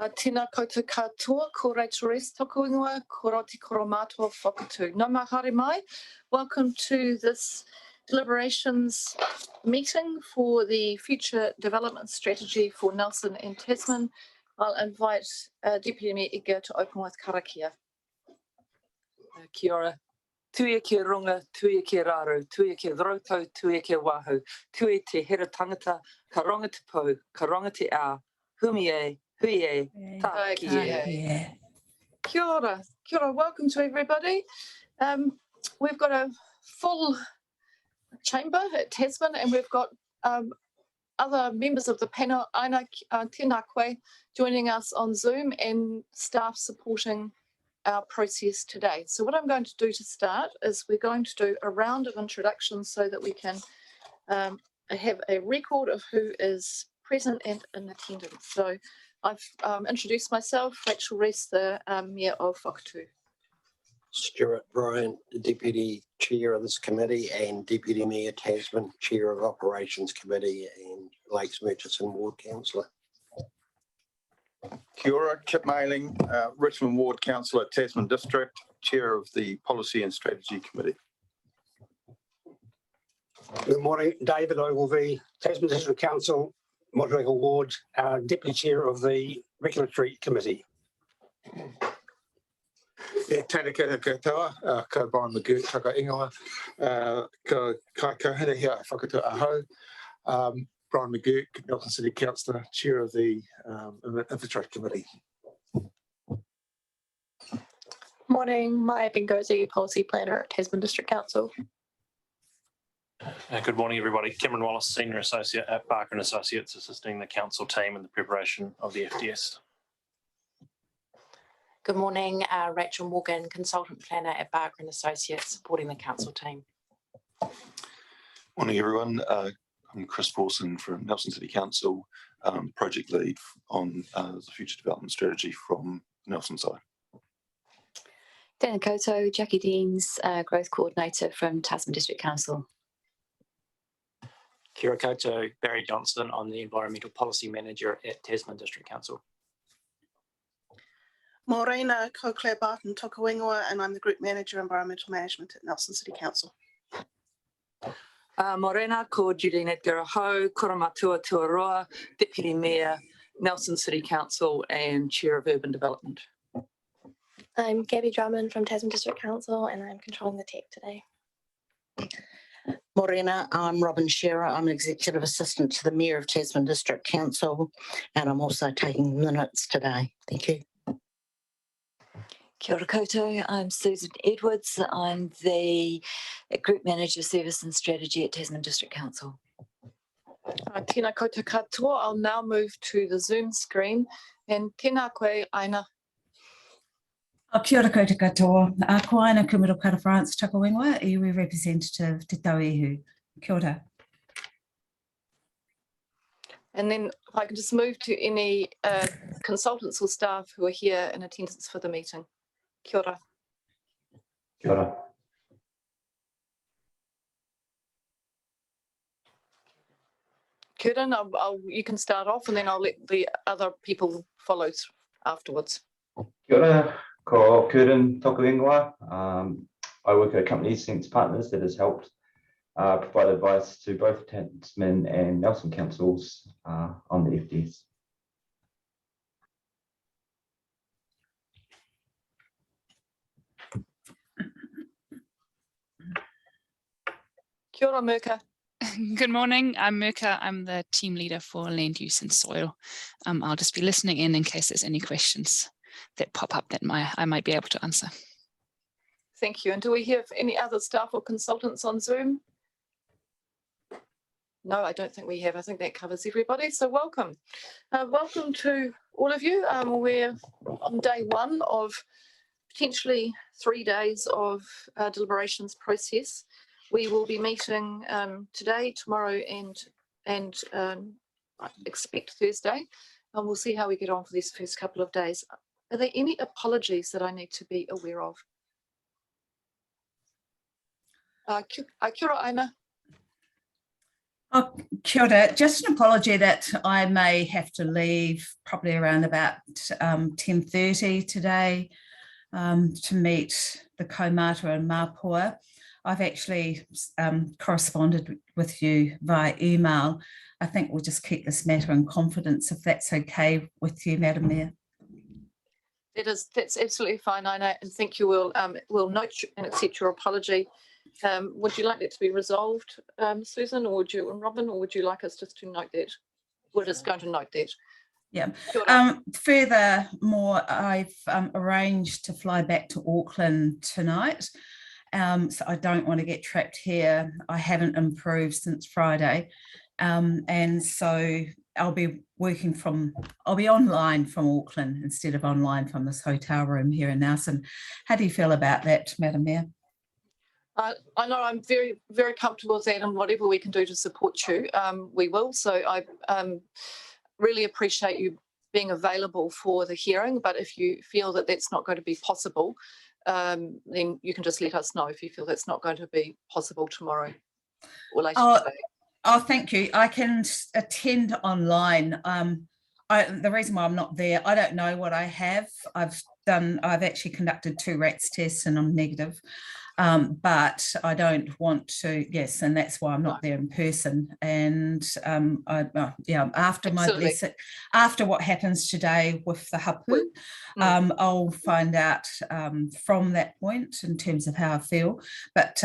Tēnā koutou katoa, ko Rachel Reese toku ingoa, ko Roti Koromato whakatū. Nō mā haere mai. Welcome to this deliberations meeting for the future development strategy for Nelson and Tasman. I'll invite Deputy Mayor Iga to open with karakia. Kia ora. Tuia ki runga, tuia ki raro, tuia ki roto, tuia ki wahu, tuia te hera tangata, ka ronga te pou, ka ronga te ao, humi e, hui e, tā ki e. Kia ora, welcome to everybody. We've got a full chamber at Tasman and we've got other members of the panel, Aina tēnā koe, joining us on Zoom and staff supporting our process today. So what I'm going to do to start is we're going to do a round of introductions so that we can have a record of who is present and in attendance. So I've introduced myself, Rachel Reese, the Mayor of Whakatū. Stuart Bryant, Deputy Chair of this committee, and Deputy Mayor Tasman, Chair of Operations Committee and Lakes Murchison Ward Councillor. Kia ora, Kip Mailing, Richmond Ward Councillor, Tasman District, Chair of the Policy and Strategy Committee. Good morning, David Ogilvie, Tasman District Council, Moderator Ward, Deputy Chair of the Regulatory Committee. Tēnā katoa, ko Brian McGirt, taka ingoa, ko hina hea whakatū ahau. Brian McGirt, Nelson City Councillor, Chair of the Infrastructure Committee. Morning, Maya Bengozi, Policy Planner at Tasman District Council. Good morning, everybody. Cameron Wallace, Senior Associate at Barker & Associates, assisting the council team in the preparation of the FDS. Good morning, Rachel Morgan, Consultant Planner at Barker & Associates, supporting the council team. Morning, everyone. I'm Chris Forson from Nelson City Council, Project Lead on the Future Development Strategy from Nelson side. Tēnā koutou, Jackie Deans, Growth Coordinator from Tasman District Council. Kia ora koutou, Barry Johnston, I'm the Environmental Policy Manager at Tasman District Council. Morena, ko Claire Barton, toku ingoa, and I'm the Group Manager Environmental Management at Nelson City Council. Morena, ko Judine Edgar-Ho, Koromatua Tuaroa, Deputy Mayor, Nelson City Council and Chair of Urban Development. I'm Gabby Drummond from Tasman District Council and I'm controlling the tech today. Morena, I'm Robin Shearer. I'm an Executive Assistant to the Mayor of Tasman District Council and I'm also taking minutes today. Thank you. Kia ora koutou, I'm Susan Edwards. I'm the Group Manager Service and Strategy at Tasman District Council. Tēnā koutou katoa. I'll now move to the Zoom screen. And tēnā koe, Aina. Kia ora koutou katoa. Ko Aina Kumirokara France, taku ingoa, iwi representative Te Tauihu. Kia ora. And then if I can just move to any consultants or staff who are here in attendance for the meeting. Kia ora. Kia ora. Curtin, you can start off and then I'll let the other people follow afterwards. Kia ora, ko Curtin toku ingoa. I work at a company, Sense Partners, that has helped provide advice to both Tasman and Nelson councils on the FDS. Kia ora, Mirka. Good morning, I'm Mirka. I'm the team leader for land use and soil. I'll just be listening in case there's any questions that pop up that I might be able to answer. Thank you. And do we have any other staff or consultants on Zoom? No, I don't think we have. I think that covers everybody. So welcome. Welcome to all of you. We're on day one of potentially 3 days of deliberations process. We will be meeting today, tomorrow and I expect Thursday, and we'll see how we get on for these first couple of days. Are there any apologies that I need to be aware of? Kia ora, Aina. Oh, kia ora. Just an apology that I may have to leave probably around about 10:30 today to meet the kaumata and Mapua. I've actually corresponded with you via email. I think we'll just keep this matter in confidence if that's okay with you, Madam Mayor. That's absolutely fine, Ina, and thank you. We'll note and accept your apology. Would you like that to be resolved, Susan, or and Robin, or would you like us just to note that? We're just going to note that. Yeah. Furthermore, I've arranged to fly back to Auckland tonight. So I don't want to get trapped here. I haven't improved since Friday. And so I'll be online from Auckland instead of online from this hotel room here in Nelson. How do you feel about that, Madam Mayor? I know I'm very, very comfortable with that, and whatever we can do to support you, we will. So I really appreciate you being available for the hearing, but if you feel that that's not going to be possible, then you can just let us know if you feel that's not going to be possible tomorrow or later today. Oh, thank you. I can attend online. The reason why I'm not there, I don't know what I have. I've actually conducted 2 RATS tests and I'm negative. But I don't want to, yes, and that's why I'm not there in person. And after what happens today with the hapu, I'll find out from that point in terms of how I feel. But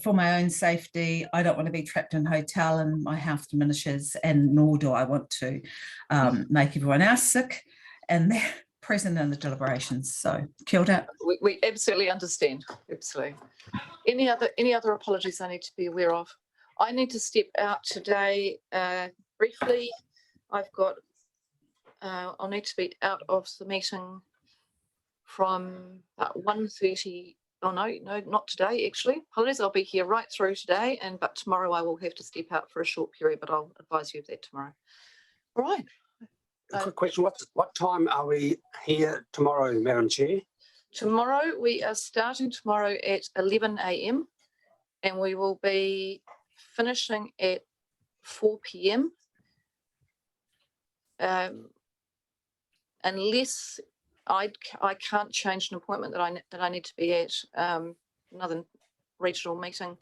for my own safety, I don't want to be trapped in a hotel and my health diminishes, and nor do I want to make everyone else sick. And they're present in the deliberations. So kia ora. We absolutely understand. Absolutely. Any other apologies I need to be aware of? I need to step out today briefly. I'll need to be out of the meeting from about 1:30. Oh no, not today actually. Apologies, I'll be here right through today, but tomorrow I will have to step out for a short period, but I'll advise you of that tomorrow. All right. A quick question, what time are we here tomorrow, Madam Chair? Tomorrow, we are starting tomorrow at 11 a.m. and we will be finishing at 4 p.m. Unless I can't change an appointment that I need to be at, another regional meeting.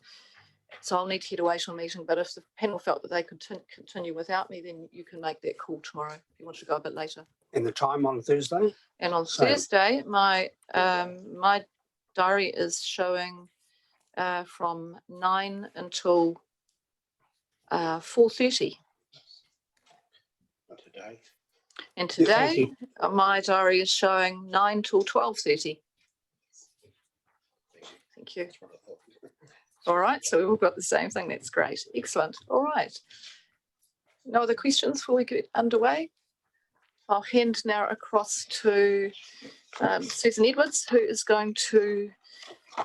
So I'll need to head away to a meeting, but if the panel felt that they could continue without me, then you can make that call tomorrow if you want to go a bit later. And the time on Thursday? And on Thursday, my diary is showing from 9 until 4:30. Today. And today, my diary is showing 9 till 12:30. Thank you. All right, so we've all got the same thing. That's great. Excellent. All right. No other questions before we get underway? I'll hand now across to Susan Edwards, who is going to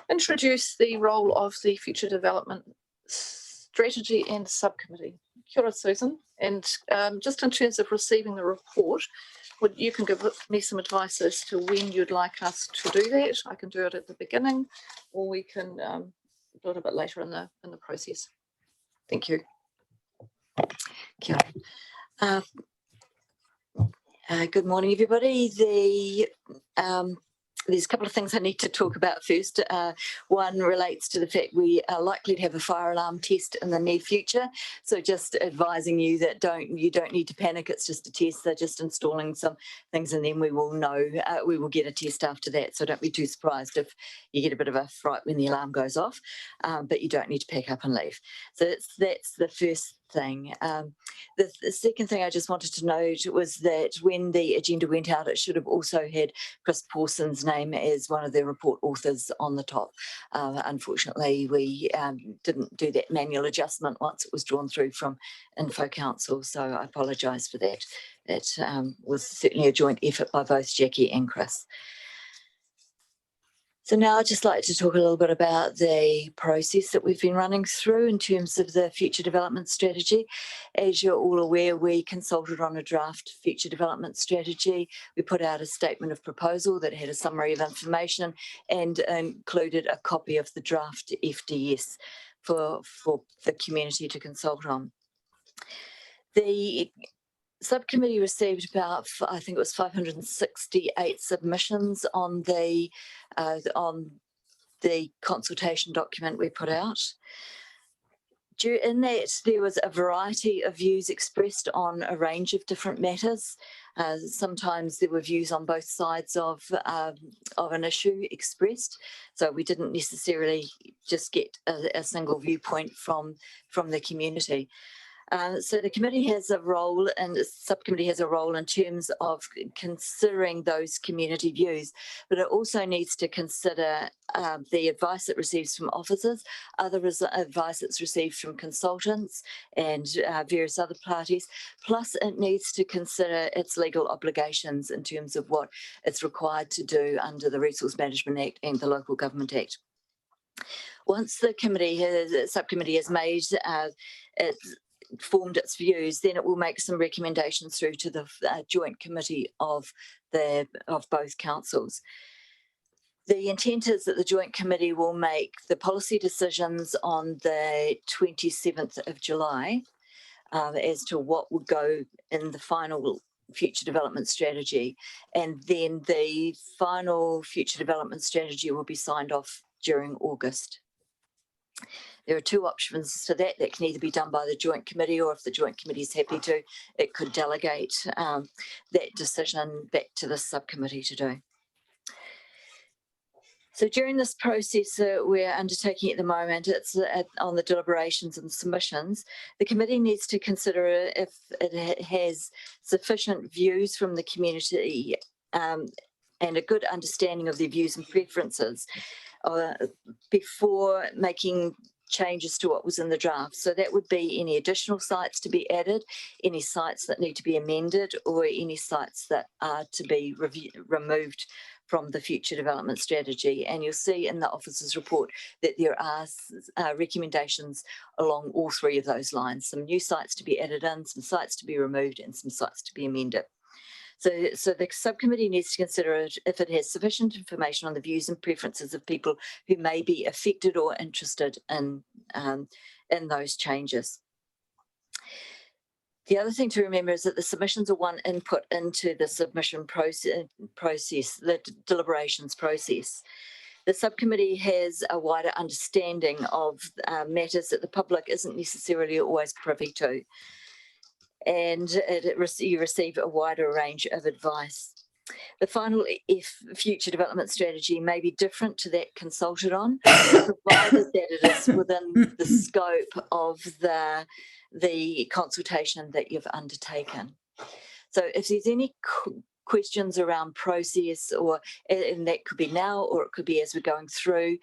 introduce the role of the Future Development Strategy and Subcommittee. Kia ora, Susan. And just in terms of receiving the report, you can give me some advice as to when you'd like us to do that. I can do it at the beginning, or we can do it a bit later in the process. Thank you. Kia ora. Good morning, everybody. There's a couple of things I need to talk about first. One relates to the fact we are likely to have a fire alarm test in the near future. So just advising you that you don't need to panic. It's just a test. They're just installing some things, and then we will know. We will get a test after that. So don't be too surprised if you get a bit of a fright when the alarm goes off. But you don't need to pack up and leave. So that's the first thing. The second thing I just wanted to note was that when the agenda went out, it should have also had Chris Pawson's name as one of the report authors on the top. Unfortunately, we didn't do that manual adjustment once it was drawn through from Info Council, so I apologise for that. That was certainly a joint effort by both Jackie and Chris. So now I'd just like to talk a little bit about the process that we've been running through in terms of the future development strategy. As you're all aware, we consulted on a draft future development strategy. We put out a statement of proposal that had a summary of information and included a copy of the draft FDS for the community to consult on. The subcommittee received about, I think it was 568 submissions on the consultation document we put out. In that, there was a variety of views expressed on a range of different matters. Sometimes there were views on both sides of an issue expressed, so we didn't necessarily just get a single viewpoint from the community. So the committee has a role, and the subcommittee has a role in terms of considering those community views, but it also needs to consider the advice it receives from officers, other advice it's received from consultants and various other parties, plus it needs to consider its legal obligations in terms of what it's required to do under the Resource Management Act and the Local Government Act. Once the subcommittee has made formed its views, then it will make some recommendations through to the joint committee of both councils. The intent is that the joint committee will make the policy decisions on the 27th of July as to what would go in the final future development strategy, and then the final future development strategy will be signed off during August. There are two options to that can either be done by the joint committee, or if the joint committee is happy to, it could delegate that decision back to the subcommittee to do. So during this process we're undertaking at the moment, it's on the deliberations and submissions. The committee needs to consider if it has sufficient views from the community and a good understanding of their views and preferences before making changes to what was in the draft. So that would be any additional sites to be added, any sites that need to be amended, or any sites that are to be removed from the future development strategy. And you'll see in the officer's report that there are recommendations along all three of those lines: some new sites to be added in, some sites to be removed, and some sites to be amended. So the subcommittee needs to consider if it has sufficient information on the views and preferences of people who may be affected or interested in those changes. The other thing to remember is that the submissions are one input into the submission process, the deliberations process. The subcommittee has a wider understanding of matters that the public isn't necessarily always privy to, and you receive a wider range of advice. The final future development strategy may be different to that consulted on, provided that it is within the scope of the consultation that you've undertaken. So if there's any questions around process, and that could be now or it could be as we're going through,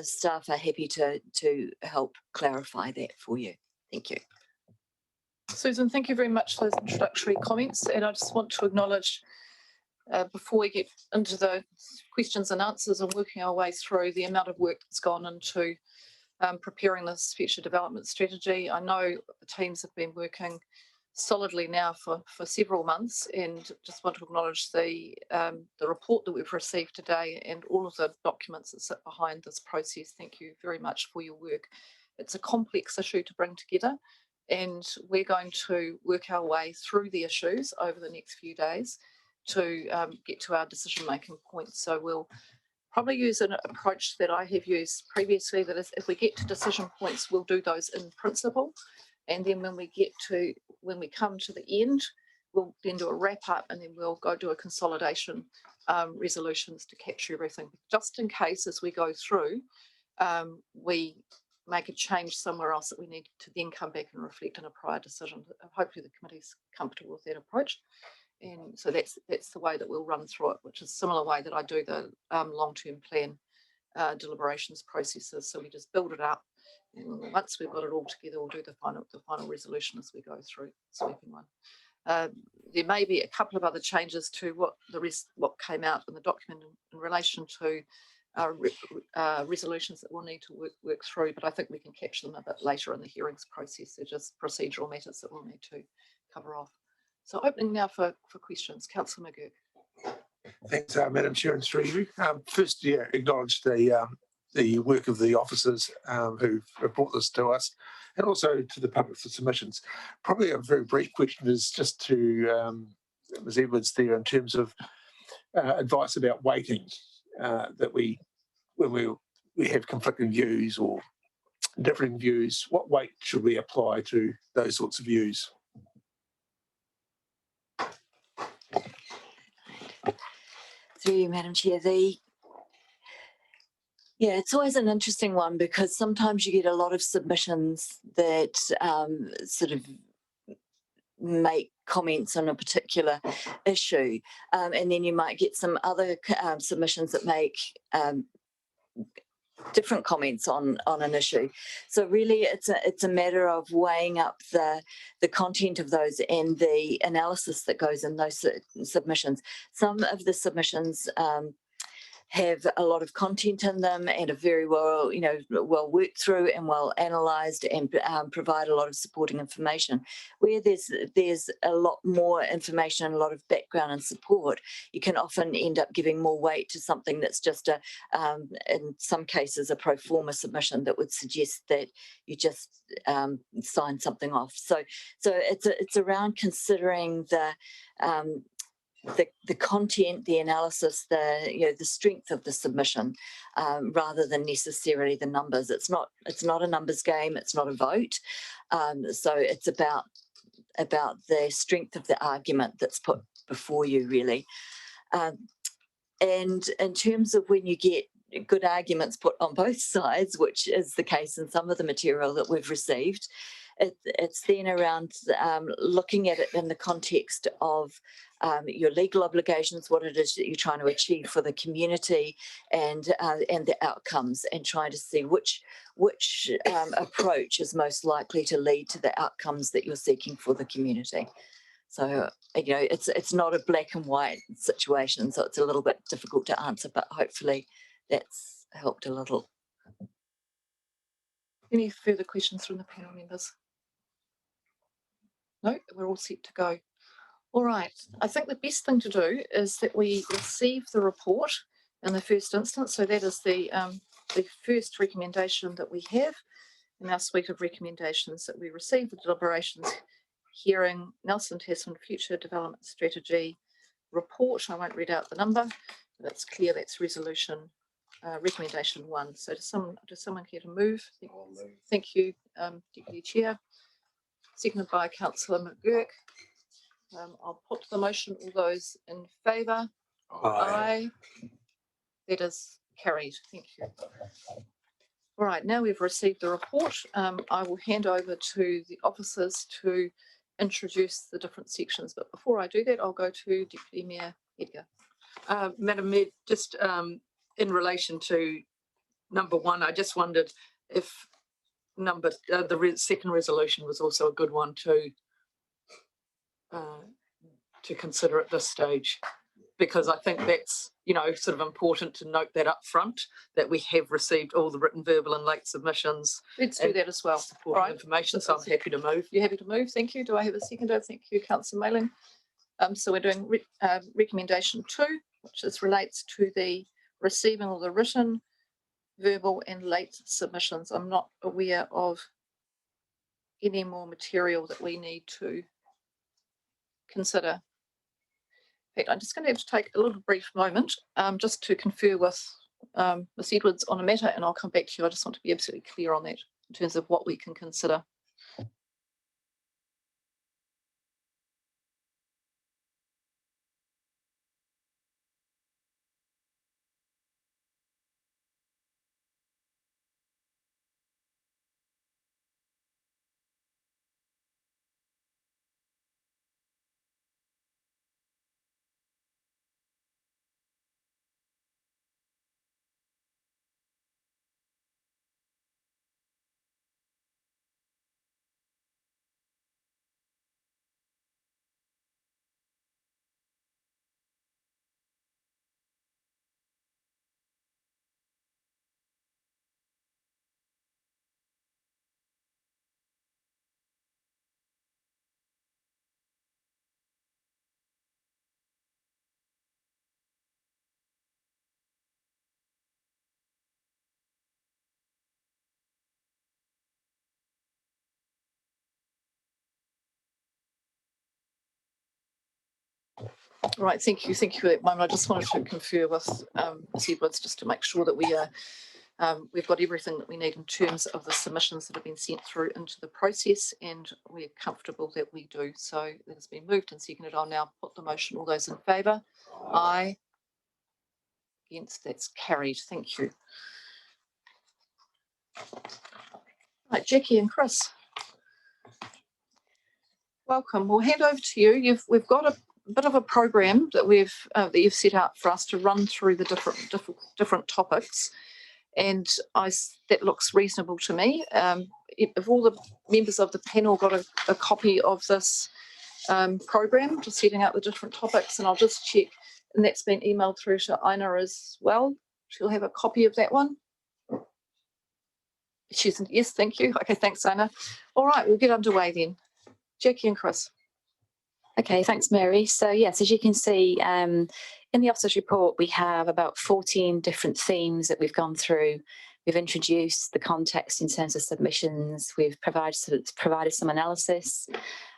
staff are happy to help clarify that for you. Thank you. Susan, thank you very much for those introductory comments. And I just want to acknowledge, before we get into the questions and answers and working our way through, the amount of work that's gone into preparing this future development strategy. I know the teams have been working solidly now for several months, and just want to acknowledge the report that we've received today and all of the documents that sit behind this process. Thank you very much for your work. It's a complex issue to bring together, and we're going to work our way through the issues over the next few days to get to our decision-making points. So we'll probably use an approach that I have used previously, that is, if we get to decision points, we'll do those in principle. And then when we come to the end, we'll then do a wrap up, and then we'll go do a consolidation resolutions to capture everything. Just in case as we go through, we make a change somewhere else that we need to then come back and reflect on a prior decision. Hopefully the committee's comfortable with that approach. And so that's the way that we'll run through it, which is a similar way that I do the long-term plan deliberations processes. So we just build it up, and once we've got it all together, we'll do the final resolution as we go through, sweeping one. There may be a couple of other changes to what came out in the document in relation to resolutions that we'll need to work through, but I think we can capture them a bit later in the hearings process. They're just procedural matters that we'll need to cover off. So opening now for questions. Councillor McGurk. Thanks, Madam Chair and through you. First, acknowledge the the work of the officers who have brought this to us, and also to the public for submissions. Probably a very brief question is just to Ms. Edwards there in terms of advice about weighting that when we have conflicting views or differing views, what weight should we apply to those sorts of views? Through you, Madam Chair. Yeah, it's always an interesting one because sometimes you get a lot of submissions that sort of make comments on a particular issue, and then you might get some other submissions that make different comments on an issue. So really it's a matter of weighing up the content of those and the analysis that goes in those submissions. Some of the submissions have a lot of content in them and are very well, well worked through and well analysed and provide a lot of supporting information. Where there's a lot more information and a lot of background and support, you can often end up giving more weight to something that's just in some cases, a pro forma submission that would suggest that you just sign something off. So it's around considering the content, the analysis, the strength of the submission, rather than necessarily the numbers. It's not a numbers game. It's not a vote. So it's about the strength of the argument that's put before you, really. And in terms of when you get good arguments put on both sides, which is the case in some of the material that we've received, it's then around looking at it in the context of your legal obligations, what it is that you're trying to achieve for the community, and the outcomes, and trying to see which approach is most likely to lead to the outcomes that you're seeking for the community. So it's not a black and white situation, so it's a little bit difficult to answer, but hopefully that's helped a little. Any further questions from the panel members? No, we're all set to go. All right, I think the best thing to do is that we receive the report in the first instance. So that is the first recommendation that we have in our suite of recommendations, that we receive the deliberations hearing Nelson Tasman Future Development Strategy report. I won't read out the number, but it's clear that's resolution recommendation 1. So does someone care to move? Thank you, Deputy Chair. Seconded by Councillor McGurk. I'll put the motion. All those in favour? Aye. That is carried. Thank you. All right, now we've received the report. I will hand over to the officers to introduce the different sections. But before I do that, I'll go to Deputy Mayor Edgar. Madam Mayor, just in relation to number 1, I just wondered if the second resolution was also a good one to consider at this stage, because I think that's sort of important to note that up front, that we have received all the written, verbal and late submissions. Let's do that as well. All right. Information, so I'm happy to move. You're happy to move? Thank you. Do I have a seconder? Thank you, Councillor Mayling. So we're doing recommendation 2, which relates to the receiving all the written, verbal and late submissions. I'm not aware of any more material that we need to consider. In fact, I'm just going to have to take a little brief moment just to confer with Ms. Edwards on a matter, and I'll come back to you. I just want to be absolutely clear on that in terms of what we can consider. All right, thank you for that moment. I just wanted to confer with Ms. Edwards just to make sure that we are we've got everything that we need in terms of the submissions that have been sent through into the process, and we're comfortable that we do. So it has been moved and seconded. I'll now put the motion. All those in favour? Aye. Against? That's carried. Thank you. Right, Jackie and Chris, welcome. We'll hand over to you. We've got a bit of a program that that you've set out for us to run through the different topics. And that looks reasonable to me. If all the members of the panel got a copy of this program, just setting out the different topics, and I'll just check, and that's been emailed through to Ina as well. She'll have a copy of that one. Yes, thank you. Okay, thanks, Ina. All right, we'll get underway then. Jackie and Chris. Okay, thanks, Mary. So yes, as you can see, in the officer's report, we have about 14 different themes that we've gone through. We've introduced the context in terms of submissions. We've provided some analysis,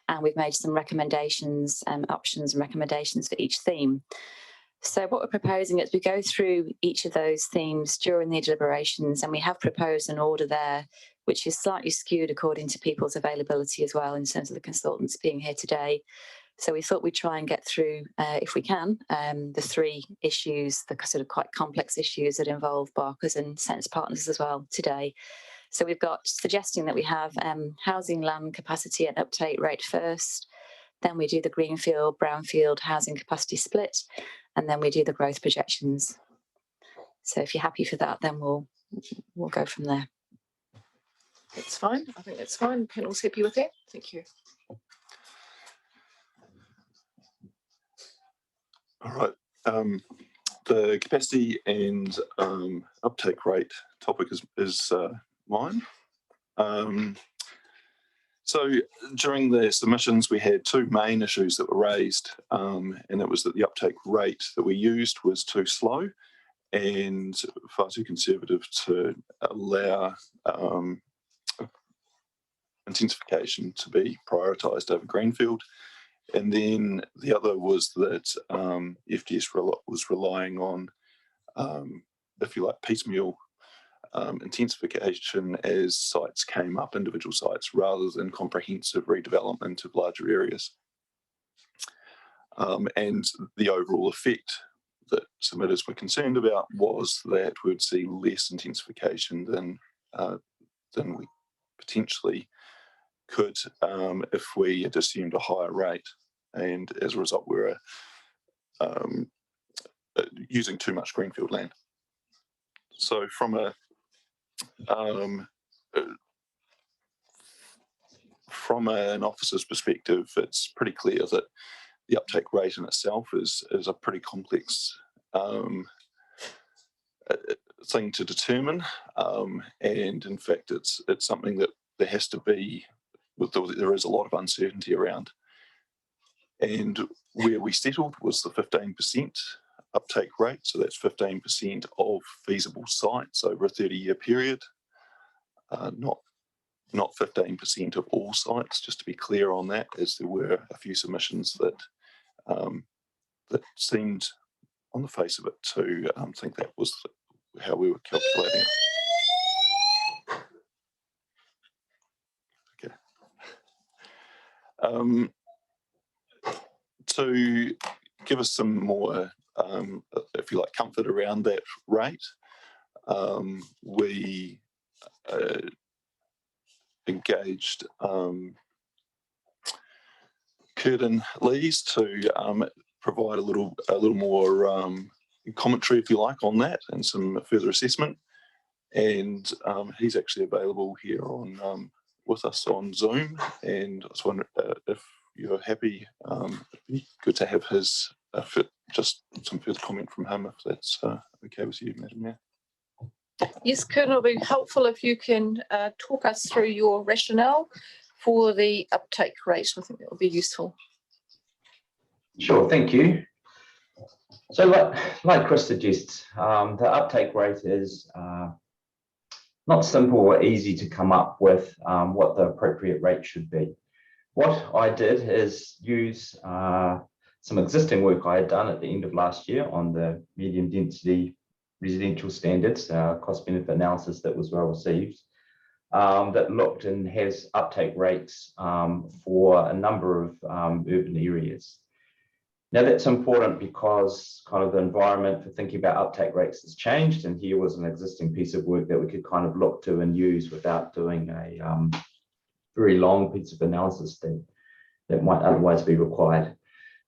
and we've made some recommendations, options and recommendations for each theme. So what we're proposing is we go through each of those themes during the deliberations, and we have proposed an order there, which is slightly skewed according to people's availability as well in terms of the consultants being here today. So we thought we'd try and get through, if we can, the three issues, the sort of quite complex issues that involve Barkers and Census Partners as well today. So we've got suggesting that we have housing land capacity and uptake rate first, then we do the greenfield, brownfield housing capacity split, and then we do the growth projections. So if you're happy for that, then we'll go from there. That's fine. I think that's fine. Panel's happy with that. Thank you. All right. The capacity and uptake rate topic is mine. So during the submissions, we had two main issues that were raised, and it was that the uptake rate that we used was too slow and far too conservative to allow intensification to be prioritised over greenfield. And then the other was that FDS was relying on, if you like, piecemeal intensification as sites came up, individual sites, rather than comprehensive redevelopment of larger areas. And the overall effect that submitters were concerned about was that we would see less intensification than we potentially could if we had assumed a higher rate. And as a result, we were using too much greenfield land. So from an officer's perspective, it's pretty clear that the uptake rate in itself is a pretty complex thing to determine, and in fact, it's something that there has to be. There is a lot of uncertainty around. And where we settled was the 15% uptake rate. So that's 15% of feasible sites over a 30-year period, not 15% of all sites, just to be clear on that, as there were a few submissions that seemed on the face of it to think that was how we were calculating it. Okay. To give us some more, if you like, comfort around that rate, we engaged Curtin Lees to provide a little more commentary, if you like, on that and some further assessment. And he's actually available here on with us on Zoom. And I was wondering if you're happy, it'd be good to have his just some further comment from him, if that's okay with you, Madam Mayor. Yes, Curtin, it'll be helpful if you can talk us through your rationale for the uptake rate. I think that would be useful. Sure, thank you. So like Chris suggests, the uptake rate is not simple or easy to come up with what the appropriate rate should be. What I did is use some existing work I had done at the end of last year on the medium density residential standards, cost benefit analysis that was well received, that looked and has uptake rates for a number of urban areas. Now that's important because kind of the environment for thinking about uptake rates has changed, and here was an existing piece of work that we could kind of look to and use without doing a very long piece of analysis that might otherwise be required.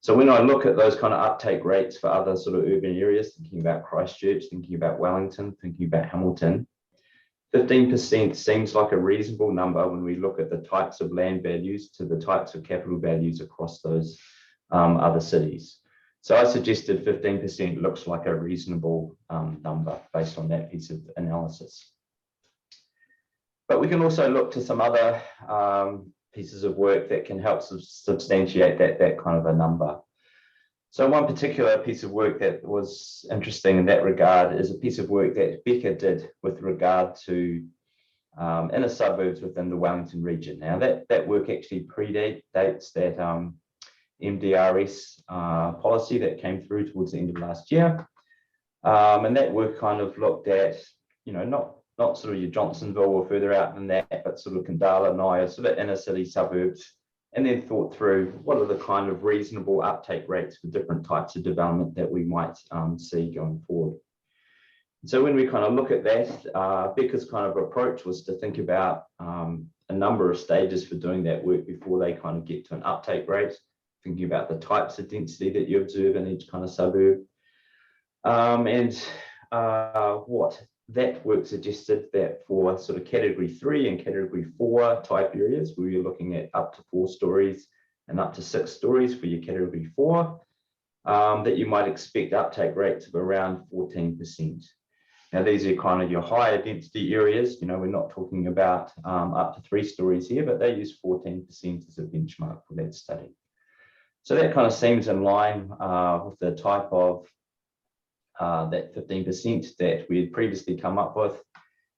So when I look at those kind of uptake rates for other sort of urban areas, thinking about Christchurch, thinking about Wellington, thinking about Hamilton, 15% seems like a reasonable number when we look at the types of land values to the types of capital values across those other cities. So I suggested 15% looks like a reasonable number based on that piece of analysis. But we can also look to some other pieces of work that can help substantiate that kind of a number. So one particular piece of work that was interesting in that regard is a piece of work that Becca did with regard to inner suburbs within the Wellington region. Now that work actually predates that MDRS policy that came through towards the end of last year. And that work kind of looked at, not sort of your Johnsonville or further out than that, but sort of Kandala, Naya, sort of inner city suburbs, and then thought through what are the kind of reasonable uptake rates for different types of development that we might see going forward. So when we kind of look at that, Becca's kind of approach was to think about a number of stages for doing that work before they kind of get to an uptake rate, thinking about the types of density that you observe in each kind of suburb. What that work suggested that for sort of category 3 and category 4 type areas, where you're looking at up to 4 stories and up to 6 stories for your category 4, that you might expect uptake rates of around 14%. Now, these are kind of your higher density areas. We're not talking about up to 3 stories here, but they use 14% as a benchmark for that study. So that kind of seems in line with the type of that 15% that we had previously come up with.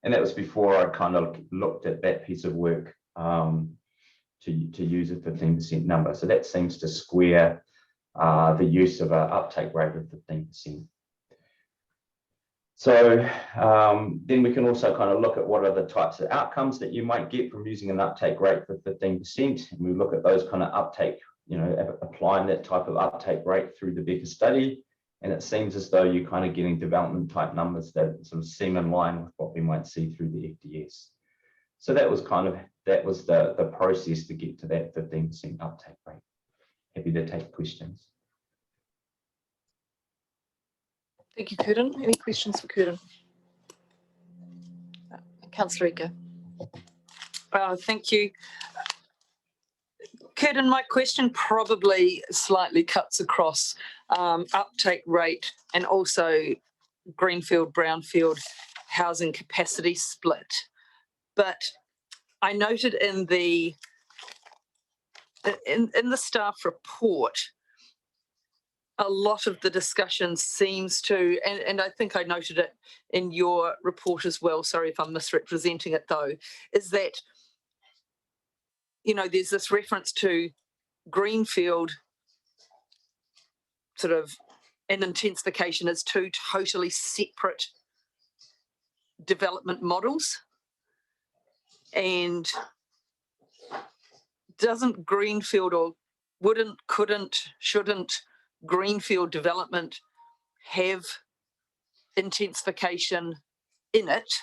And that was before I kind of looked at that piece of work to use a 15% number. So that seems to square the use of an uptake rate of 15%. So then we can also kind of look at what are the types of outcomes that you might get from using an uptake rate for 15%. And we look at those kind of uptake, applying that type of uptake rate through the Becca study. And it seems as though you're kind of getting development type numbers that sort of seem in line with what we might see through the FDS. So that was the process to get to that 15% uptake rate. Happy to take questions. Thank you, Curtin. Any questions for Curtin? Councillor Ika. Thank you. Curtin, my question probably slightly cuts across uptake rate and also greenfield, brownfield housing capacity split. But I noted in the staff report, a lot of the discussion seems to, and I think I noted it in your report as well, sorry if I'm misrepresenting it though, is that there's this reference to greenfield sort of and intensification as 2 totally separate development models. And doesn't greenfield or couldn't, shouldn't greenfield development have intensification in it?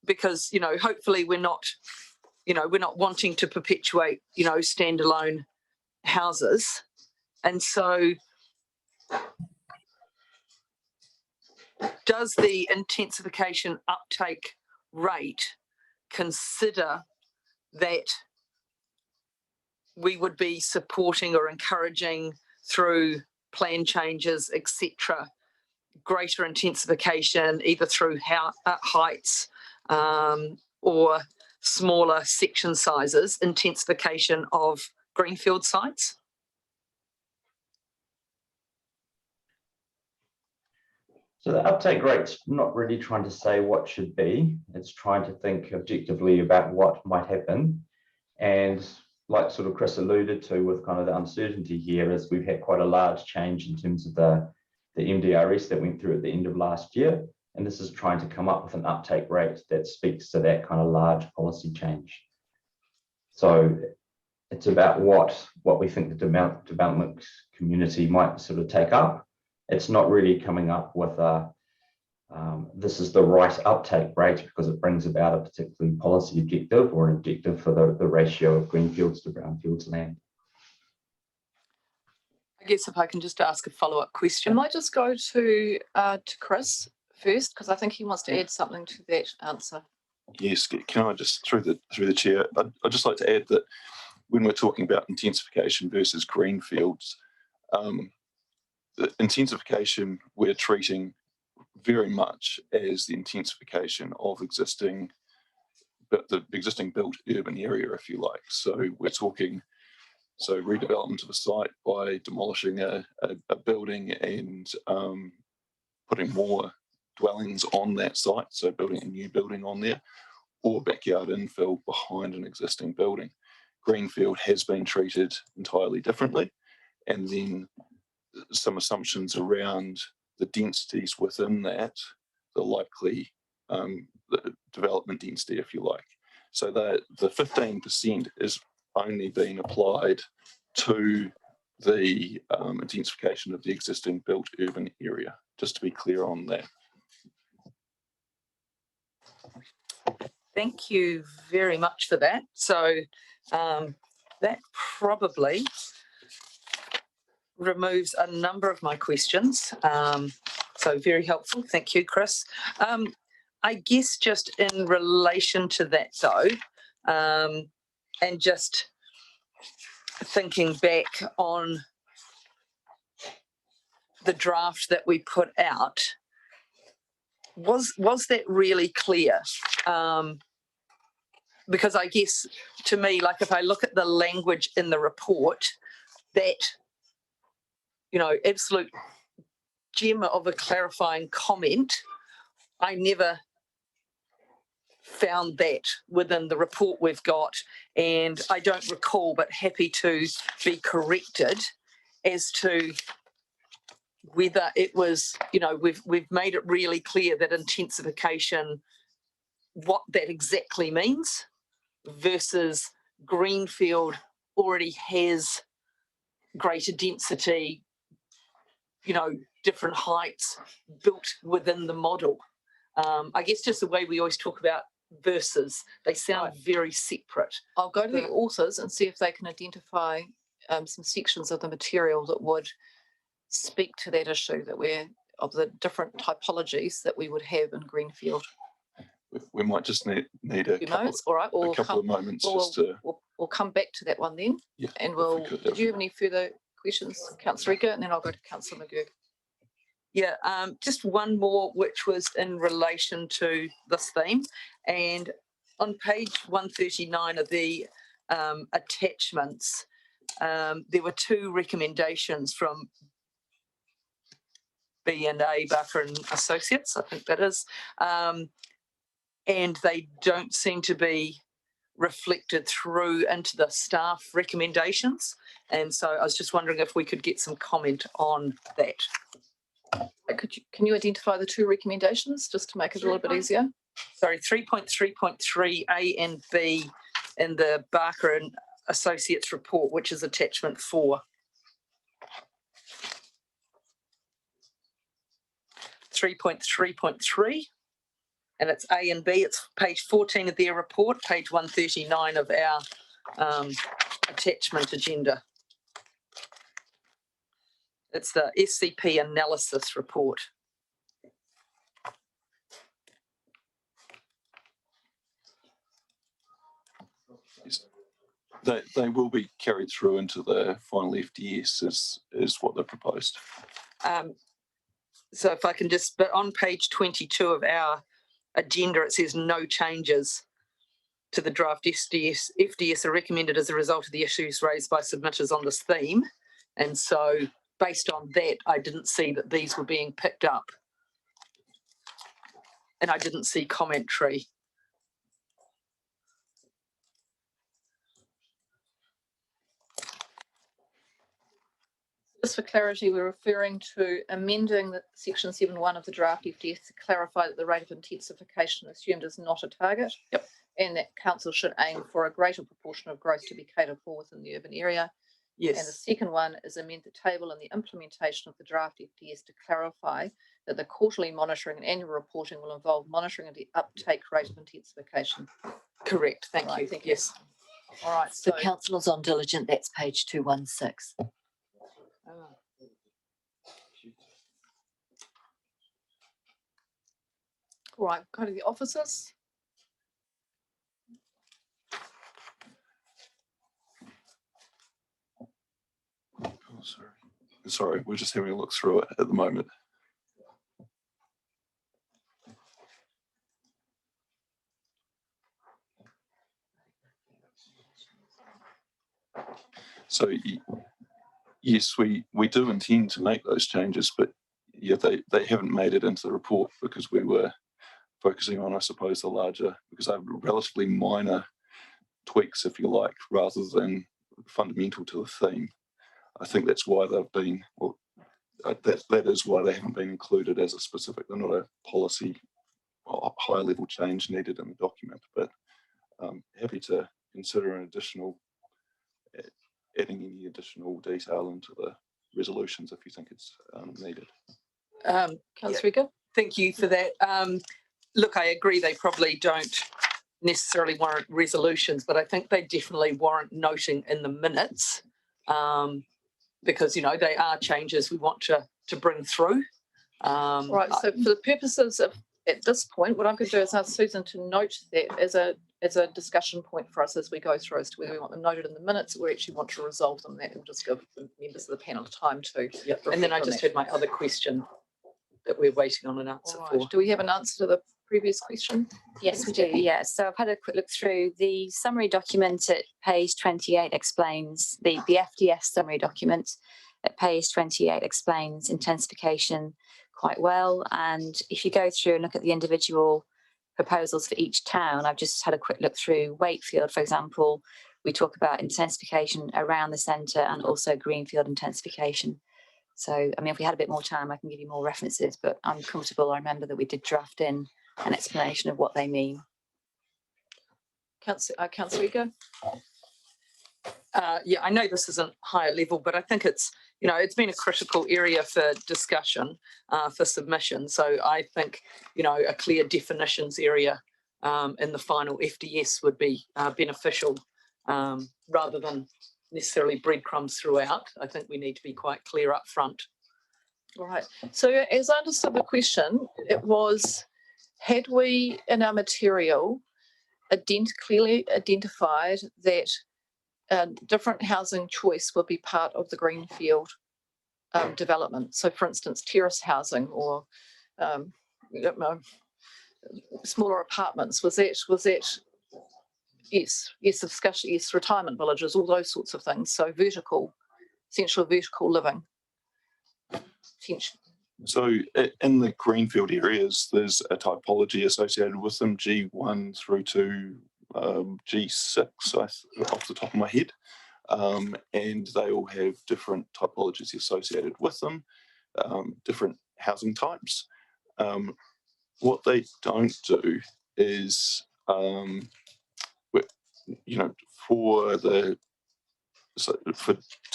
Because, hopefully we're not wanting to perpetuate, standalone houses. And so does the intensification uptake rate consider that we would be supporting or encouraging through plan changes, etc., greater intensification either through heights or smaller section sizes, intensification of greenfield sites? So the uptake rate's not really trying to say what should be. It's trying to think objectively about what might happen. And like sort of Chris alluded to with kind of the uncertainty here, is we've had quite a large change in terms of the MDRS that went through at the end of last year. And this is trying to come up with an uptake rate that speaks to that kind of large policy change. So it's about what we think the development community might sort of take up. It's not really coming up with this is the right uptake rate because it brings about a particular policy objective or an objective for the ratio of greenfields to brownfields land. I guess if I can just ask a follow-up question. I might just go to Chris first, because I think he wants to add something to that answer. Yes, can I just, through the chair, I'd just like to add that when we're talking about intensification versus greenfields, the intensification we're treating very much as the intensification of the existing built urban area, if you like. So we're talking redevelopment of a site by demolishing a building and putting more dwellings on that site, so building a new building on there, or backyard infill behind an existing building. Greenfield has been treated entirely differently, and then some assumptions around the densities within that, the likely the development density, if you like. So the 15% is only being applied to the intensification of the existing built urban area, just to be clear on that. Thank you very much for that. So that probably removes a number of my questions. So very helpful. Thank you, Chris. I guess just in relation to that though, and just thinking back on the draft that we put out, was that really clear? Because I guess to me, like if I look at the language in the report, that, you know, absolute gem of a clarifying comment, I never found that within the report we've got, and I don't recall, but happy to be corrected as to whether it was, you know, we've made it really clear that intensification, what that exactly means, versus greenfield already has greater density, you know, different heights built within the model. I guess just the way we always talk about versus, they sound very separate. I'll go to the authors and see if they can identify some sections of the material that would speak to that issue, that we're of the different typologies that we would have in greenfield. We might just need a couple of moments just to... We'll come back to that one then. Yeah, and we'll, did you have any further questions, Councillor Rika? And then I'll go to Councillor McGurk. Yeah, just one more, which was in relation to this theme. And on page 139 of the attachments, there were two recommendations from B&A, Barker and Associates, I think that is. And they don't seem to be reflected through into the staff recommendations. And so I was just wondering if we could get some comment on that. Can you identify the two recommendations just to make it a little bit easier? Sorry, 3.3.3 A and B in the Barker and Associates report, which is attachment 4. 3.3.3, and it's A and B. It's page 14 of their report, page 139 of our attachment agenda. It's the SCP analysis report. They will be carried through into the final FDS is what they're proposed. So if I can just, but on page 22 of our agenda, it says no changes to the draft FDS are recommended as a result of the issues raised by submitters on this theme. And so based on that, I didn't see that these were being picked up. And I didn't see commentary. Just for clarity, we're referring to amending the section 7.1 of the draft FDS to clarify that the rate of intensification assumed is not a target. Yep. And that council should aim for a greater proportion of growth to be catered for within the urban area. Yes. And the second one is amend the table and the implementation of the draft FDS to clarify that the quarterly monitoring and annual reporting will involve monitoring of the uptake rate of intensification. Correct. Thank Right, you. thank you. Yes. All right. So councillors on diligent, that's page 216. All right, go to the officers. Oh, sorry, we're just having a look through it at the moment. So yes, we do intend to make those changes, but yeah, they haven't made it into the report because we were focusing on, I suppose, the larger, because they're relatively minor tweaks, if you like, rather than fundamental to the theme. I think that's why they've been, well, that is why they haven't been included as a specific, they're not a policy or high level change needed in the document, but happy to consider an additional, adding any additional detail into the resolutions if you think it's needed. Councillor Ricker? Thank you for that. Look, I agree they probably don't necessarily warrant resolutions, but I think they definitely warrant noting in the minutes because, you know, they are changes we want to bring through. Right, so for the purposes of, at this point, what I'm going to do is ask Susan to note that as a discussion point for us as we go through as to whether we want them noted in the minutes or we actually want to resolve them. That will just give the members of the panel time to. Yep. And then I just had my other question that we're waiting on an answer for. Do we have an answer to the previous question? Yes, we do. Yeah. So I've had a quick look through the summary document at page 28 explains the FDS summary document at page 28 explains intensification quite well. And if you go through and look at the individual proposals for each town, I've just had a quick look through Wakefield, for example. We talk about intensification around the centre and also greenfield intensification. So, I mean, if we had a bit more time, I can give you more references, but I'm comfortable. I remember that we did draft in an explanation of what they mean. Councillor Ricker? Yeah, I know this isn't higher level, but I think it's, you know, it's been a critical area for discussion for submission. So I think, you know, a clear definitions area in the final FDS would be beneficial rather than necessarily breadcrumbs throughout. I think we need to be quite clear up front. All right. So as I understood the question, it was, had we in our material clearly identified that different housing choice would be part of the greenfield development? So for instance, terrace housing or smaller apartments, was that yes, discussion, yes, retirement villages, all those sorts of things. So essential vertical living. So in the greenfield areas, there's a typology associated with them, G1 through to G6 off the top of my head. And they all have different typologies associated with them, different housing types. What they don't do is, you know, to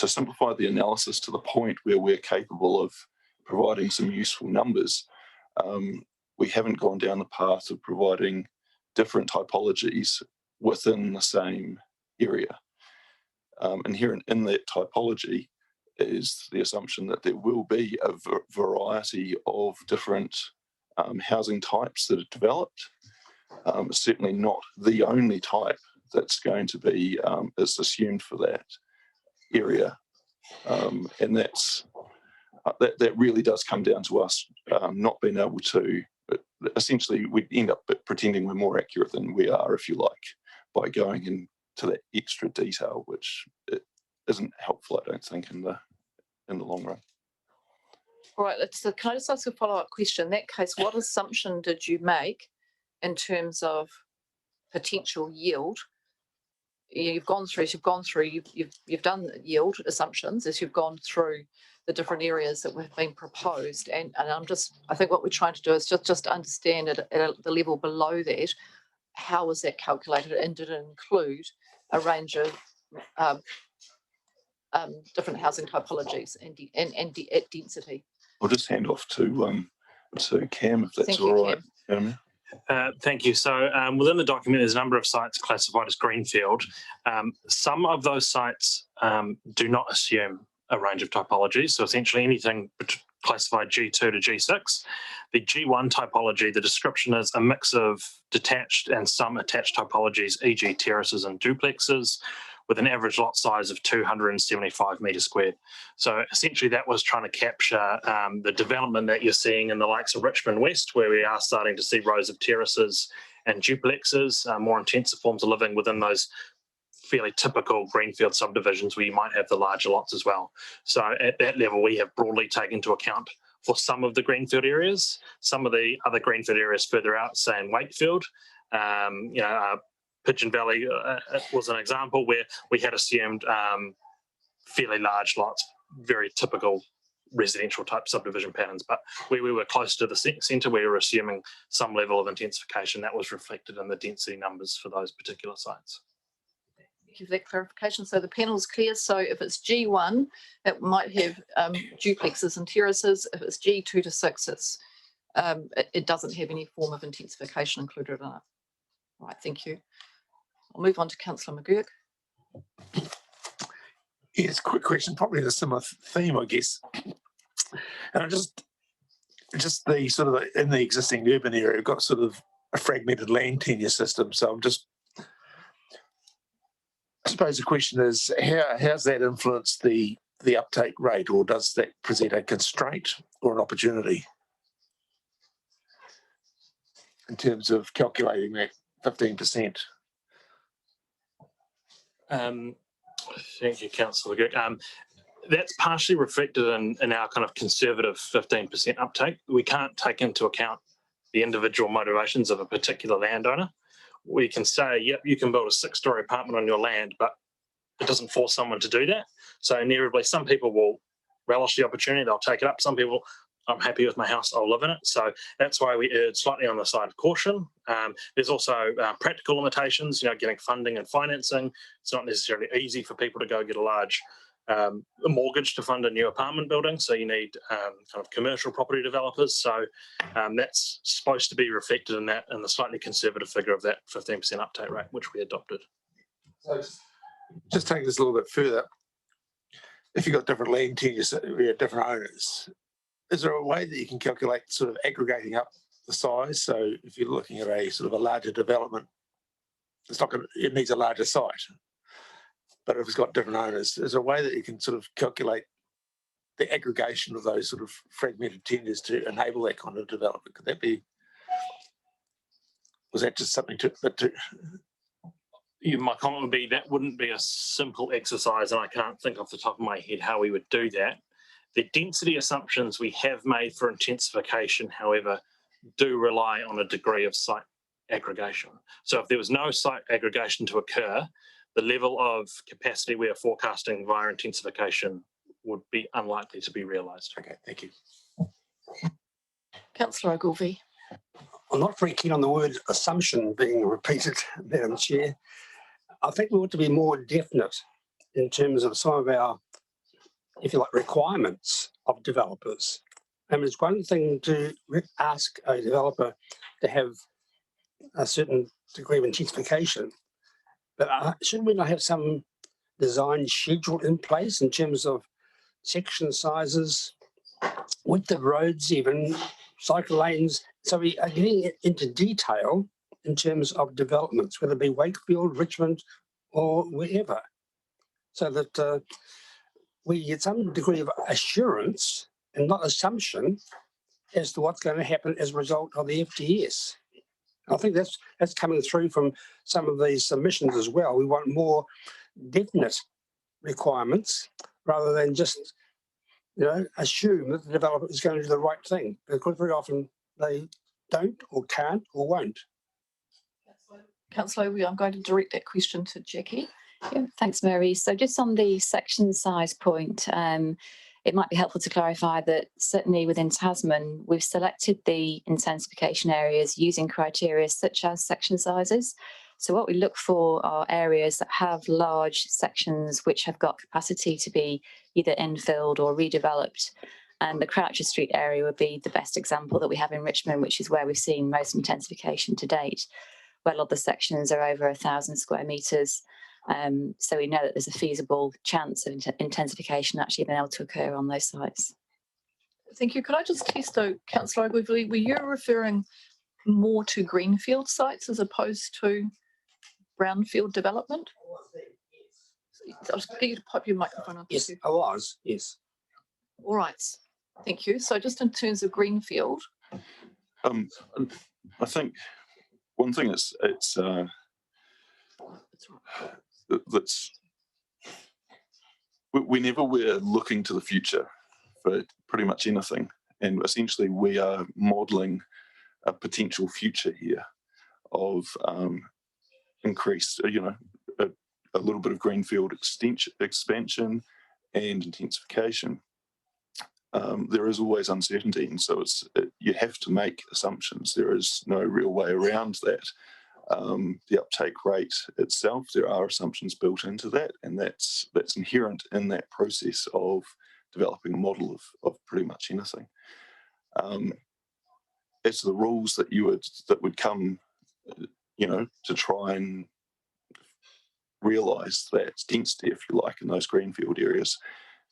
simplify the analysis to the point where we're capable of providing some useful numbers, we haven't gone down the path of providing different typologies within the same area. Inherent in that typology is the assumption that there will be a variety of different housing types that are developed. Certainly not the only type that's going to be is assumed for that area, and that's that really does come down to us not being able to. Essentially, we end up pretending we're more accurate than we are, if you like, by going into that extra detail, which it isn't helpful, I don't think, in the long run. All right, so can I just ask a follow-up question? In that case, what assumption did you make in terms of potential yield you've gone through, you've done yield assumptions as you've gone through the different areas that have been proposed. And I think what we're trying to do is just understand at the level below that, how was that calculated, and did it include a range of different housing typologies and density? I'll just hand off to Cam, if that's Thank you, all right. Cam. Thank you. So within the document, there's a number of sites classified as greenfield. Some of those sites do not assume a range of typologies. So essentially anything classified G2 to G6. The G1 typology, the description is a mix of detached and some attached typologies, e.g. terraces and duplexes, with an average lot size of 275 metres squared. So essentially that was trying to capture the development that you're seeing in the likes of Richmond West, where we are starting to see rows of terraces and duplexes, more intensive forms of living within those fairly typical greenfield subdivisions where you might have the larger lots as well. So at that level, we have broadly taken into account for some of the greenfield areas, some of the other greenfield areas further out, say in Wakefield, Pigeon Valley was an example where we had assumed fairly large lots, very typical residential type subdivision patterns, but where we were close to the centre, we were assuming some level of intensification that was reflected in the density numbers for those particular sites. Thank you for that clarification. So the panel is clear. So if it's G1, it might have duplexes and terraces. If it's G2 to 6, it doesn't have any form of intensification included in it. Right, thank you. I'll move on to Councillor McGurk. Yes, quick question, probably the similar theme, I guess. And I just the sort of in the existing urban area, we've got sort of a fragmented land tenure system. So I suppose the question is, how's that influenced the uptake rate, or does that present a constraint or an opportunity in terms of calculating that 15%? Thank you, Councillor Girk. That's partially reflected in our kind of conservative 15% uptake. We can't take into account the individual motivations of a particular landowner. We can say, yep, you can build a 6-storey apartment on your land, but it doesn't force someone to do that. So inevitably, some people will relish the opportunity, they'll take it up. Some people, I'm happy with my house, I'll live in it. So that's why we erred slightly on the side of caution. There's also practical limitations, getting funding and financing. It's not necessarily easy for people to go get a large mortgage to fund a new apartment building. So you need kind of commercial property developers. So that's supposed to be reflected in the slightly conservative figure of that 15% uptake rate, which we adopted. So just taking this a little bit further, if you've got different land tenures, different owners, is there a way that you can calculate sort of aggregating up the size? So if you're looking at a sort of a larger development, it needs a larger site. But if it's got different owners, is there a way that you can sort of calculate the aggregation of those sort of fragmented tenures to enable that kind of development? Could that be, was that just something to My comment would be that wouldn't be a simple exercise, and I can't think off the top of my head how we would do that. The density assumptions we have made for intensification, however, do rely on a degree of site aggregation. So if there was no site aggregation to occur, the level of capacity we are forecasting via intensification would be unlikely to be realised. Okay, thank you. Councillor Ogilvie. I'm not very keen on the word assumption being repeated, Madam Chair. I think we ought to be more definite in terms of some of our, if you like, requirements of developers. I mean, it's one thing to ask a developer to have a certain degree of intensification, but shouldn't we not have some design schedule in place in terms of section sizes, width of roads, even cycle lanes? So we are getting into detail in terms of developments, whether it be Wakefield, Richmond, or wherever, so that we get some degree of assurance and not assumption as to what's going to happen as a result of the FTS. I think that's coming through from some of these submissions as well. We want more definite requirements rather than just, assume that the developer is going to do the right thing, because very often they don't or can't or won't. Councillor Oglevie, I'm going to direct that question to Jackie. Yeah, thanks, Mary. So just on the section size point, it might be helpful to clarify that certainly within Tasman, we've selected the intensification areas using criteria such as section sizes. So what we look for are areas that have large sections which have got capacity to be either infilled or redeveloped. And the Croucher Street area would be the best example that we have in Richmond, which is where we've seen most intensification to date, where a lot of the sections are over 1,000 square metres. So we know that there's a feasible chance of intensification actually being able to occur on those sites. Thank you. Could I just test though, Councillor Oglevie, were you referring more to greenfield sites as opposed to brownfield development? I'll just get you to pop your microphone up. Yes, I was, yes. All right, thank you. So just in terms of greenfield. I think one thing that's whenever we're looking to the future for pretty much anything, and essentially we are modelling a potential future here of increased, a little bit of greenfield expansion and intensification. There is always uncertainty, and so you have to make assumptions. There is no real way around that. The uptake rate itself, there are assumptions built into that, and that's inherent in that process of developing a model of pretty much anything. As to the rules that would come, to try and realise that density, if you like, in those greenfield areas,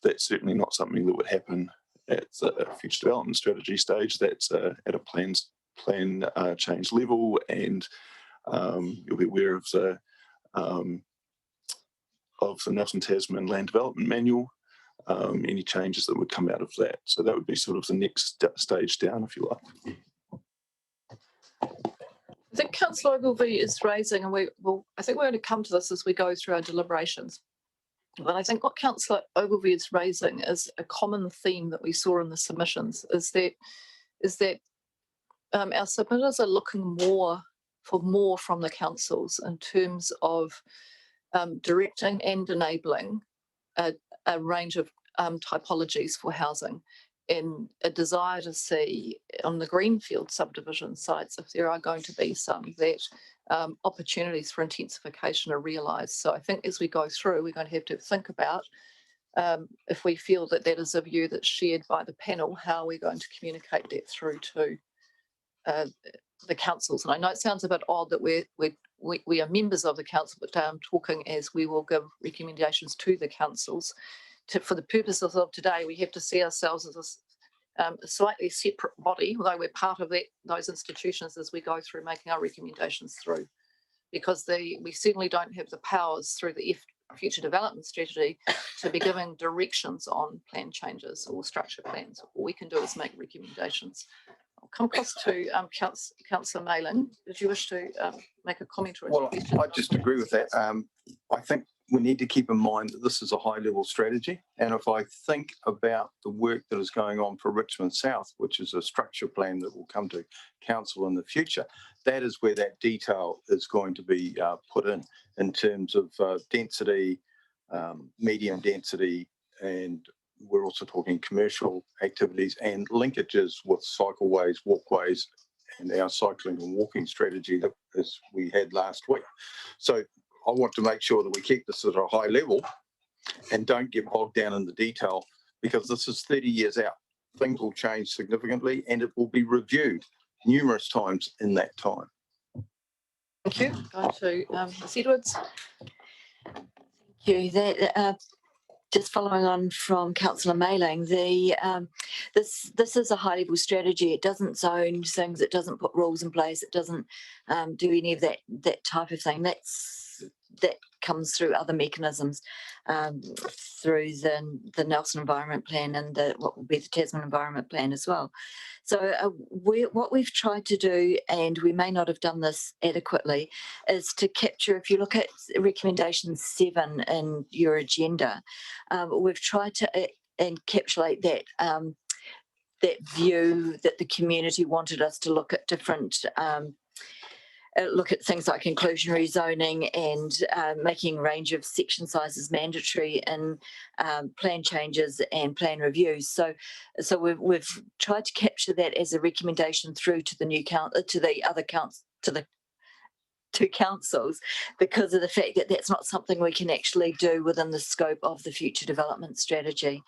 that's certainly not something that would happen at the future development strategy stage. That's at a plan change level, and you'll be aware of the Nelson Tasman Land Development Manual, any changes that would come out of that. So that would be sort of the next stage down, if you like. I think Councillor Oglevie is raising, and I think we're going to come to this as we go through our deliberations. But I think what Councillor Oglevie is raising is a common theme that we saw in the submissions, is that our submitters are looking for more from the councils in terms of directing and enabling a range of typologies for housing, in a desire to see on the greenfield subdivision sites, if there are going to be some, that opportunities for intensification are realised. So I think as we go through, we're going to have to think about, if we feel that that is a view that's shared by the panel, how we're going to communicate that through to the councils. And I know it sounds a bit odd that we are members of the council, but I'm talking as we will give recommendations to the councils. For the purposes of today, we have to see ourselves as a slightly separate body, although we're part of those institutions as we go through making our recommendations through, because we certainly don't have the powers through the future development strategy to be giving directions on plan changes or structure plans. All we can do is make recommendations. I'll come across to Councillor Malin. Did you wish to make a comment or a question? I just agree with that. I think we need to keep in mind that this is a high-level strategy, and if I think about the work that is going on for Richmond South, which is a structure plan that will come to council in the future, that is where that detail is going to be put in terms of density, medium density, and we're also talking commercial activities and linkages with cycleways, walkways, and our cycling and walking strategy that we had last week. So I want to make sure that we keep this at a high level and don't get bogged down in the detail, because this is 30 years out. Things will change significantly, and it will be reviewed numerous times in that time. Thank you. Going to Ms. Edwards. Thank you. Just following on from Councillor Mayling, this is a high-level strategy. It doesn't zone things. It doesn't put rules in place. It doesn't do any of that type of thing. That comes through other mechanisms, through the Nelson Environment Plan and what will be the Tasman Environment Plan as well. So what we've tried to do, and we may not have done this adequately, is to capture, if you look at recommendation 7 in your agenda, we've tried to encapsulate that view that the community wanted us to look at different look at things like inclusionary zoning and making a range of section sizes mandatory in plan changes and plan reviews. So we've tried to capture that as a recommendation through to the new to the other two councils, because of the fact that that's not something we can actually do within the scope of the future development strategy.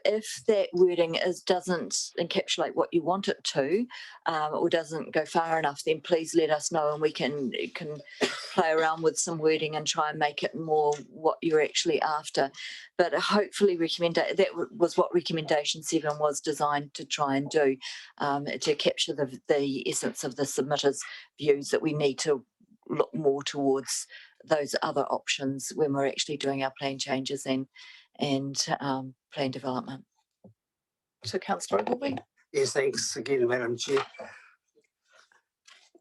If that wording doesn't encapsulate what you want it to, or doesn't go far enough, then please let us know and we can play around with some wording and try and make it more what you're actually after. But hopefully that was what recommendation 7 was designed to try and do, to capture the essence of the submitters' views, that we need to look more towards those other options when we're actually doing our plan changes and plan development. So Councillor Ogilvie. Yes, thanks again, Madam Chair.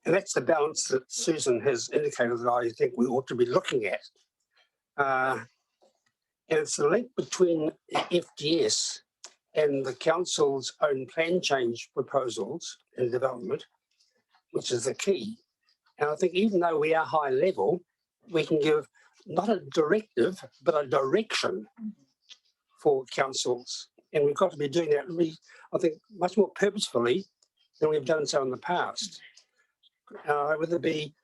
And that's the balance that Susan has indicated that I think we ought to be looking at. And it's the link between FDS and the council's own plan change proposals and development, which is the key. And I think even though we are high level, we can give not a directive, but a direction for councils. And we've got to be doing that really, I think, much more purposefully than we've done so in the past. Whether it be,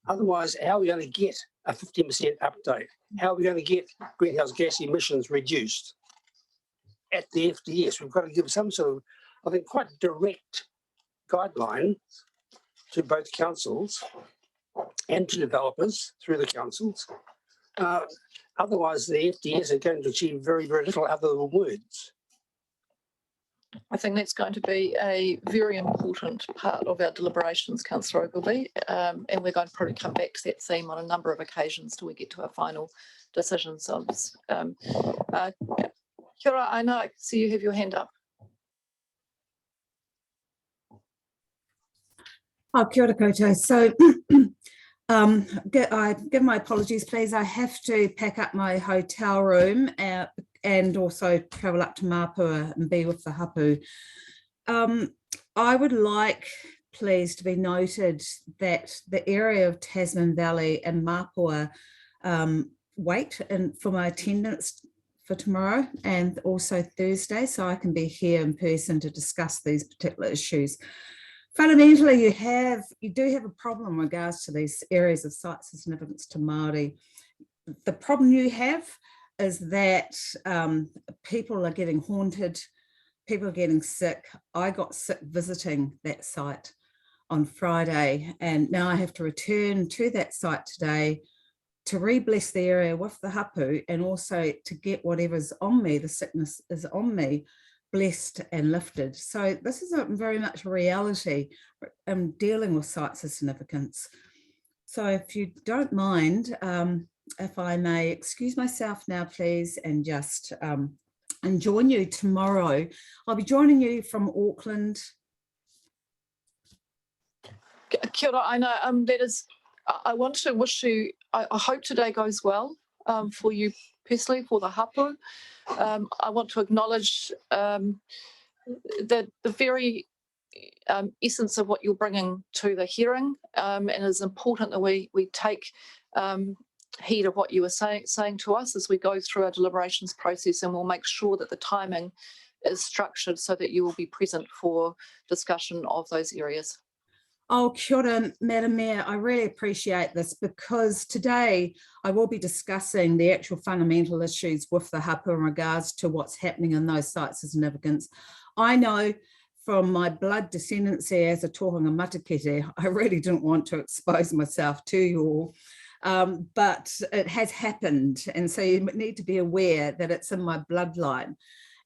otherwise, how are we going to get a 50% update? How are we going to get greenhouse gas emissions reduced at the FDS? We've got to give some sort of, I think, quite direct guideline to both councils and to developers through the councils. Otherwise, the FDS are going to achieve very, very little other than words. I think that's going to be a very important part of our deliberations, Councillor Ogilvie, and we're going to probably come back to that theme on a number of occasions till we get to our final decisions. Kia ora, I know I see you have your hand up. Oh, kia ora koutou. So I give my apologies, please. I have to pack up my hotel room and also travel up to Mapua and be with the hapu. I would like, please, to be noted that the area of Tasman Valley and Mapua wait for my attendance for tomorrow and also Thursday, so I can be here in person to discuss these particular issues. Fundamentally, you do have a problem in regards to these areas of site significance to Māori. The problem you have is that people are getting haunted, people are getting sick. I got sick visiting that site on Friday, and now I have to return to that site today to re-bless the area with the hapu and also to get whatever's on me, the sickness is on me, blessed and lifted. So this is very much a reality. I'm dealing with sites of significance. So if you don't mind, if I may excuse myself now, please, and just and join you tomorrow. I'll be joining you from Auckland. Kia ora, I know I want to wish you, I hope today goes well for you personally, for the hapu. I want to acknowledge the very essence of what you're bringing to the hearing, and it's important that we take heed of what you were saying to us as we go through our deliberations process, and we'll make sure that the timing is structured so that you will be present for discussion of those areas. Oh, kia ora, Madam Mayor. I really appreciate this because today I will be discussing the actual fundamental issues with the hapu in regards to what's happening in those sites of significance. I know from my blood descendancy as a tohunga matakete, I really didn't want to expose myself to you all, but it has happened. And so you need to be aware that it's in my bloodline.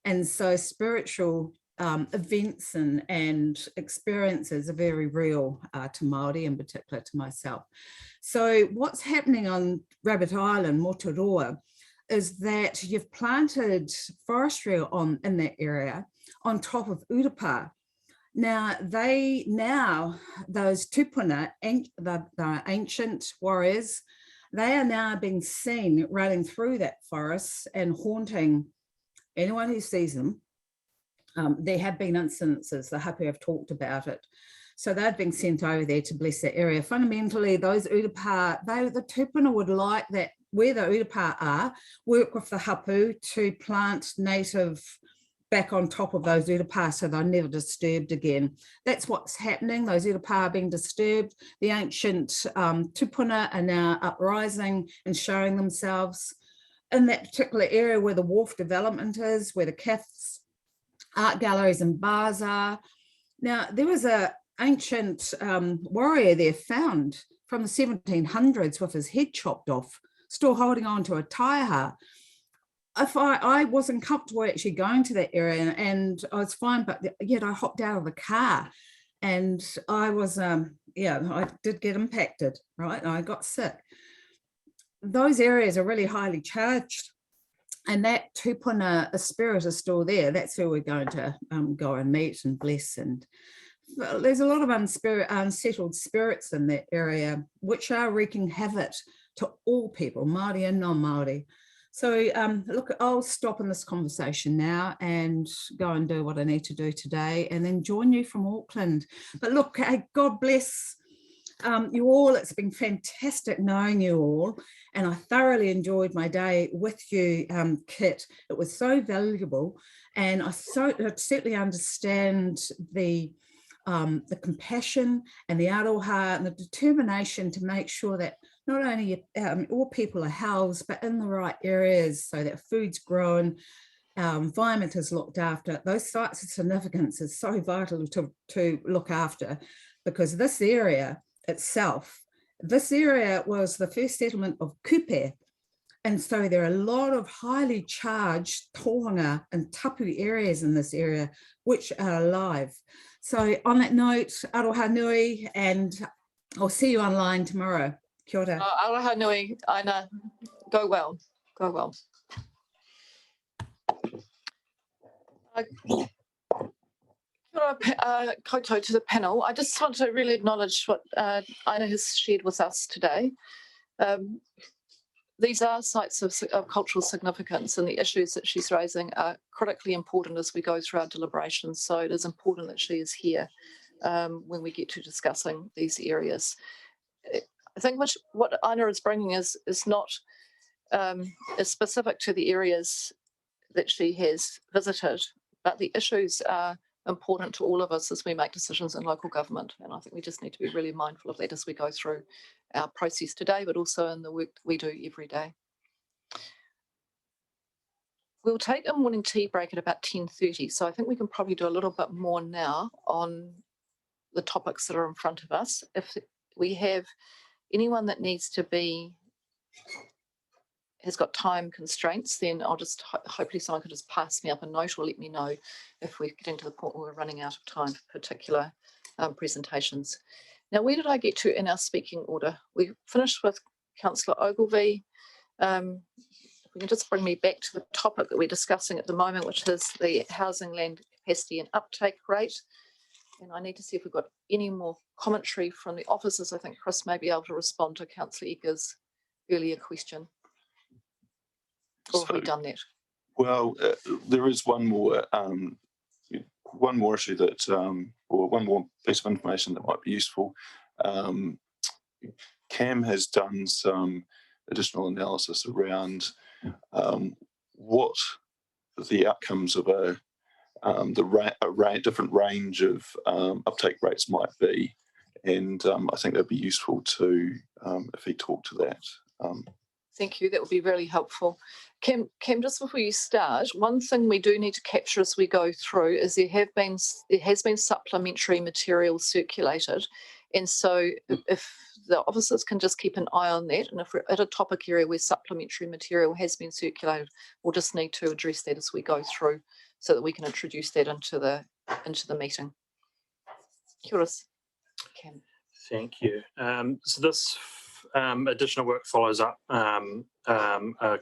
And so spiritual events and experiences are very real to Māori, in particular to myself. So what's happening on Rabbit Island, Motoroa, is that you've planted forestry in that area on top of urapa. Now, those tupuna, the ancient warriors, they are now being seen running through that forest and haunting anyone who sees them. There have been incidences, the hapu have talked about it. So they've been sent over there to bless that area. Fundamentally, those Utapa, the tupuna would like that, where the Utapa are, work with the hapu to plant native back on top of those Utapa so they're never disturbed again. That's what's happening. Those Utapa are being disturbed. The ancient tupuna are now uprising and showing themselves in that particular area where the wharf development is, where the cafes, art galleries and bars are. Now, there was an ancient warrior there found from the 1700s with his head chopped off, still holding on to a taiaha. If I wasn't comfortable actually going to that area, and I was fine, but yet I hopped out of the car and I was, I did get impacted, right? I got sick. Those areas are really highly charged, and that tupuna spirit is still there. That's who we're going to go and meet and bless. And there's a lot of unsettled spirits in that area, which are wreaking havoc to all people, Māori and non-Māori. So look, I'll stop in this conversation now and go and do what I need to do today, and then join you from Auckland. But look, God bless you all. It's been fantastic knowing you all, and I thoroughly enjoyed my day with you, Kit. It was so valuable, and I certainly understand the compassion and the aroha and the determination to make sure that not only all people are housed, but in the right areas so that food's grown, our environment is looked after. Those sites of significance is so vital to look after, because this area itself, this area was the first settlement of Kupe. And so there are a lot of highly charged tohunga and tapu areas in this area, which are alive. So on that note, aroha nui, and I'll see you online tomorrow. Kia ora. Aroha nui, Aina. Go well. Go well. Kia ora koutou to the panel. I just want to really acknowledge what Aina has shared with us today. These are sites of cultural significance, and the issues that she's raising are critically important as we go through our deliberations. So it is important that she is here when we get to discussing these areas. I think what Aina is bringing is not is specific to the areas that she has visited, but the issues are important to all of us as we make decisions in local government. And I think we just need to be really mindful of that as we go through our process today, but also in the work we do every day. We'll take a morning tea break at about 10:30. So I think we can probably do a little bit more now on the topics that are in front of us. If we have anyone that needs to be, has got time constraints, then I'll just, hopefully someone could just pass me up a note or let me know if we're getting to the point where we're running out of time for particular presentations. Now, where did I get to in our speaking order? We finished with Councillor Ogilvie. If we can just bring me back to the topic that we're discussing at the moment, which is the housing land capacity and uptake rate. And I need to see if we've got any more commentary from the officers. I think Chris may be able to respond to Councillor Egar's earlier question. Or have we done that? Well, there is one more issue that, or one more piece of information that might be useful. Cam has done some additional analysis around what the outcomes of different range of uptake rates might be, and I think that'd be useful to if he talked to that. Thank you. That would be really helpful. Kim, just before you start, one thing we do need to capture as we go through is there has been supplementary material circulated, and so if the officers can just keep an eye on that, and if we're at a topic area where supplementary material has been circulated, we'll just need to address that as we go through, so that we can introduce that into the meeting. Kia ora, Kim. Thank you. So this additional work follows up a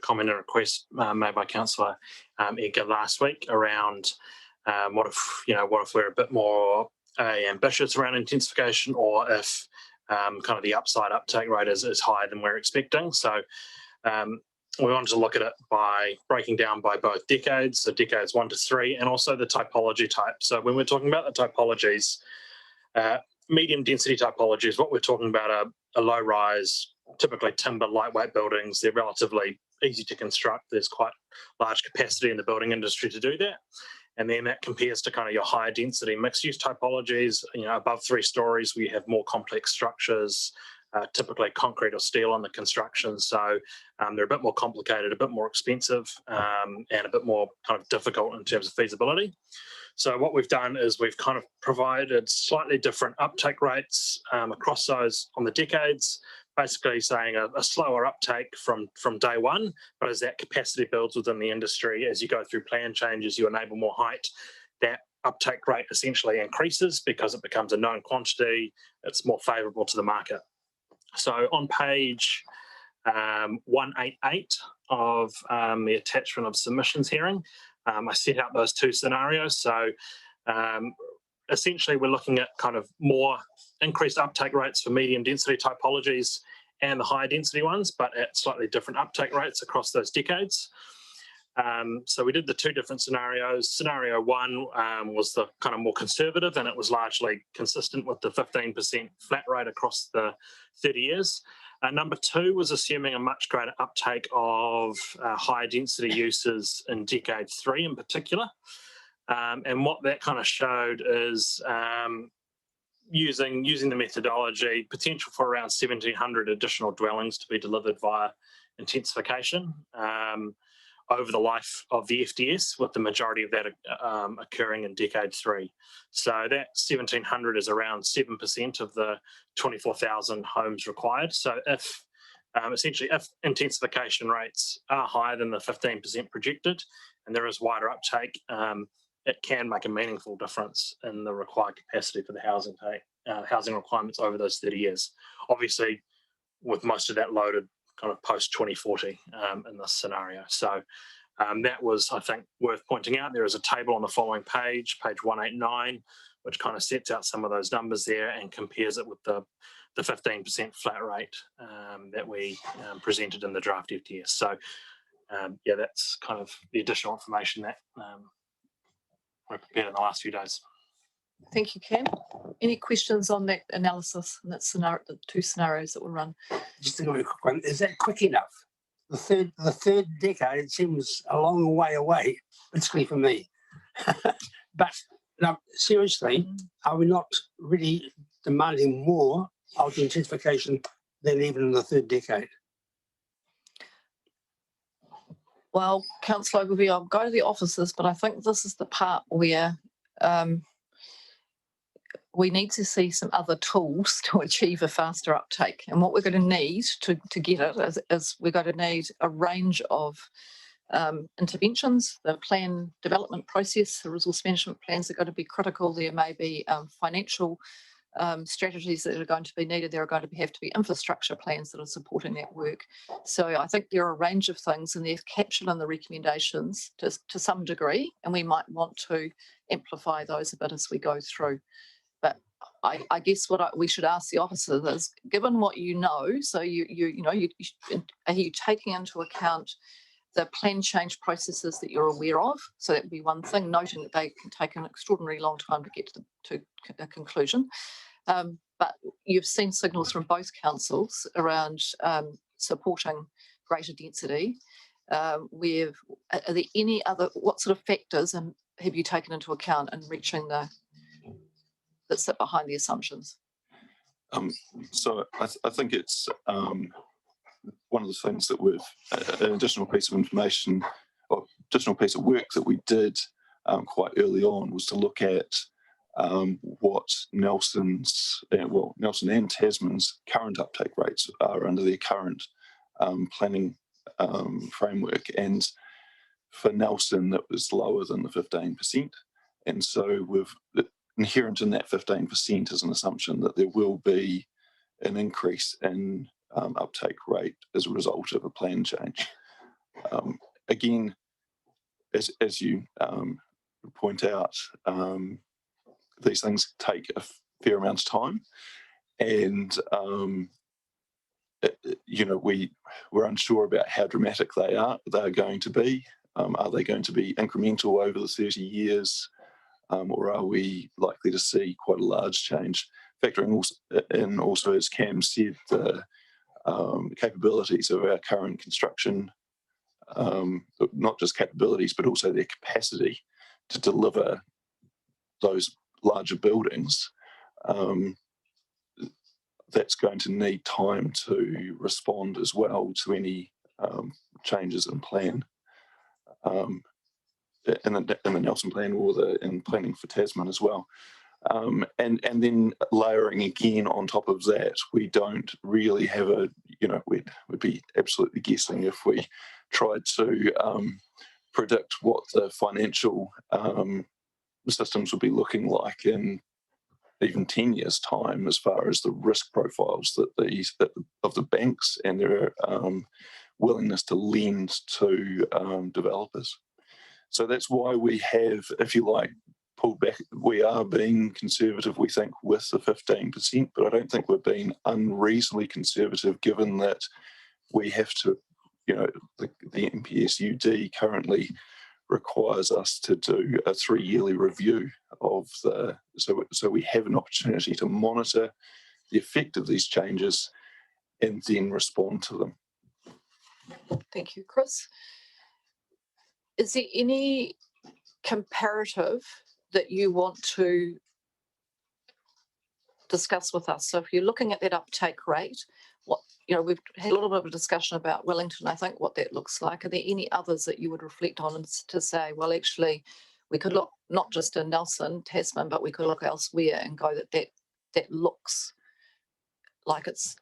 comment and request made by Councillor Egar last week around what if we're a bit more ambitious around intensification, or if kind of the uptake rate is higher than we're expecting. So we wanted to look at it by breaking down by both decades, so decades 1 to 3, and also the typology type. So when we're talking about the typologies, medium density typologies, what we're talking about are a low rise, typically timber, lightweight buildings. They're relatively easy to construct. There's quite large capacity in the building industry to do that. And then that compares to kind of your higher density mixed use typologies, above 3 stories, we have more complex structures, typically concrete or steel on the construction. So they're a bit more complicated, a bit more expensive, and a bit more kind of difficult in terms of feasibility. So what we've done is we've kind of provided slightly different uptake rates across those on the decades, basically saying a slower uptake from day one, but as that capacity builds within the industry, as you go through plan changes, you enable more height, that uptake rate essentially increases because it becomes a known quantity, it's more favourable to the market. So on page 188 of the attachment of submissions hearing, I set out those 2 scenarios. So essentially we're looking at kind of more increased uptake rates for medium density typologies and the high density ones, but at slightly different uptake rates across those decades. So we did the 2 different scenarios. Scenario 1 was the kind of more conservative, and it was largely consistent with the 15% flat rate across the 30 years. Number 2 was assuming a much greater uptake of high density uses in decade 3 in particular. And what that kind of showed is using the methodology, potential for around 1,700 additional dwellings to be delivered via intensification over the life of the FDS, with the majority of that occurring in decade 3. So that 1,700 is around 7% of the 24,000 homes required. So if essentially if intensification rates are higher than the 15% projected, and there is wider uptake, it can make a meaningful difference in the required capacity for the housing requirements over those 30 years. Obviously, with most of that loaded kind of post 2040 in this scenario. So that was, I think, worth pointing out. There is a table on the following page 189, which kind of sets out some of those numbers there and compares it with the 15% flat rate that we presented in the draft FDS. So yeah, that's kind of the additional information that we prepared in the last few days. Thank you, Cam. Any questions on that analysis and that scenario, the 2 scenarios that were run? Just a very quick one. Is that quick enough? The third decade seems a long way away, particularly for me. But now, seriously, are we not really demanding more of the intensification than even in the 3rd decade? Well, Councillor Ogilvie, I'll go to the officers, but I think this is the part where we need to see some other tools to achieve a faster uptake. And what we're going to need to get it is we're going to need a range of interventions. The plan development process, the resource management plans are going to be critical. There may be financial strategies that are going to be needed. There are going to have to be infrastructure plans that are supporting that work. So I think there are a range of things, and they're captured in the recommendations to some degree, and we might want to amplify those a bit as we go through. But I guess what we should ask the officers is, given what you know, so are you taking into account the plan change processes that you're aware of? So that would be one thing, noting that they can take an extraordinarily long time to get to a conclusion. But you've seen signals from both councils around supporting greater density. Are there any other, what sort of factors have you taken into account in reaching that sit behind the assumptions? So I think it's one of the things that we've, an additional piece of information or additional piece of work that we did quite early on was to look at what Nelson and Tasman's current uptake rates are under their current planning framework. And for Nelson, that was lower than the 15%. And so inherent in that 15% is an assumption that there will be an increase in uptake rate as a result of a plan change. Again, as you point out, these things take a fair amount of time, and we're unsure about how dramatic they are going to be. Are they going to be incremental over the 30 years, or are we likely to see quite a large change? factoring also in also, as Cam said, the capabilities of our current construction, not just capabilities, but also their capacity to deliver those larger buildings. That's going to need time to respond as well to any changes in plan, in the Nelson plan or in planning for Tasman as well. And then layering again on top of that, we don't really have we'd be absolutely guessing if we tried to predict what the financial systems would be looking like in even 10 years' time, as far as the risk profiles of the banks and their willingness to lend to developers. So that's why we have, if you like, pulled back. We are being conservative, we think, with the 15%, but I don't think we're being unreasonably conservative, given that we have to, the NPSUD currently requires us to do a 3-yearly review of so we have an opportunity to monitor the effect of these changes and then respond to them. Thank you, Chris. Is there any comparative that you want to discuss with us? So if you're looking at that uptake rate, we've had a little bit of a discussion about Wellington, I think, what that looks like. Are there any others that you would reflect on to say, well, actually, we could look not just in Nelson, Tasman, but we could look elsewhere and go that looks like it's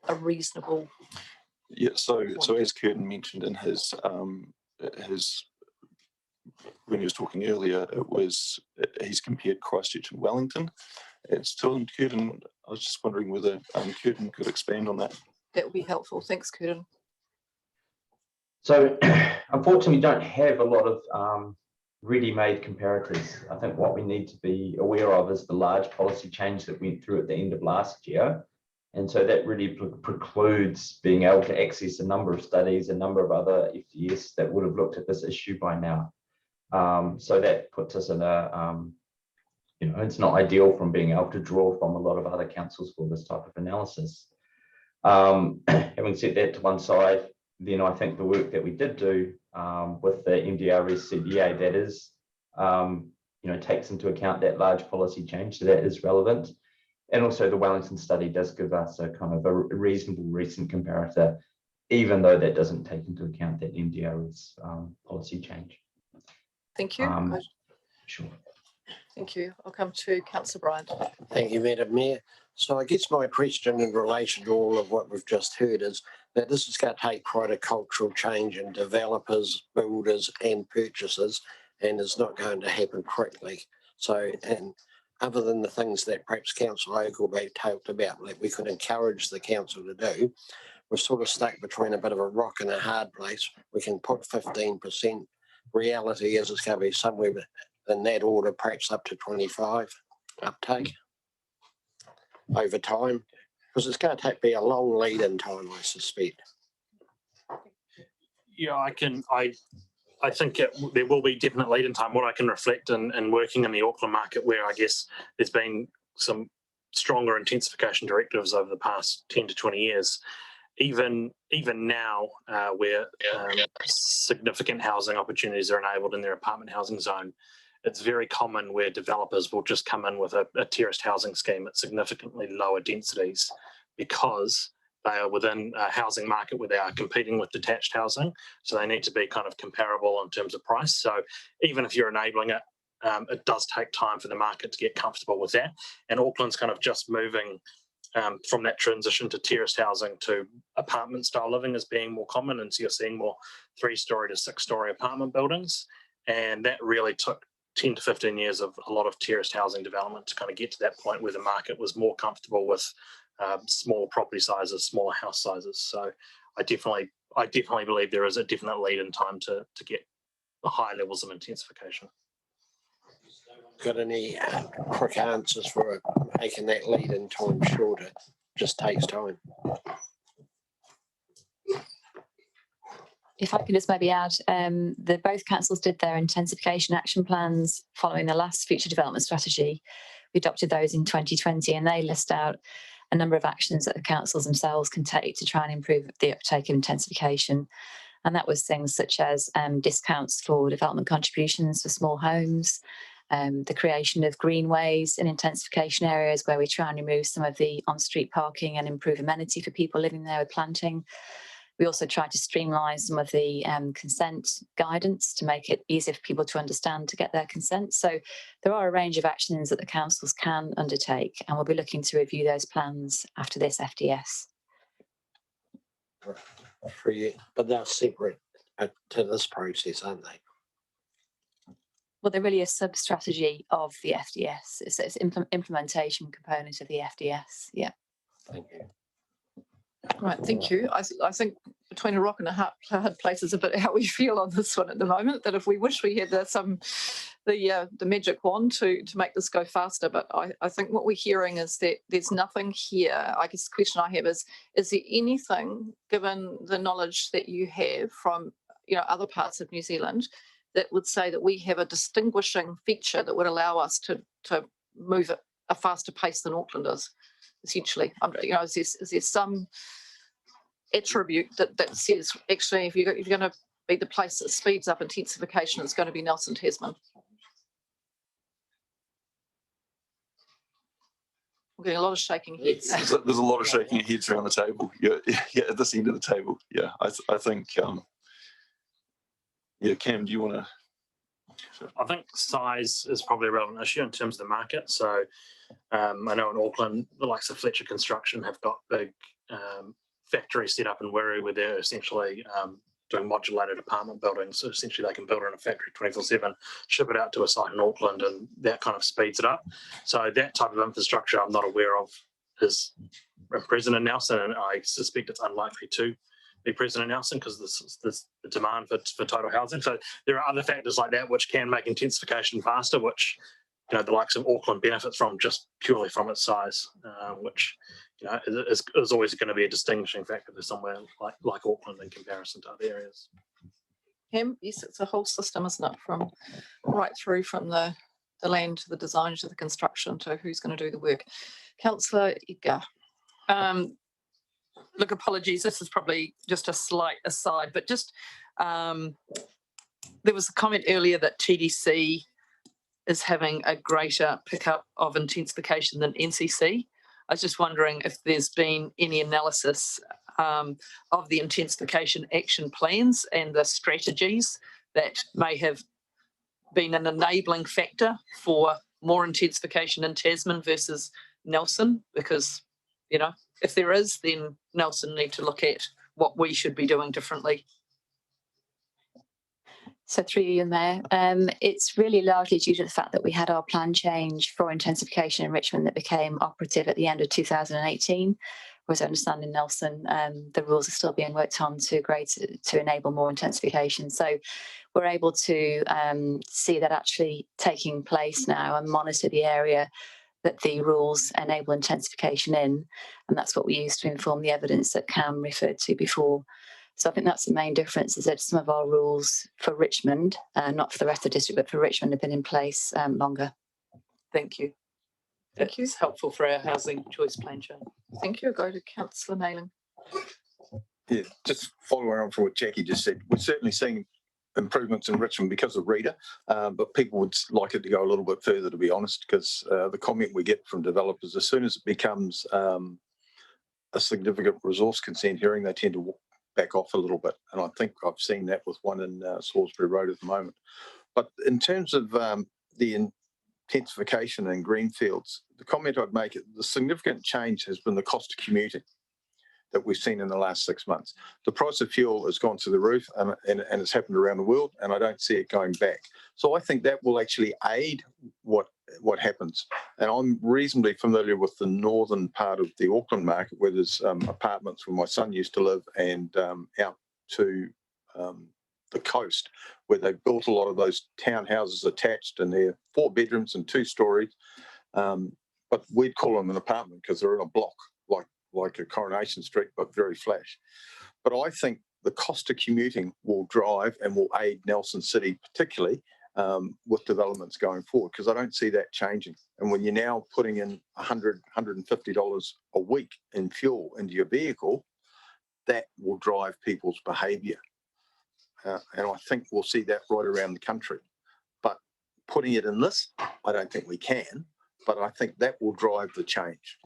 a reasonable. Yeah, so as Curtin mentioned in his when he was talking earlier, he's compared Christchurch and Wellington. It's still in Curtin. I was just wondering whether Curtin could expand on that. That would be helpful. Thanks, Curtin. So unfortunately, we don't have a lot of ready-made comparators. I think what we need to be aware of is the large policy change that went through at the end of last year. And so that really precludes being able to access a number of studies, a number of other FDS that would have looked at this issue by now. So that puts us in it's not ideal from being able to draw from a lot of other councils for this type of analysis. Having set that to one side, then I think the work that we did do with the MDRS CDA, that is, takes into account that large policy change, so that is relevant. And also the Wellington study does give us a kind of a reasonable recent comparator, even though that doesn't take into account that MDRS policy change. Thank you. Sure. Thank you. I'll come to Councillor Bryant. Thank you, Madam Mayor. So I guess my question in relation to all of what we've just heard is that this is going to take quite a cultural change in developers, builders and purchasers, and it's not going to happen quickly. So, and other than the things that perhaps Councillor Ogilvie talked about that we could encourage the council to do, we're sort of stuck between a bit of a rock and a hard place. We can put 15%. Reality is it's going to be somewhere in that order, perhaps up to 25 uptake over time, because it's going to be a long lead-in time, I suspect. Yeah, I think there will be definite lead-in time. What I can reflect in working in the Auckland market, where I guess there's been some stronger intensification directives over the past 10 to 20 years, even now where significant housing opportunities are enabled in their apartment housing zone, it's very common where developers will just come in with a terraced housing scheme at significantly lower densities, because they are within a housing market where they are competing with detached housing. So they need to be kind of comparable in terms of price. So even if you're enabling it, it does take time for the market to get comfortable with that. And Auckland's kind of just moving from that transition to terraced housing to apartment style living as being more common. And so you're seeing more 3-story to 6-story apartment buildings. And that really took 10 to 15 years of a lot of terraced housing development to kind of get to that point where the market was more comfortable with smaller property sizes, smaller house sizes. So I definitely believe there is a definite lead in time to get the high levels of intensification. Got any quick answers for making that lead in time shorter? Just takes time. If I could just maybe add, both councils did their intensification action plans following the last future development strategy, We adopted those in 2020, and they list out a number of actions that the councils themselves can take to try and improve the uptake of intensification. And that was things such as discounts for development contributions for small homes, the creation of greenways in intensification areas where we try and remove some of the on-street parking and improve amenity for people living there with planting. We also try to streamline some of the consent guidance to make it easier for people to understand to get their consent. So there are a range of actions that the councils can undertake, and we'll be looking to review those plans after this FDS. But they're separate to this process, aren't they? Well, they're really a sub-strategy of the FDS. It's implementation component of the FDS. Yeah. Thank you. Right, thank you. I think between a rock and a hard place is a bit how we feel on this one at the moment, that if we wish we had the magic wand to make this go faster, but I think what we're hearing is that there's nothing here. I guess the question I have is there anything, given the knowledge that you have from other parts of New Zealand, that would say that we have a distinguishing feature that would allow us to move at a faster pace than Auckland is? Essentially, is there some attribute that says actually if you're going to be the place that speeds up intensification, it's going to be Nelson Tasman? We're getting a lot of shaking heads. There's a lot of shaking heads around the table. Yeah, at this end of the table. Yeah, I think. Yeah, Cam, do you want to? I think size is probably a relevant issue in terms of the market. So I know in Auckland, the likes of Fletcher Construction have got big factories set up in Wiri where they're essentially doing modulated apartment buildings. So essentially they can build in a factory 24/7, ship it out to a site in Auckland, and that kind of speeds it up. So that type of infrastructure I'm not aware of is present in Nelson, and I suspect it's unlikely to be present in Nelson because there's the demand for total housing. So there are other factors like that which can make intensification faster, which the likes of Auckland benefits from just purely from its size, which is always going to be a distinguishing factor for somewhere like Auckland in comparison to other areas. Yes, it's a whole system, isn't it? From right through from the land to the design to the construction to who's going to do the work. Councillor Edgar. Look, apologies, this is probably just a slight aside, but just there was a comment earlier that TDC is having a greater pickup of intensification than NCC. I was just wondering if there's been any analysis of the intensification action plans and the strategies that may have been an enabling factor for more intensification in Tasman versus Nelson, because if there is, then Nelson need to look at what we should be doing differently. So through you, Mayor, it's really largely due to the fact that we had our plan change for intensification in Richmond that became operative at the end of 2018. Whereas I understand in Nelson, the rules are still being worked on to enable more intensification. So we're able to see that actually taking place now and monitor the area that the rules enable intensification in, and that's what we use to inform the evidence that Cam referred to before. So I think that's the main difference, is that some of our rules for Richmond, not for the rest of the district, but for Richmond, have been in place longer. Thank you. Thank you. It's helpful for our housing choice plan change. Thank you. I'll go to Councillor Nailing. Yeah, just following on from what Jackie just said, we're certainly seeing improvements in Richmond because of Rita, but people would like it to go a little bit further, to be honest, because the comment we get from developers, as soon as it becomes a significant resource consent hearing, they tend to back off a little bit. And I think I've seen that with one in Salisbury Road at the moment. But in terms of the intensification in greenfields, the comment I'd make, the significant change has been the cost of commuting that we've seen in the last 6 months. The price of fuel has gone to the roof, and it's happened around the world, and I don't see it going back. So I think that will actually aid what happens. And I'm reasonably familiar with the northern part of the Auckland market, where there's apartments where my son used to live, and out to the coast, where they built a lot of those townhouses attached, and they're 4 bedrooms and 2 stories. But we'd call them an apartment because they're in a block, like a Coronation Street, but very flash. But I think the cost of commuting will drive and will aid Nelson City particularly with developments going forward, because I don't see that changing. And when you're now putting in $100, $150 a week in fuel into your vehicle, that will drive people's behaviour. And I think we'll see that right around the country. But putting it in this, I don't think we can, but I think that will drive the change.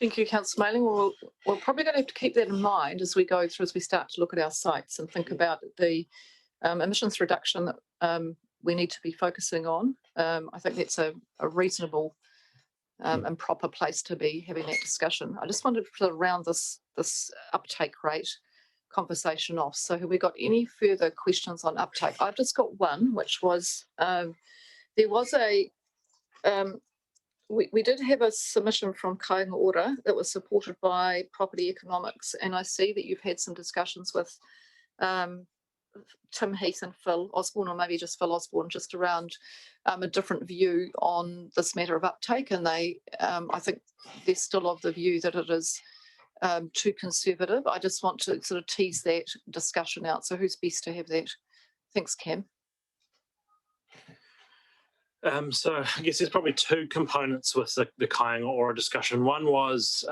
Thank you, Councillor Mailing. Well, we're probably going to have to keep that in mind as we go through, as we start to look at our sites and think about the emissions reduction that we need to be focusing on. I think that's a reasonable and proper place to be having that discussion. I just wanted to round this uptake rate conversation off. So have we got any further questions on uptake? I've just got one, which was there was a we did have a submission from Kāinga Ora that was supported by Property Economics, and I see that you've had some discussions with Tim Heath and Phil Osborne, or maybe just Phil Osborne, just around a different view on this matter of uptake. And they, I think they're still of the view that it is too conservative. I just want to sort of tease that discussion out. So who's best to have that? Thanks, Cam. So I guess there's probably two components with the Kāinga Ora discussion. One was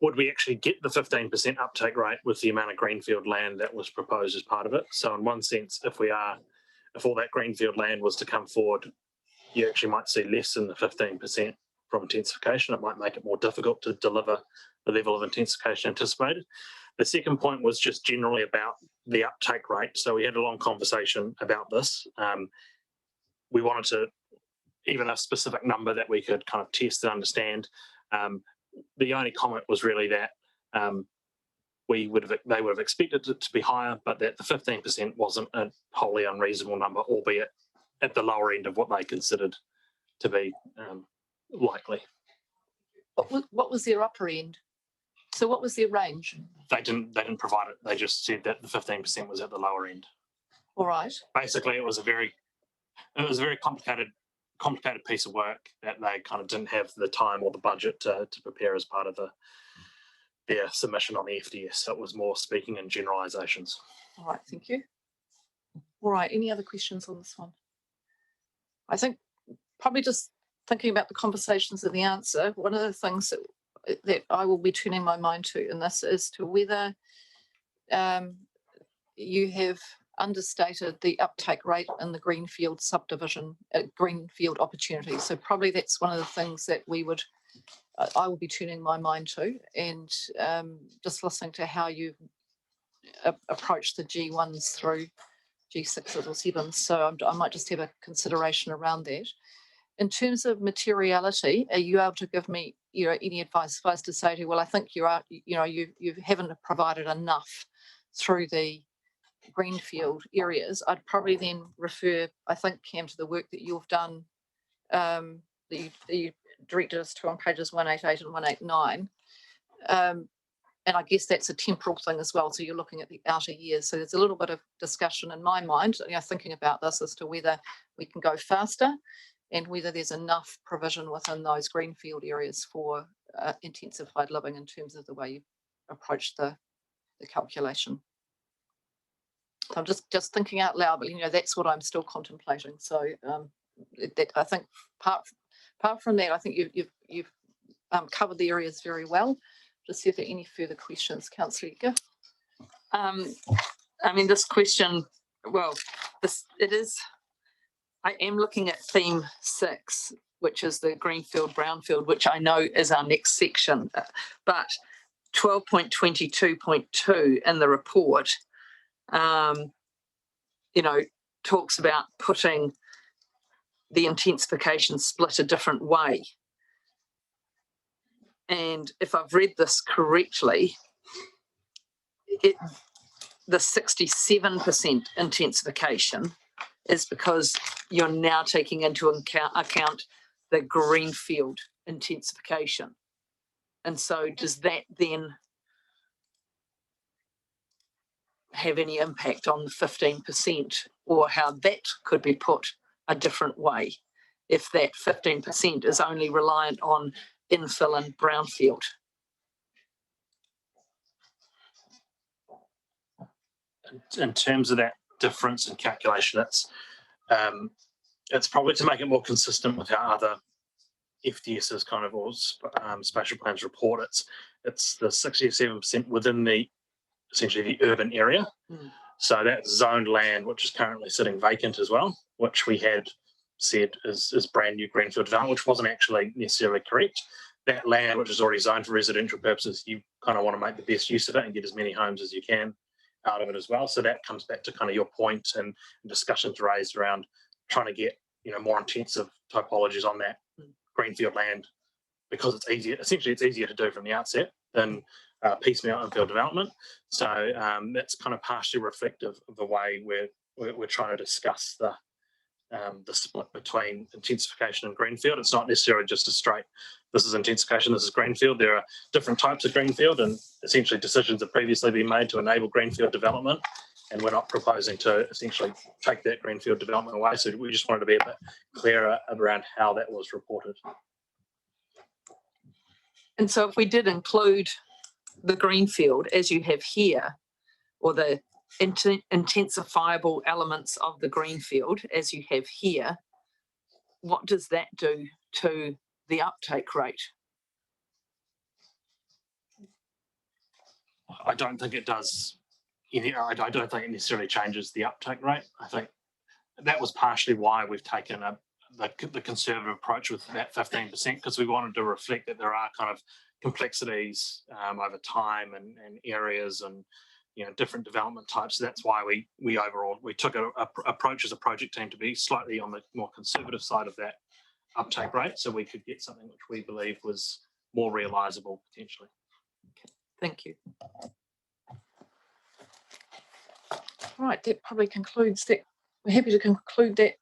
would we actually get the 15% uptake rate with the amount of greenfield land that was proposed as part of it? So in one sense, if all that greenfield land was to come forward, you actually might see less than the 15% from intensification. It might make it more difficult to deliver the level of intensification anticipated. The second point was just generally about the uptake rate. So we had a long conversation about this. We wanted to, even a specific number that we could kind of test and understand. The only comment was really that they would have expected it to be higher, but that the 15% wasn't a wholly unreasonable number, albeit at the lower end of what they considered to be likely. What was their upper end? So what was their range? They didn't provide it. They just said that the 15% was at the lower end. All right. Basically, it was a very complicated piece of work that they kind of didn't have the time or the budget to prepare as part of their submission on the FDS. So it was more speaking in generalisations. All right, thank you. All right, any other questions on this one? I think probably just thinking about the conversations and the answer, one of the things that I will be turning my mind to in this is to whether you have understated the uptake rate in the greenfield subdivision, greenfield opportunity. So probably that's one of the things that I will be turning my mind to, and just listening to how you approach the G1s through G6s or 7s. So I might just have a consideration around that. In terms of materiality, are you able to give me any advice if I was to say to you, well, I think you haven't provided enough through the greenfield areas? I'd probably then refer, I think, Cam, to the work that you've done, that you directed us to on pages 188 and 189. And I guess that's a temporal thing as well. So you're looking at the outer years. So there's a little bit of discussion in my mind, thinking about this as to whether we can go faster and whether there's enough provision within those greenfield areas for intensified living in terms of the way you approach the calculation. I'm just thinking out loud, but that's what I'm still contemplating. So that I think apart from that, I think you've covered the areas very well. Just see if there are any further questions, Councillor Edgar. I mean, this question, well, I am looking at theme 6, which is the greenfield, brownfield, which I know is our next section, but 12.22.2 in the report, talks about putting the intensification split a different way. And if I've read this correctly, the 67% intensification is because you're now taking into account the greenfield intensification. And so does that then have any impact on the 15%, or how that could be put a different way if that 15% is only reliant on infill and brownfield? In terms of that difference in calculation. It's probably to make it more consistent with how other FDSs kind of, or spatial plans report. It's the 67% within the essentially the urban area. So that's zoned land, which is currently sitting vacant as well, which we had said is brand new greenfield development, which wasn't actually necessarily correct. That land, which is already zoned for residential purposes, you kind of want to make the best use of it and get as many homes as you can out of it as well. So that comes back to kind of your point and discussions raised around trying to get, you know, more intensive typologies on that greenfield land, because it's easier. Essentially, it's easier to do from the outset than piecemeal infill development. So that's kind of partially reflective of the way we're trying to discuss the split between intensification and greenfield. It's not necessarily just a straight, this is intensification, this is greenfield. There are different types of greenfield, and essentially decisions have previously been made to enable greenfield development, and we're not proposing to essentially take that greenfield development away. So we just wanted to be a bit clearer around how that was reported. And so if we did include the greenfield as you have here, or the intensifiable elements of the greenfield as you have here, what does that do to the uptake rate? I don't think it does. I don't think it necessarily changes the uptake rate. I think that was partially why we've taken the conservative approach with that 15%, because we wanted to reflect that there are kind of complexities over time and areas and, you know, different development types. So that's why we overall took a approach as a project team to be slightly on the more conservative side of that uptake rate, so we could get something which we believe was more realisable potentially. Okay, thank you. Right, that probably concludes that. We're happy to conclude that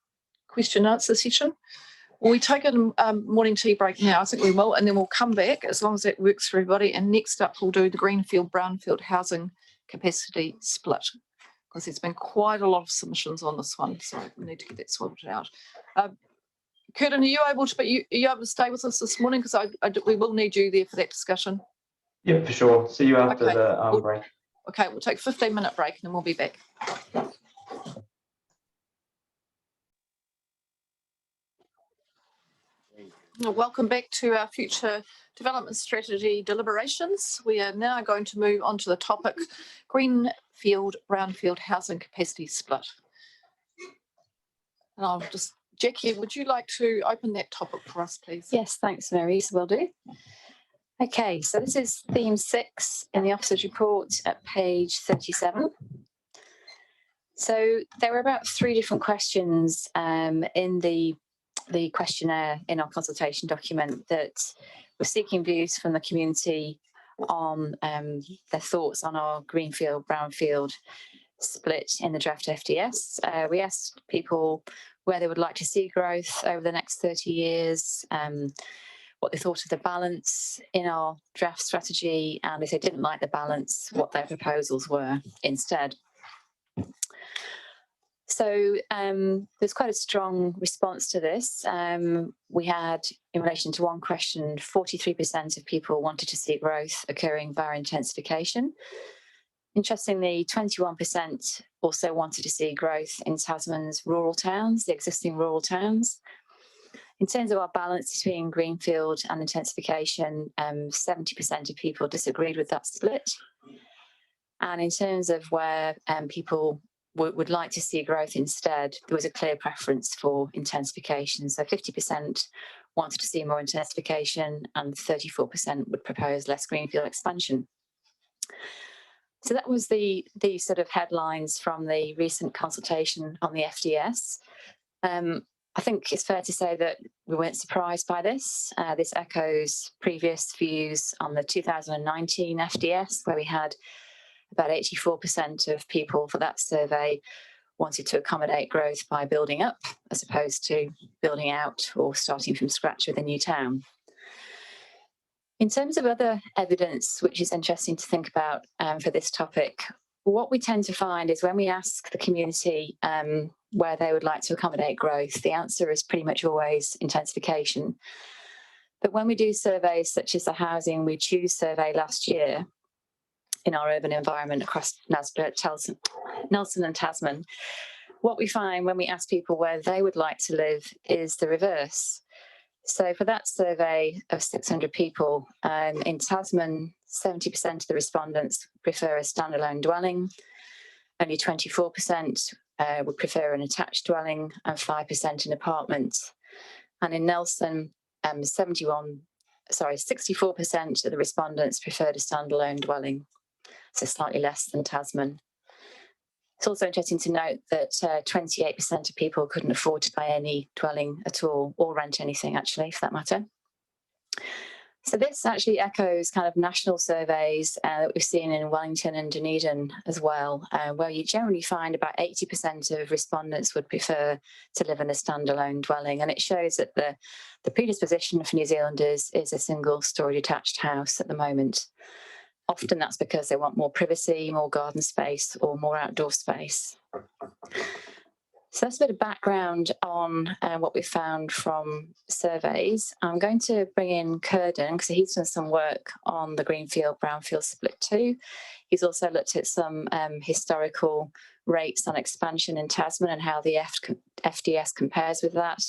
question and answer session. Will we take a morning tea break now? I think we will, and then we'll come back as long as that works for everybody. And next up, we'll do the greenfield, brownfield housing capacity split, because there's been quite a lot of submissions on this one, so we need to get that sorted out. Curtin, are you able to? Are you able to stay with us this morning? Because we will need you there for that discussion. Yeah, for sure. See you after the break. Okay, we'll take a 15-minute break and then we'll be back. Welcome back to our future development strategy deliberations. We are now going to move on to the topic greenfield, brownfield housing capacity split. And I'll just, Jackie, would you like to open that topic for us, please? Yes, thanks, Mary. Will do. Okay, so this is theme 6 in the officer's report at page 37. So there were about 3 different questions in the questionnaire in our consultation document that we're seeking views from the community on their thoughts on our greenfield, brownfield split in the draft FDS. We asked people where they would like to see growth over the next 30 years, what they thought of the balance in our draft strategy, and if they didn't like the balance, what their proposals were instead. So there's quite a strong response to this. We had, in relation to one question, 43% of people wanted to see growth occurring via intensification. Interestingly, 21% also wanted to see growth in Tasman's rural towns, the existing rural towns. In terms of our balance between greenfield and intensification, 70% of people disagreed with that split. And in terms of where people would like to see growth instead, there was a clear preference for intensification. So 50% wanted to see more intensification and 34% would propose less greenfield expansion. So that was the sort of headlines from the recent consultation on the FDS. I think it's fair to say that we weren't surprised by this. This echoes previous views on the 2019 FDS, where we had about 84% of people for that survey wanted to accommodate growth by building up, as opposed to building out or starting from scratch with a new town. In terms of other evidence, which is interesting to think about for this topic, what we tend to find is when we ask the community where they would like to accommodate growth, the answer is pretty much always intensification. But when we do surveys such as the Housing We Choose survey last year in our urban environment across Nesbitt, Nelson and Tasman, what we find when we ask people where they would like to live is the reverse. So for that survey of 600 people, in Tasman, 70% of the respondents prefer a standalone dwelling, only 24% would prefer an attached dwelling, and 5% an apartment. And in Nelson, 64% of the respondents preferred a standalone dwelling, so slightly less than Tasman. It's also interesting to note that 28% of people couldn't afford to buy any dwelling at all, or rent anything actually, for that matter. So this actually echoes kind of national surveys that we've seen in Wellington and Dunedin as well, where you generally find about 80% of respondents would prefer to live in a standalone dwelling. And it shows that the predisposition for New Zealanders is a single-storey detached house at the moment. Often that's because they want more privacy, more garden space, or more outdoor space. So that's a bit of background on what we found from surveys. I'm going to bring in Curden because he's done some work on the Greenfield-Brownfield split too. He's also looked at some historical rates on expansion in Tasman and how the FDS compares with that.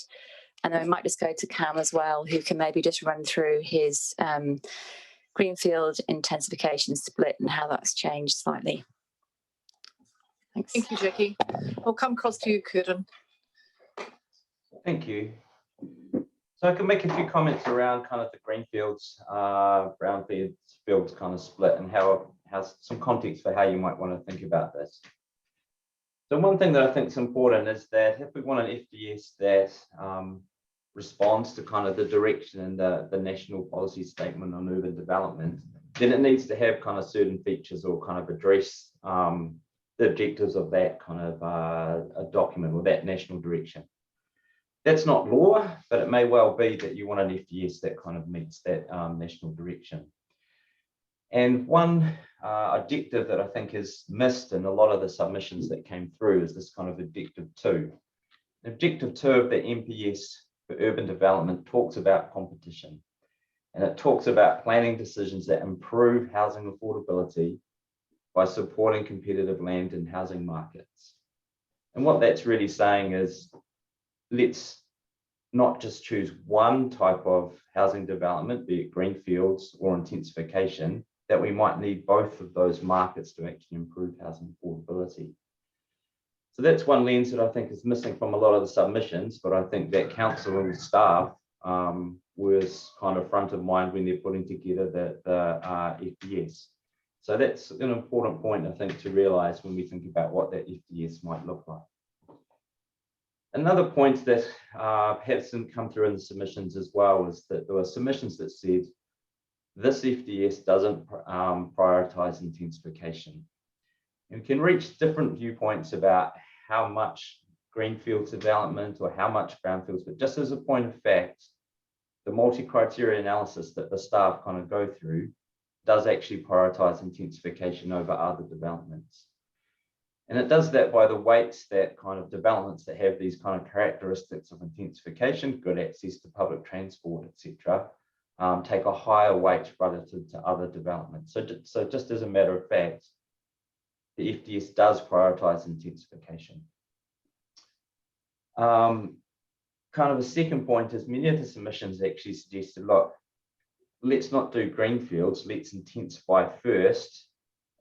And then we might just go to Cam as well, who can maybe just run through his Greenfield intensification split and how that's changed slightly. Thanks. Thank you, Jackie. We'll come across to you, Curtin. Thank you. So I can make a few comments around kind of the greenfields, brownfields kind of split, and how some context for how you might want to think about this. So one thing that I think is important is that if we want an FDS that responds to kind of the direction and the national policy statement on urban development, then it needs to have kind of certain features or kind of address the objectives of that kind of a document or that national direction. That's not law, but it may well be that you want an FDS that kind of meets that national direction. And one objective that I think is missed in a lot of the submissions that came through is this kind of objective 2. Objective 2 of the NPS for urban development talks about competition, and it talks about planning decisions that improve housing affordability by supporting competitive land and housing markets. And what that's really saying is, let's not just choose one type of housing development, be it greenfields or intensification, that we might need both of those markets to actually improve housing affordability. So that's one lens that I think is missing from a lot of the submissions, but I think that council and staff was kind of front of mind when they're putting together the FDS. So that's an important point, I think, to realise when we think about what that FDS might look like. Another point that perhaps didn't come through in the submissions as well is that there were submissions that said this FDS doesn't prioritise intensification. And we can reach different viewpoints about how much greenfield development or how much brownfields, but just as a point of fact, the multi-criteria analysis that the staff kind of go through does actually prioritise intensification over other developments. And it does that by the weights that kind of developments that have these kind of characteristics of intensification, good access to public transport, etc., take a higher weight relative to other developments. So just as a matter of fact, the FDS does prioritise intensification. Kind of a second point is many of the submissions actually suggested, look, let's not do greenfields, let's intensify first.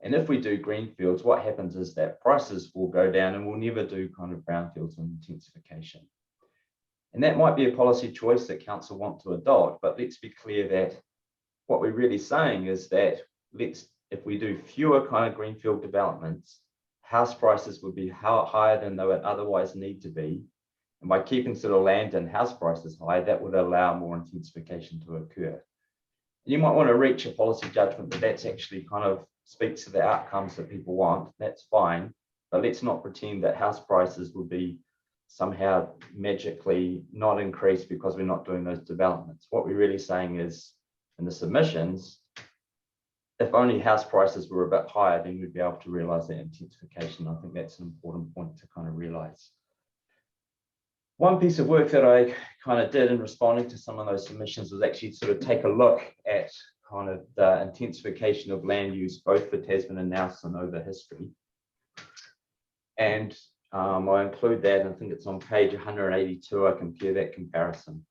And if we do greenfields, what happens is that prices will go down and we'll never do kind of brownfields and intensification. And that might be a policy choice that council want to adopt, but let's be clear that what we're really saying is that if we do fewer kind of greenfield developments, house prices would be higher than they would otherwise need to be. And by keeping sort of land and house prices high, that would allow more intensification to occur. You might want to reach a policy judgment that that's actually kind of speaks to the outcomes that people want. That's fine, but let's not pretend that house prices would be somehow magically not increased because we're not doing those developments. What we're really saying is, in the submissions, if only house prices were a bit higher, then we'd be able to realise that intensification. I think that's an important point to kind of realise. One piece of work that I kind of did in responding to some of those submissions was actually sort of take a look at kind of the intensification of land use, both for Tasman and Nelson over history. And I include that, and I think it's on page 182, I compare that comparison.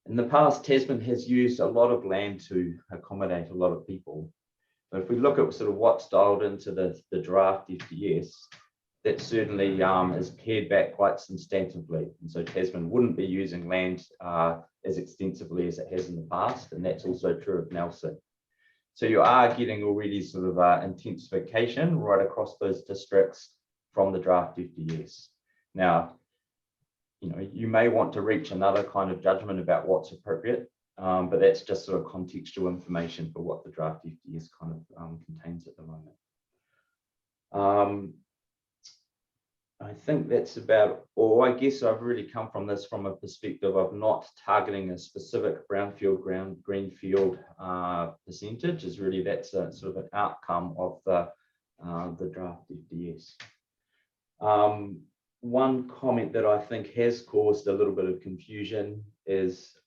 In the past, Tasman has used a lot of land to accommodate a lot of people. But if we look at sort of what's dialed into the draft FDS, that certainly is pared back quite substantively. And so Tasman wouldn't be using land as extensively as it has in the past, and that's also true of Nelson. So you are getting already sort of intensification right across those districts from the draft FDS. Now, you know, you may want to reach another kind of judgment about what's appropriate, but that's just sort of contextual information for what the draft FDS kind of contains at the moment. I think that's about all. I guess I've really come from this from a perspective of not targeting a specific brownfield, greenfield percentage. Is really that's a sort of an outcome of the draft FDS. One comment that I think has caused a little bit of confusion is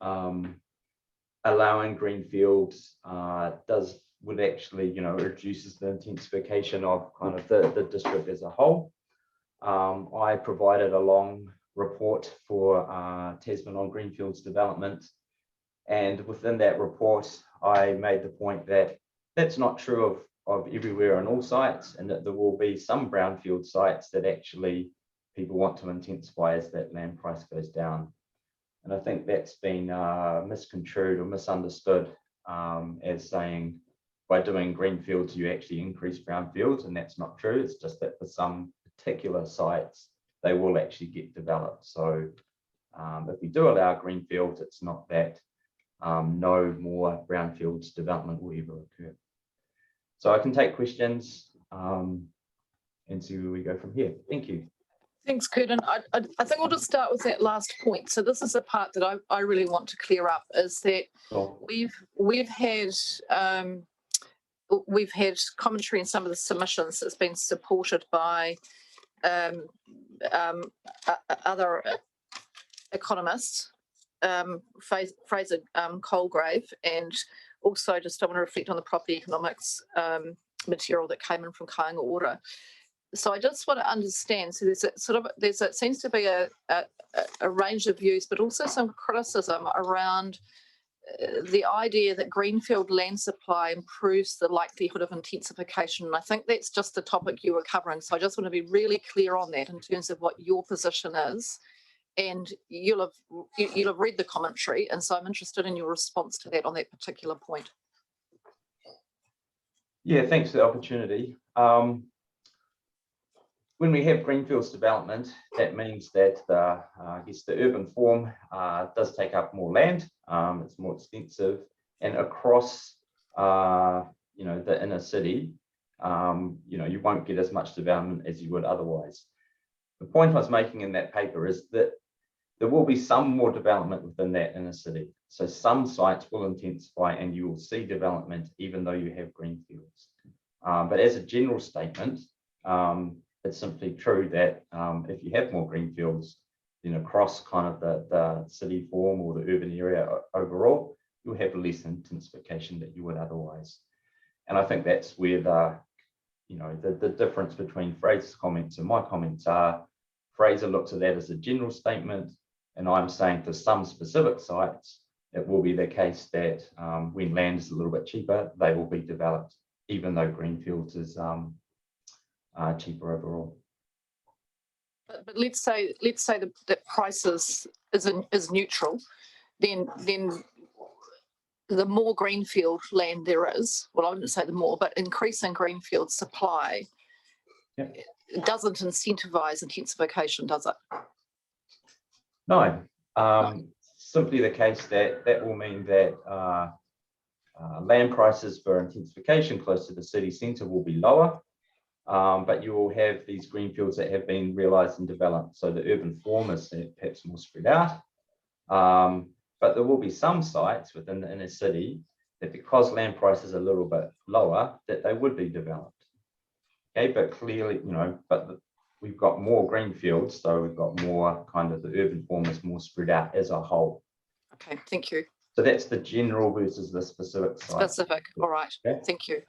allowing greenfields would actually, you know, reduces the intensification of kind of the district as a whole. I provided a long report for Tasman on greenfields development, and within that report I made the point that that's not true of everywhere on all sites, and that there will be some brownfield sites that actually people want to intensify as that land price goes down. And I think that's been misconstrued or misunderstood as saying by doing greenfields you actually increase brownfields, and that's not true. It's just that for some particular sites they will actually get developed. So if we do allow greenfields, it's not that no more brownfields development will ever occur. So I can take questions and see where we go from here. Thank you. Thanks, Curtin. I think we'll just start with that last point. So this is the part that I really want to clear up, is that we've had commentary in some of the submissions that's been supported by other economists, Fraser Colgrave, and also just I want to reflect on the property economics material that came in from Kāinga Ora. So I just want to understand, so it seems to be a range of views, but also some criticism around the idea that greenfield land supply improves the likelihood of intensification. And I think that's just the topic you were covering. So I just want to be really clear on that in terms of what your position is. And you'll have read the commentary, and so I'm interested in your response to that on that particular point. Yeah, thanks for the opportunity. When we have greenfields development, that means that I guess the urban form does take up more land. It's more extensive, and across you know, the inner city, you know, you won't get as much development as you would otherwise. The point I was making in that paper is that there will be some more development within that inner city. So some sites will intensify and you will see development even though you have greenfields. But as a general statement, it's simply true that if you have more greenfields, then across kind of the city form or the urban area overall, you'll have less intensification that you would otherwise. And I think that's where the difference between Fraser's comments and my comments are. Fraser looks at that as a general statement, and I'm saying for some specific sites, it will be the case that when land is a little bit cheaper, they will be developed, even though greenfields is cheaper overall. But let's say that price is neutral, then the more greenfield land there is, well, I wouldn't say the more, but increasing greenfield supply doesn't incentivize intensification, does it? No, simply the case that will mean that land prices for intensification close to the city centre will be lower, but you will have these greenfields that have been realised and developed. So the urban form is perhaps more spread out, but there will be some sites within the inner city that, because land prices are a little bit lower, that they would be developed. Okay, but clearly, you know, we've got more greenfields, so we've got more kind of the urban form is more spread out as a whole. Okay, thank you. So that's the general versus the specific site. Specific, all right. Okay. Thank you.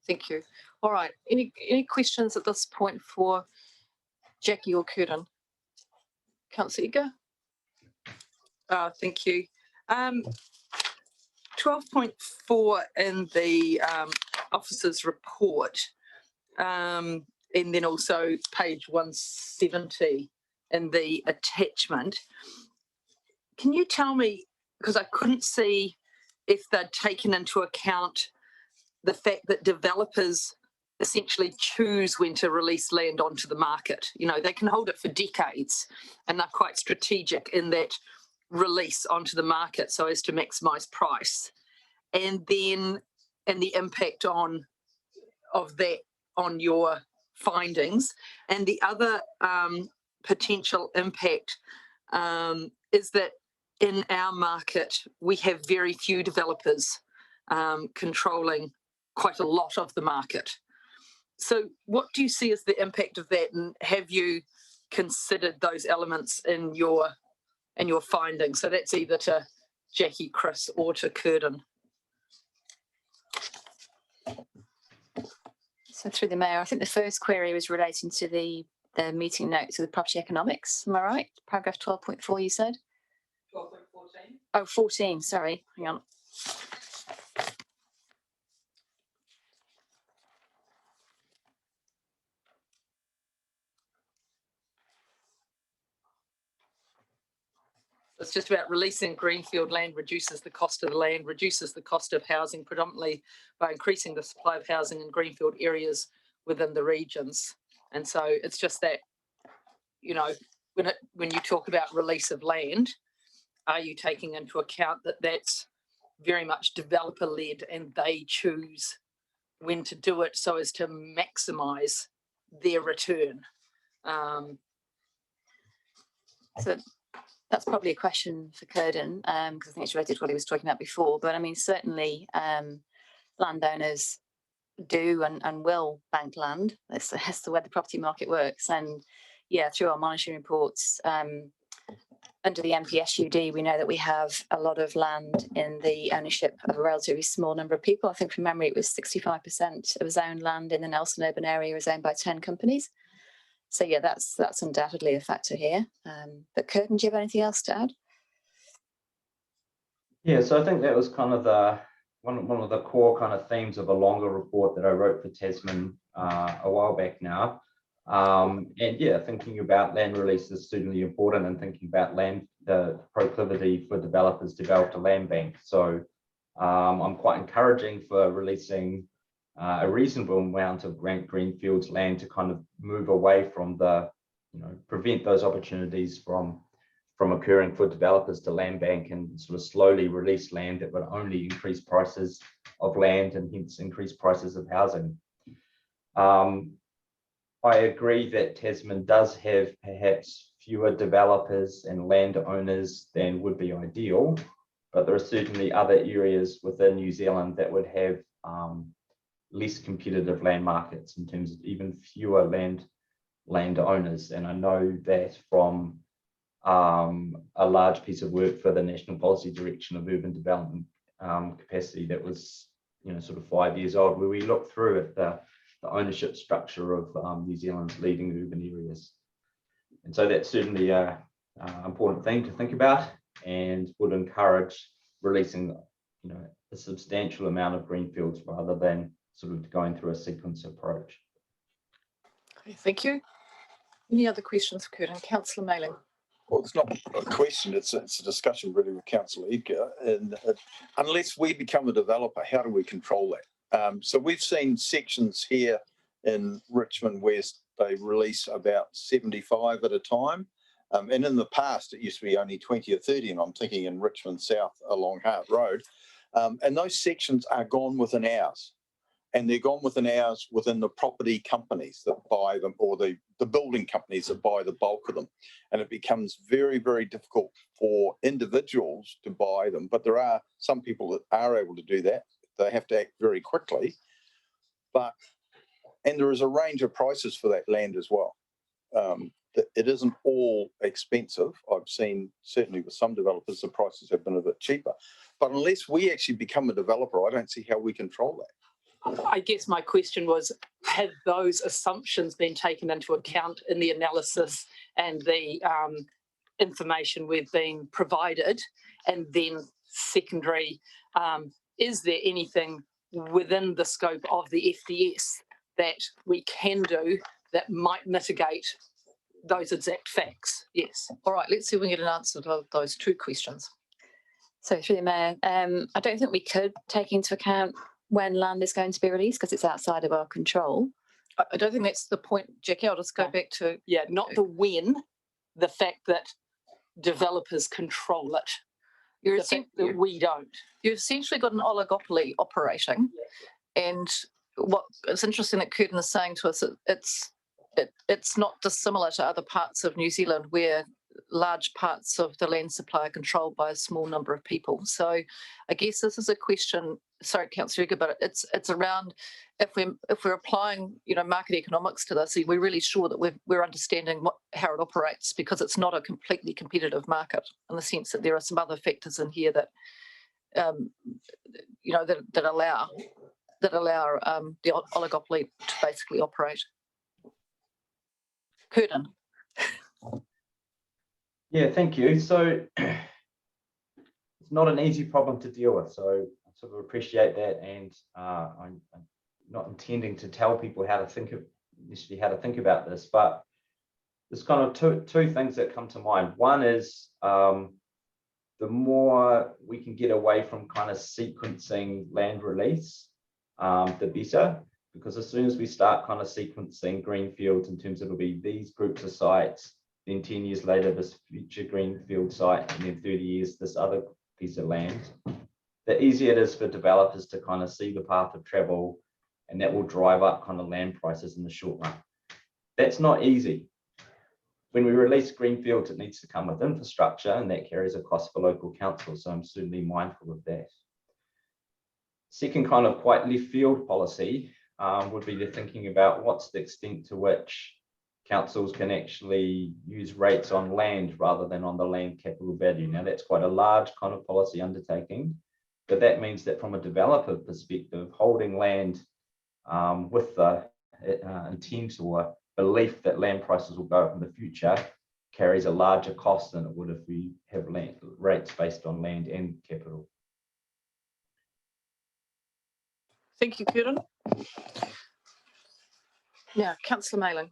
Thank you. All right. Any questions at this point for Jackie or Curtin? Councillor Eager? Thank you. 12.4 in the officer's report, and then also page 170 in the attachment. Can you tell me, because I couldn't see if they'd taken into account the fact that developers essentially choose when to release land onto the market. You know, they can hold it for decades and they're quite strategic in that release onto the market so as to maximize price. And then, and the impact of that on your findings. And the other potential impact is that in our market, we have very few developers controlling quite a lot of the market. So what do you see as the impact of that, and have you considered those elements in your findings? So that's either to Jackie, Chris, or to Curtin. So through the Mayor, I think the first query was relating to the meeting notes of the property economics. Am I right? Paragraph 12.4 you said? 12.14. Oh, 14, sorry, hang on. It's just about releasing greenfield land reduces the cost of the land, reduces the cost of housing, predominantly by increasing the supply of housing in greenfield areas within the regions. And so it's just that, you know, when you talk about release of land, are you taking into account that that's very much developer led and they choose when to do it so as to maximize their return? So that's probably a question for Curtin, because I think it's related to what he was talking about before. But I mean, certainly landowners do and will bank land. That's the way the property market works. And yeah, through our monitoring reports, under the MPSUD, we know that we have a lot of land in the ownership of a relatively small number of people. I think from memory, it was 65% of zoned land in the Nelson urban area is owned by 10 companies. So yeah, that's undoubtedly a factor here. But Curtin, do you have anything else to add? Yeah, so I think that was kind of one of the core kind of themes of a longer report that I wrote for Tasman a while back now. And yeah, thinking about land release is certainly important, and thinking about the proclivity for developers to develop a land bank. So I'm quite encouraging for releasing a reasonable amount of greenfields land to kind of move away from prevent those opportunities from occurring for developers to land bank and sort of slowly release land that would only increase prices of land and hence increase prices of housing. I agree that Tasman does have perhaps fewer developers and landowners than would be ideal, but there are certainly other areas within New Zealand that would have less competitive land markets in terms of even fewer landowners. And I know that from a large piece of work for the National Policy Direction of Urban Development capacity that was sort of 5 years old, where we looked through at the ownership structure of New Zealand's leading urban areas. And so that's certainly an important thing to think about, and would encourage releasing a substantial amount of greenfields rather than sort of going through a sequence approach. Okay, thank you. Any other questions for Curtin? Councillor Mailing. Well, it's not a question, it's a discussion really with Councillor Edgar. And unless we become a developer, how do we control that? So we've seen sections here in Richmond where they release about 75 at a time. And in the past, it used to be only 20 or 30, and I'm thinking in Richmond South along Hart Road. And those sections are gone within hours. And they're gone within hours within the property companies that buy them, or the building companies that buy the bulk of them. And it becomes very, very difficult for individuals to buy them. But there are some people that are able to do that. They have to act very quickly. And there is a range of prices for that land as well. It isn't all expensive. I've seen, certainly with some developers, the prices have been a bit cheaper. But unless we actually become a developer, I don't see how we control that. I guess my question was, have those assumptions been taken into account in the analysis and the information we've been provided? And then secondary, is there anything within the scope of the FDS that we can do that might mitigate those exact facts? Yes. All right, let's see if we can get an answer to those two questions. So through the Mayor, I don't think we could take into account when land is going to be released because it's outside of our control. I don't think that's the point, Jackie. I'll just go back to... Yeah, not the when, the fact that developers control it. The fact that we don't. You've essentially got an oligopoly operating. And what it's interesting that Curtin is saying to us, it's not dissimilar to other parts of New Zealand where large parts of the land supply are controlled by a small number of people. So I guess this is a question, sorry, Councillor Uga, but it's around if we're applying, market economics to this, are we really sure that we're understanding how it operates? Because it's not a completely competitive market in the sense that there are some other factors in here that that allow the oligopoly to basically operate. Curtin. Yeah, thank you. So it's not an easy problem to deal with. So I sort of appreciate that, and I'm not intending to tell people how to think about this, but there's kind of two things that come to mind. One is the more we can get away from kind of sequencing land release, the better, because as soon as we start kind of sequencing greenfields in terms of it'll be these groups of sites, then 10 years later, this future greenfield site, and then 30 years, this other piece of land, the easier it is for developers to kind of see the path of travel, and that will drive up kind of land prices in the short run. That's not easy. When we release greenfields, it needs to come with infrastructure, and that carries a cost for local council. So I'm certainly mindful of that. Second kind of quite left field policy would be the thinking about what's the extent to which councils can actually use rates on land rather than on the land capital value. Now that's quite a large kind of policy undertaking, but that means that from a developer perspective, holding land with the intent or belief that land prices will go up in the future carries a larger cost than it would if we have land rates based on land and capital. Thank you, Curtin. Now, Councillor Mayling.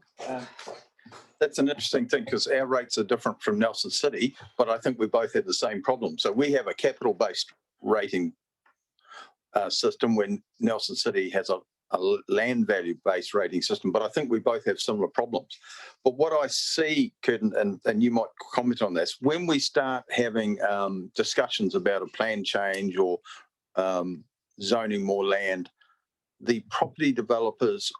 That's an interesting thing because our rates are different from Nelson City, but I think we both had the same problem. So we have a capital-based rating system when Nelson City has a land value-based rating system, but I think we both have similar problems. But what I see, Curtin, and you might comment on this, when we start having discussions about a plan change or zoning more land, the property developers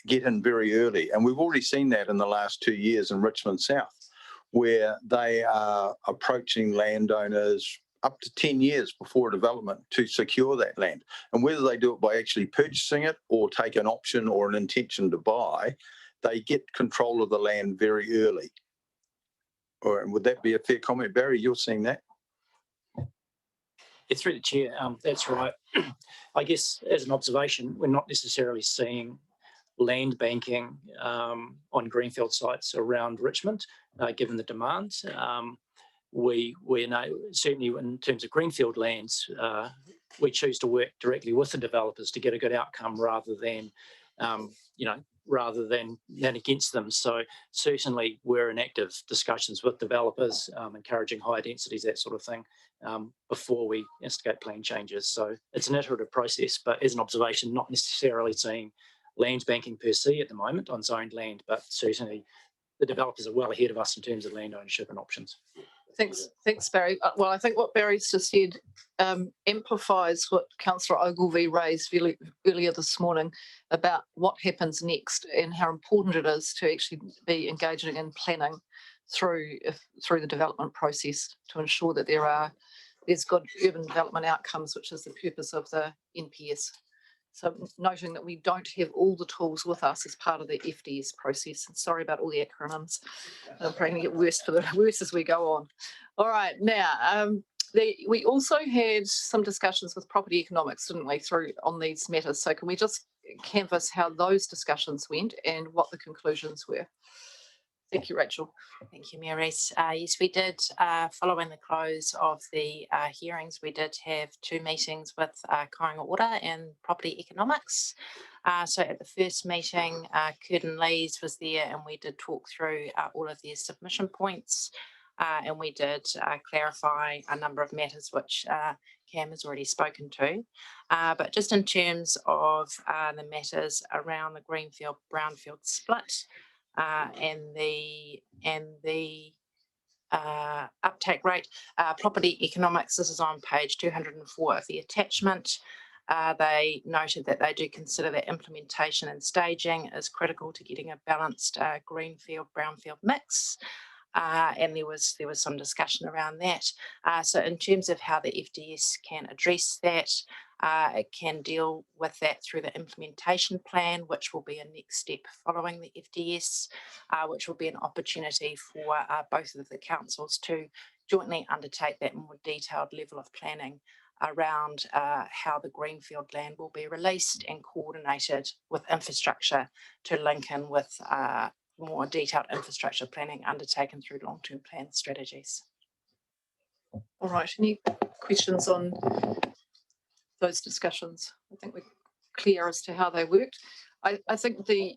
get in very early. And we've already seen that in the last 2 years in Richmond South, where they are approaching landowners up to 10 years before development to secure that land. And whether they do it by actually purchasing it or take an option or an intention to buy, they get control of the land very early. Or would that be a fair comment? Barry, you're seeing that? Yeah, through the chair, that's right. I guess as an observation, we're not necessarily seeing land banking on greenfield sites around Richmond, given the demand. We know certainly in terms of greenfield lands, we choose to work directly with the developers to get a good outcome rather than, rather than against them. So certainly we're in active discussions with developers, encouraging higher densities, that sort of thing, before we instigate plan changes. So it's an iterative process, but as an observation, not necessarily seeing land banking per se at the moment on zoned land, but certainly the developers are well ahead of us in terms of land ownership and options. Thanks, Barry. Well, I think what Barry's just said amplifies what Councillor Ogilvie raised earlier this morning about what happens next and how important it is to actually be engaging in planning through the development process to ensure that there's good urban development outcomes, which is the purpose of the NPS. So noting that we don't have all the tools with us as part of the FDS process. And sorry about all the acronyms. I'm probably going to get worse as we go on. All right, now we also had some discussions with property economics, didn't we, through on these matters. So can we just canvass how those discussions went and what the conclusions were? Thank you, Rachel. Thank you, Maryse. Yes, we did, following the close of the hearings, we did have 2 meetings with Kāinga Ora and Property Economics. So at the first meeting, Curtin Lees was there and we did talk through all of their submission points and we did clarify a number of matters which Cam has already spoken to. But just in terms of the matters around the Greenfield-Brownfield split, and the uptake rate. Property economics, this is on page 204 of the attachment. They noted that they do consider that implementation and staging is critical to getting a balanced greenfield-brownfield mix. And there was some discussion around that. So in terms of how the FDS can address that, it can deal with that through the implementation plan, which will be a next step following the FDS, which will be an opportunity for both of the councils to jointly undertake that more detailed level of planning around how the greenfield land will be released and coordinated with infrastructure to link in with more detailed infrastructure planning undertaken through long-term plan strategies. All right, any questions on those discussions? I think we're clear as to how they worked. I think the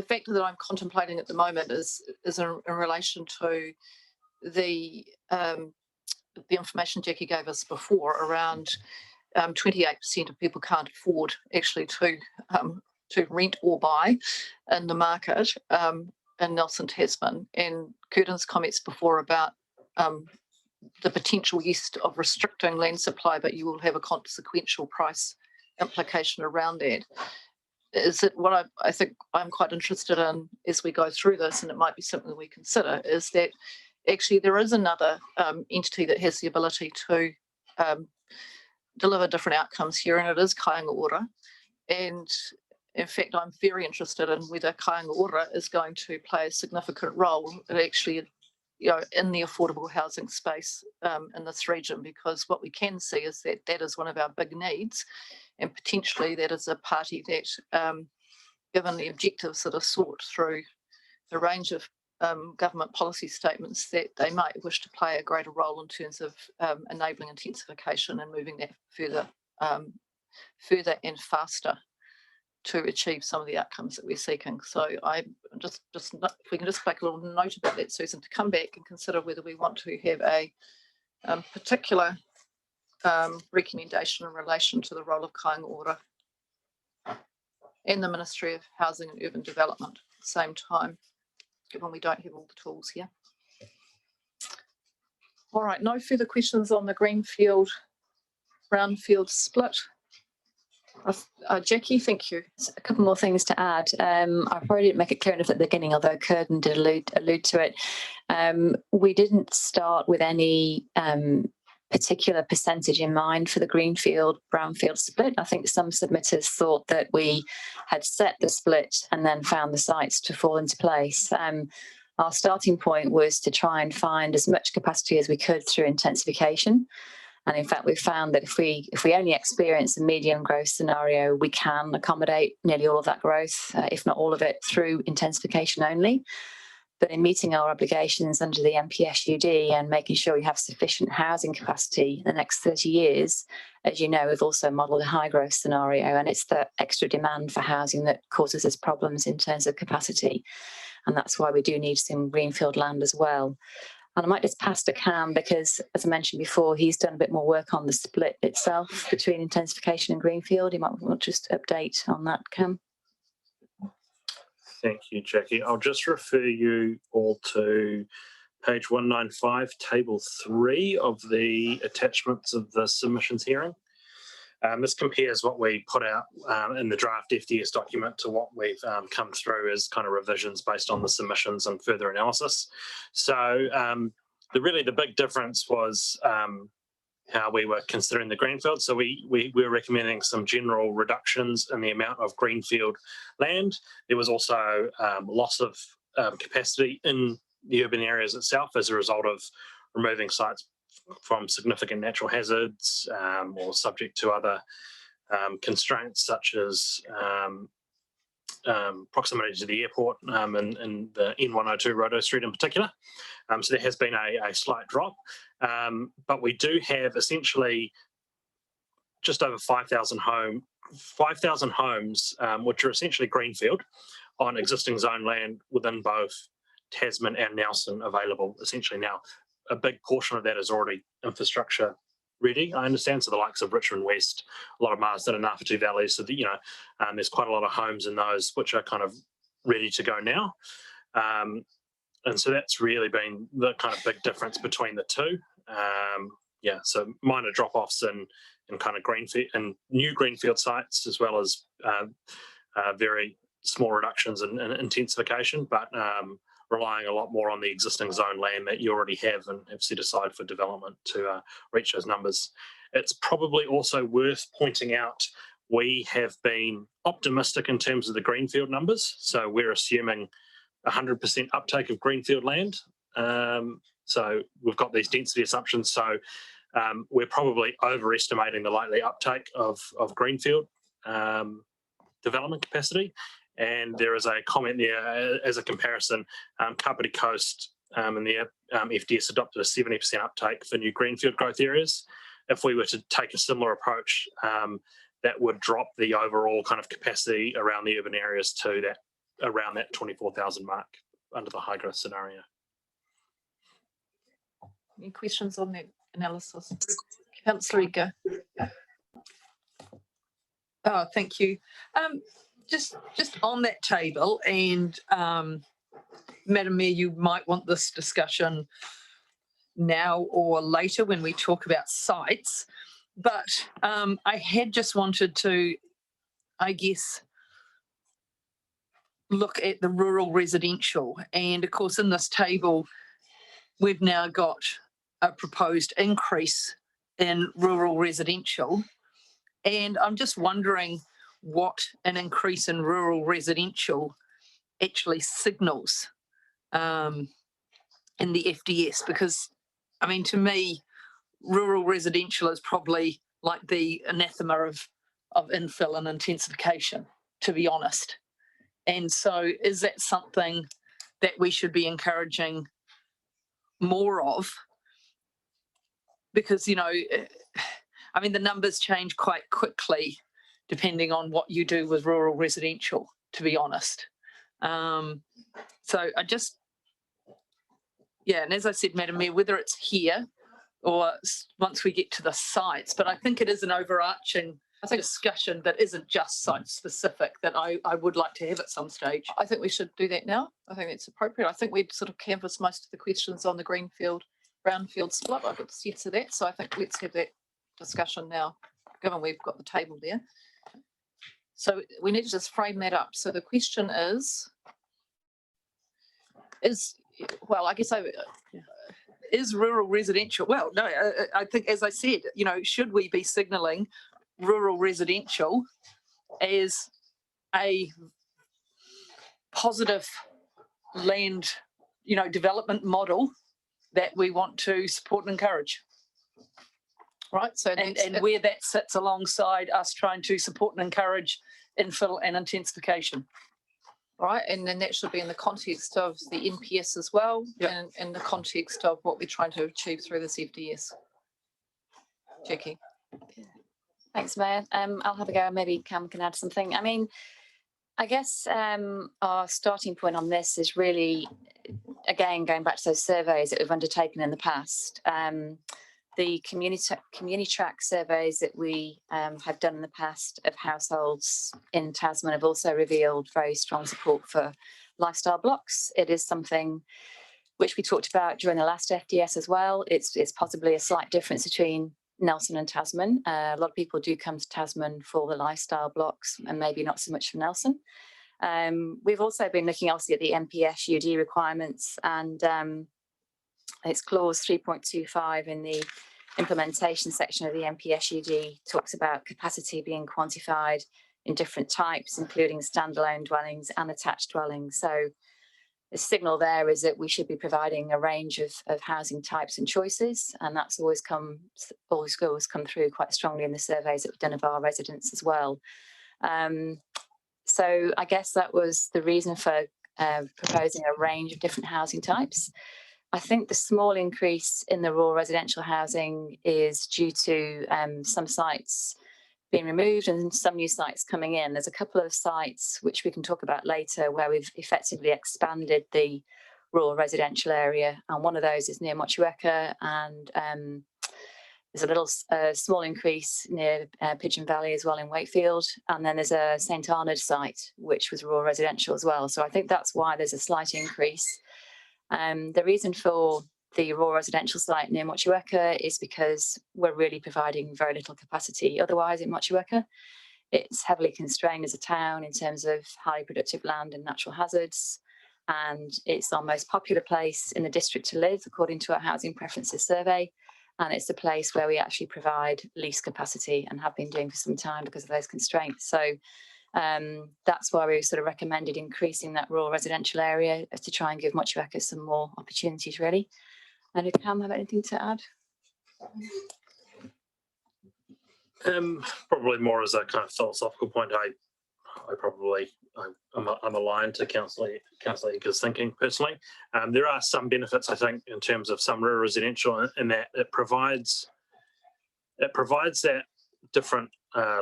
factor that I'm contemplating at the moment is in relation to the information Jackie gave us before around 28% of people can't afford actually to rent or buy in the market in Nelson Tasman, and Curtin's comments before about the potential use of restricting land supply, but you will have a consequential price implication around that. Is it what I think I'm quite interested in as we go through this, and it might be something we consider, is that actually there is another entity that has the ability to deliver different outcomes here, and it is Kāinga Ora. And in fact, I'm very interested in whether Kāinga Ora is going to play a significant role in actually, in the affordable housing space in this region, because what we can see is that that is one of our big needs, and potentially that is a party that, given the objectives that are sought through the range of government policy statements, that they might wish to play a greater role in terms of enabling intensification and moving that further and faster to achieve some of the outcomes that we're seeking. So I just if we can just make a little note about that, Susan, to come back and consider whether we want to have a particular recommendation in relation to the role of Kāinga Ora and the Ministry of Housing and Urban Development at the same time, given we don't have all the tools here. All right, no further questions on the Greenfield Brownfield split. Jackie, thank you. A couple more things to add. I probably didn't make it clear enough at the beginning, although Curtin did allude to it. We didn't start with any particular percentage in mind for the Greenfield Brownfield split. I think some submitters thought that we had set the split and then found the sites to fall into place. Our starting point was to try and find as much capacity as we could through intensification. And in fact, we found that if we only experience a medium growth scenario, we can accommodate nearly all of that growth, if not all of it, through intensification only. But in meeting our obligations under the NPSUD and making sure we have sufficient housing capacity in the next 30 years, as you know, we've also modelled a high growth scenario, and it's the extra demand for housing that causes us problems in terms of capacity. And that's why we do need some greenfield land as well. And I might just pass to Cam because, as I mentioned before, he's done a bit more work on the split itself between intensification and greenfield. You might want to just update on that, Cam. Thank you, Jackie. I'll just refer you all to page 195, table 3 of the attachments of the submissions hearing. This compares what we put out in the draft FDS document to what we've come through as kind of revisions based on the submissions and further analysis. So really the big difference was how we were considering the greenfield. So we were recommending some general reductions in the amount of greenfield land. There was also loss of capacity in the urban areas itself as a result of removing sites from significant natural hazards or subject to other constraints such as proximity to the airport and the N102 Rodo Street in particular. So there has been a slight drop, but we do have essentially just over 5,000 homes, which are essentially greenfield on existing zone land within both Tasman and Nelson available essentially now. A big portion of that is already infrastructure ready, I understand. So the likes of Richmond West, a lot of Marsden and Ngāwhatu Valley. So that, there's quite a lot of homes in those which are kind of ready to go now. And so that's really been the kind of big difference between the two. So minor drop-offs in kind of greenfield and new greenfield sites, as well as very small reductions in intensification, but relying a lot more on the existing zone land that you already have and have set aside for development to reach those numbers. It's probably also worth pointing out we have been optimistic in terms of the greenfield numbers. So we're assuming 100% uptake of greenfield land. So we've got these density assumptions. So we're probably overestimating the likely uptake of greenfield development capacity. And there is a comment there as a comparison. Kapiti Coast and the FDS adopted a 70% uptake for new greenfield growth areas. If we were to take a similar approach, that would drop the overall kind of capacity around the urban areas to that around that 24,000 mark under the high growth scenario. Any questions on that analysis? Councillor Ika. Oh, thank you. Just on that table, and Madam Mayor, you might want this discussion now or later when we talk about sites, but I had just wanted to, I guess, look at the rural residential. And of course, in this table, we've now got a proposed increase in rural residential. And I'm just wondering what an increase in rural residential actually signals in the FDS, because I mean, to me, rural residential is probably like the anathema of infill and intensification, to be honest. And so is that something that we should be encouraging more of? Because, I mean, the numbers change quite quickly depending on what you do with rural residential, to be honest. So I just, and as I said, Madam Mayor, whether it's here or once we get to the sites, but I think it is an overarching discussion that isn't just site specific that I would like to have at some stage. I think we should do that now. I think it's appropriate. I think we'd sort of canvassed most of the questions on the greenfield, brownfield split. I've got the sense of that. So I think let's have that discussion now, given we've got the table there. So we need to just frame that up. So the question is well, I guess is rural residential, well, no, I think, as I said, should we be signalling rural residential as a positive land, development model that we want to support and encourage? Right, so and where that sits alongside us trying to support and encourage infill and intensification. Right, and then that should be in the context of the NPS as well, and in the context of what we're trying to achieve through this FDS. Jackie. Thanks, Mayor. I'll have a go. Maybe Cam can add something. I mean, I guess our starting point on this is really, again, going back to those surveys that we've undertaken in the past. The community track surveys that we have done in the past of households in Tasman have also revealed very strong support for lifestyle blocks. It is something which we talked about during the last FDS as well. It's possibly a slight difference between Nelson and Tasman. A lot of people do come to Tasman for the lifestyle blocks and maybe not so much for Nelson. We've also been looking obviously at the MPS UD requirements, and it's clause 3.25 in the implementation section of the NPSUD talks about capacity being quantified in different types, including standalone dwellings and attached dwellings. So the signal there is that we should be providing a range of housing types and choices, and that's always come through quite strongly in the surveys that we've done of our residents as well. So I guess that was the reason for proposing a range of different housing types. I think the small increase in the rural residential housing is due to some sites being removed and some new sites coming in. There's a couple of sites which we can talk about later where we've effectively expanded the rural residential area, and one of those is near Motueka, and there's a little small increase near Pigeon Valley as well in Wakefield, and then there's a St Arnaud site which was rural residential as well. So I think that's why there's a slight increase. The reason for the rural residential site near Motueka is because we're really providing very little capacity otherwise in Motueka. It's heavily constrained as a town in terms of highly productive land and natural hazards, and it's our most popular place in the district to live according to our housing preferences survey, and it's the place where we actually provide least capacity and have been doing for some time because of those constraints. So that's why we sort of recommended increasing that rural residential area to try and give Motueka some more opportunities really. And if Cam have anything to add? Probably more as a kind of philosophical point. I'm aligned to Councillor Eaker's thinking personally. There are some benefits, I think, in terms of some rural residential, in that it provides that different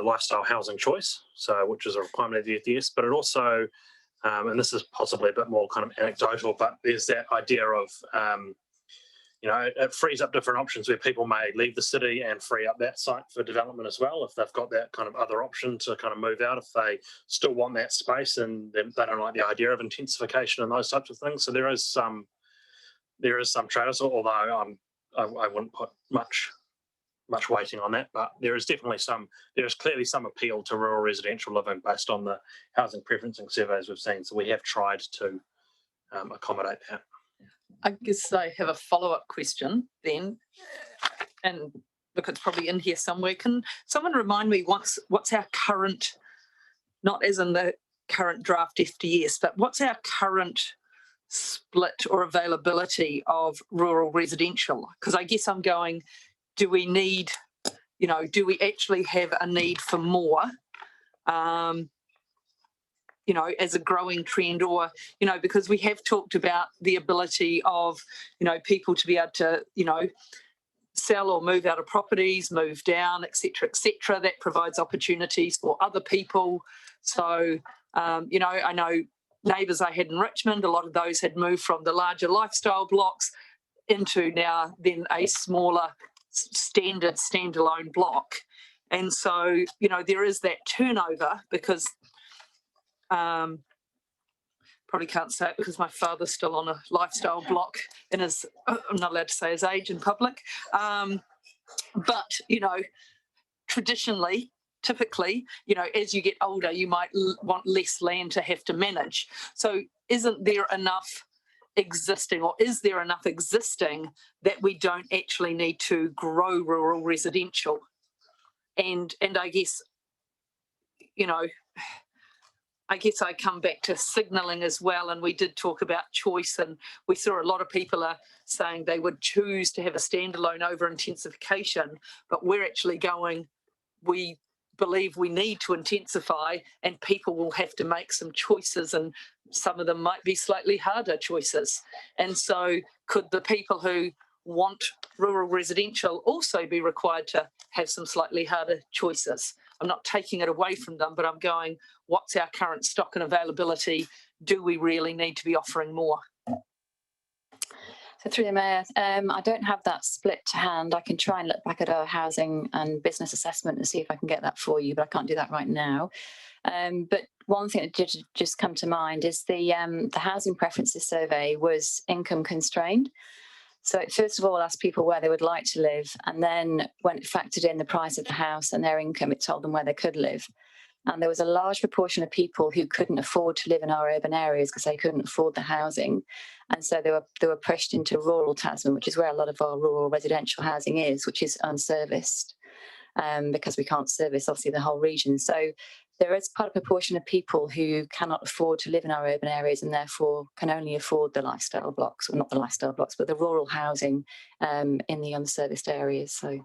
lifestyle housing choice, so which is a requirement of the ETS, but it also, and this is possibly a bit more kind of anecdotal, but there's that idea of it frees up different options where people may leave the city and free up that site for development as well, if they've got that kind of other option to kind of move out, if they still want that space and they don't like the idea of intensification and those types of things. So there is some trade-offs, although I wouldn't put much weighting on that, but there is clearly some appeal to rural residential living based on the housing preferencing surveys we've seen. So we have tried to accommodate that. I guess I have a follow-up question then, and look, it's probably in here somewhere. Can someone remind me what's our current, not as in the current draft FDS, but what's our current split or availability of rural residential? Because I guess I'm going, do we actually have a need for more? As a growing trend, or, because we have talked about the ability of, people to be able to, sell or move out of properties, move down, et cetera, that provides opportunities for other people. So, I know neighbours I had in Richmond, a lot of those had moved from the larger lifestyle blocks into now then a smaller standard standalone block. And so, there is that turnover because probably can't say it because my father's still on a lifestyle block and I'm not allowed to say his age in public. But, traditionally, typically, as you get older, you might want less land to have to manage. So isn't there enough existing, or is there enough existing that we don't actually need to grow rural residential? And I guess, I come back to signalling as well, and we did talk about choice, and we saw a lot of people are saying they would choose to have a standalone over intensification, but we're actually going, we believe we need to intensify, and people will have to make some choices, and some of them might be slightly harder choices. And so could the people who want rural residential also be required to have some slightly harder choices? I'm not taking it away from them, but I'm going, what's our current stock and availability? Do we really need to be offering more? So through the Mayor, I don't have that split to hand. I can try and look back at our housing and business assessment and see if I can get that for you, but I can't do that right now. But one thing that did just come to mind is the housing preferences survey was income constrained. So it first of all asked people where they would like to live, and then when it factored in the price of the house and their income, it told them where they could live. And there was a large proportion of people who couldn't afford to live in our urban areas because they couldn't afford the housing. And so they were pushed into rural Tasman, which is where a lot of our rural residential housing is, which is unserviced, because we can't service obviously the whole region. So there is quite a proportion of people who cannot afford to live in our urban areas and therefore can only afford the lifestyle blocks, or not the lifestyle blocks, but the rural housing in the unserviced areas. So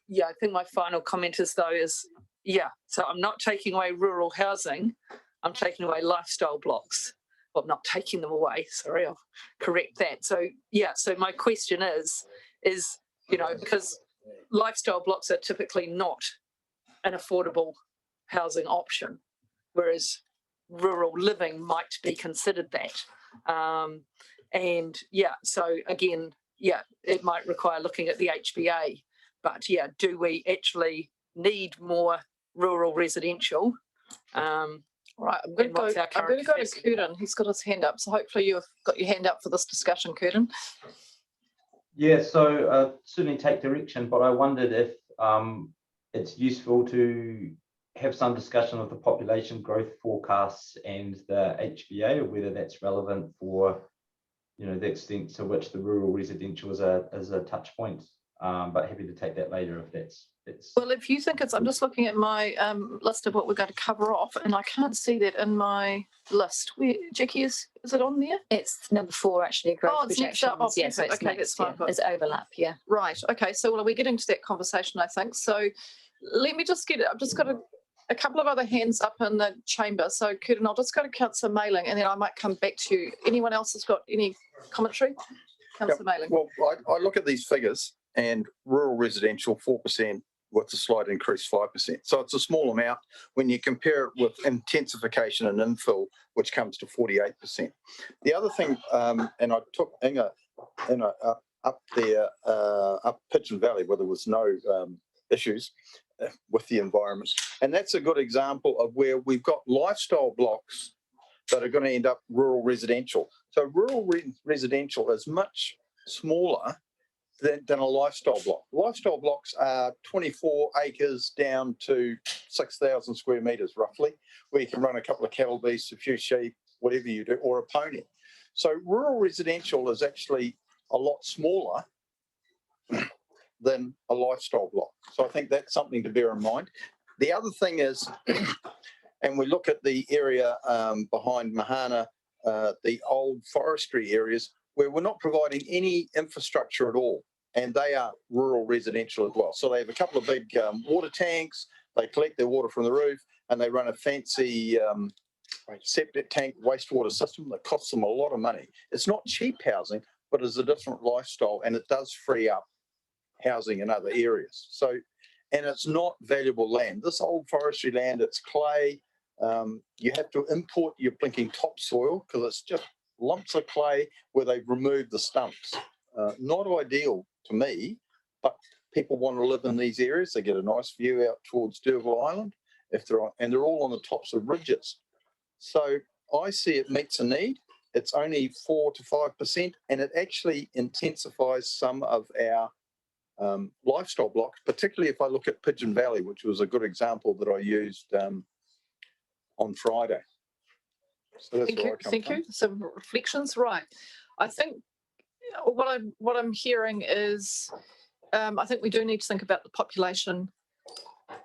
yeah, I think my final comment is though is, yeah, so I'm not taking away rural housing, I'm taking away lifestyle blocks. Well, I'm not taking them away, sorry, I'll correct that. So yeah, so my question is, you know, because lifestyle blocks are typically not an affordable housing option, whereas rural living might be considered that. And yeah, so again, yeah, it might require looking at the HBA, but yeah, do we actually need more rural residential? Right, I'm going to go to Curtin. He's got his hand up, so hopefully you've got your hand up for this discussion, Curtin. Yeah, so certainly take direction, but I wondered if it's useful to have some discussion of the population growth forecasts and the HBA, or whether that's relevant for, you know, the extent to which the rural residential is a touch point. But happy to take that later if that's. Well, if you think it's, I'm just looking at my list of what we're going to cover off, and I can't see that in my list. Where, Jackie, is it on there? it's number 4 actually. Growth Oh, it's next up. Oh, projections. Yeah, so perfect. it's Okay, that's fine. yeah. There's overlap, yeah. Right. Okay. So well, we're getting to that conversation, I think. So let me just get it. I've just got a couple of other hands up in the chamber. So Curtin, I'll just go to Councillor Mailing, and then I might come back to you. Anyone else has got any commentary? Councillor Mailing. Well, I look at these figures, and rural residential 4% with a slight increase 5%. So it's a small amount when you compare it with intensification and infill, which comes to 48%. The other thing, and I took Inga up there, up Pigeon Valley, where there was no issues with the environment. And that's a good example of where we've got lifestyle blocks that are going to end up rural residential. So rural residential is much smaller than a lifestyle block. Lifestyle blocks are 24 acres down to 6,000 square metres roughly, where you can run a couple of cattle beasts, a few sheep, whatever you do, or a pony. So rural residential is actually a lot smaller than a lifestyle block. So I think that's something to bear in mind. The other thing is, and we look at the area behind Mahana, the old forestry areas, where we're not providing any infrastructure at all, and they are rural residential as well. So they have a couple of big water tanks, they collect their water from the roof, and they run a fancy septic tank wastewater system that costs them a lot of money. It's not cheap housing, but it's a different lifestyle, and it does free up housing in other areas. So, and it's not valuable land. This old forestry land, it's clay. You have to import your blinking topsoil because it's just lumps of clay where they've removed the stumps. Not ideal to me, but people want to live in these areas. They get a nice view out towards D'Urville Island, and they're all on the tops of ridges. So I see it meets a need. It's only 4 to 5%, and it actually intensifies some of our lifestyle blocks, particularly if I look at Pigeon Valley, which was a good example that I used on Friday. So that's Thank you. Some reflections, right? I think what I'm hearing is I think we do need to think about the population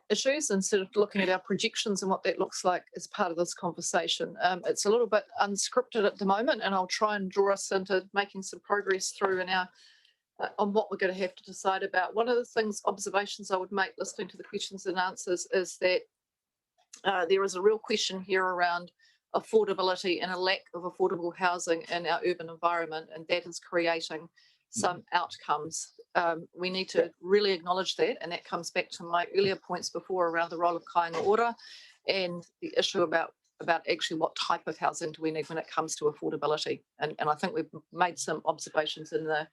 issues instead of looking at our projections and what that looks like as part of this conversation. It's a little bit unscripted at the moment, and I'll try and draw us into making some progress through in our on what we're going to have to decide about. One of the observations I would make listening to the questions and answers is that there is a real question here around affordability and a lack of affordable housing in our urban environment, and that is creating some outcomes. We need to really acknowledge that, and that comes back to my earlier points before around the role of kāinga ora and the issue about actually what type of housing do we need when it comes to affordability. And I think we've made some observations in the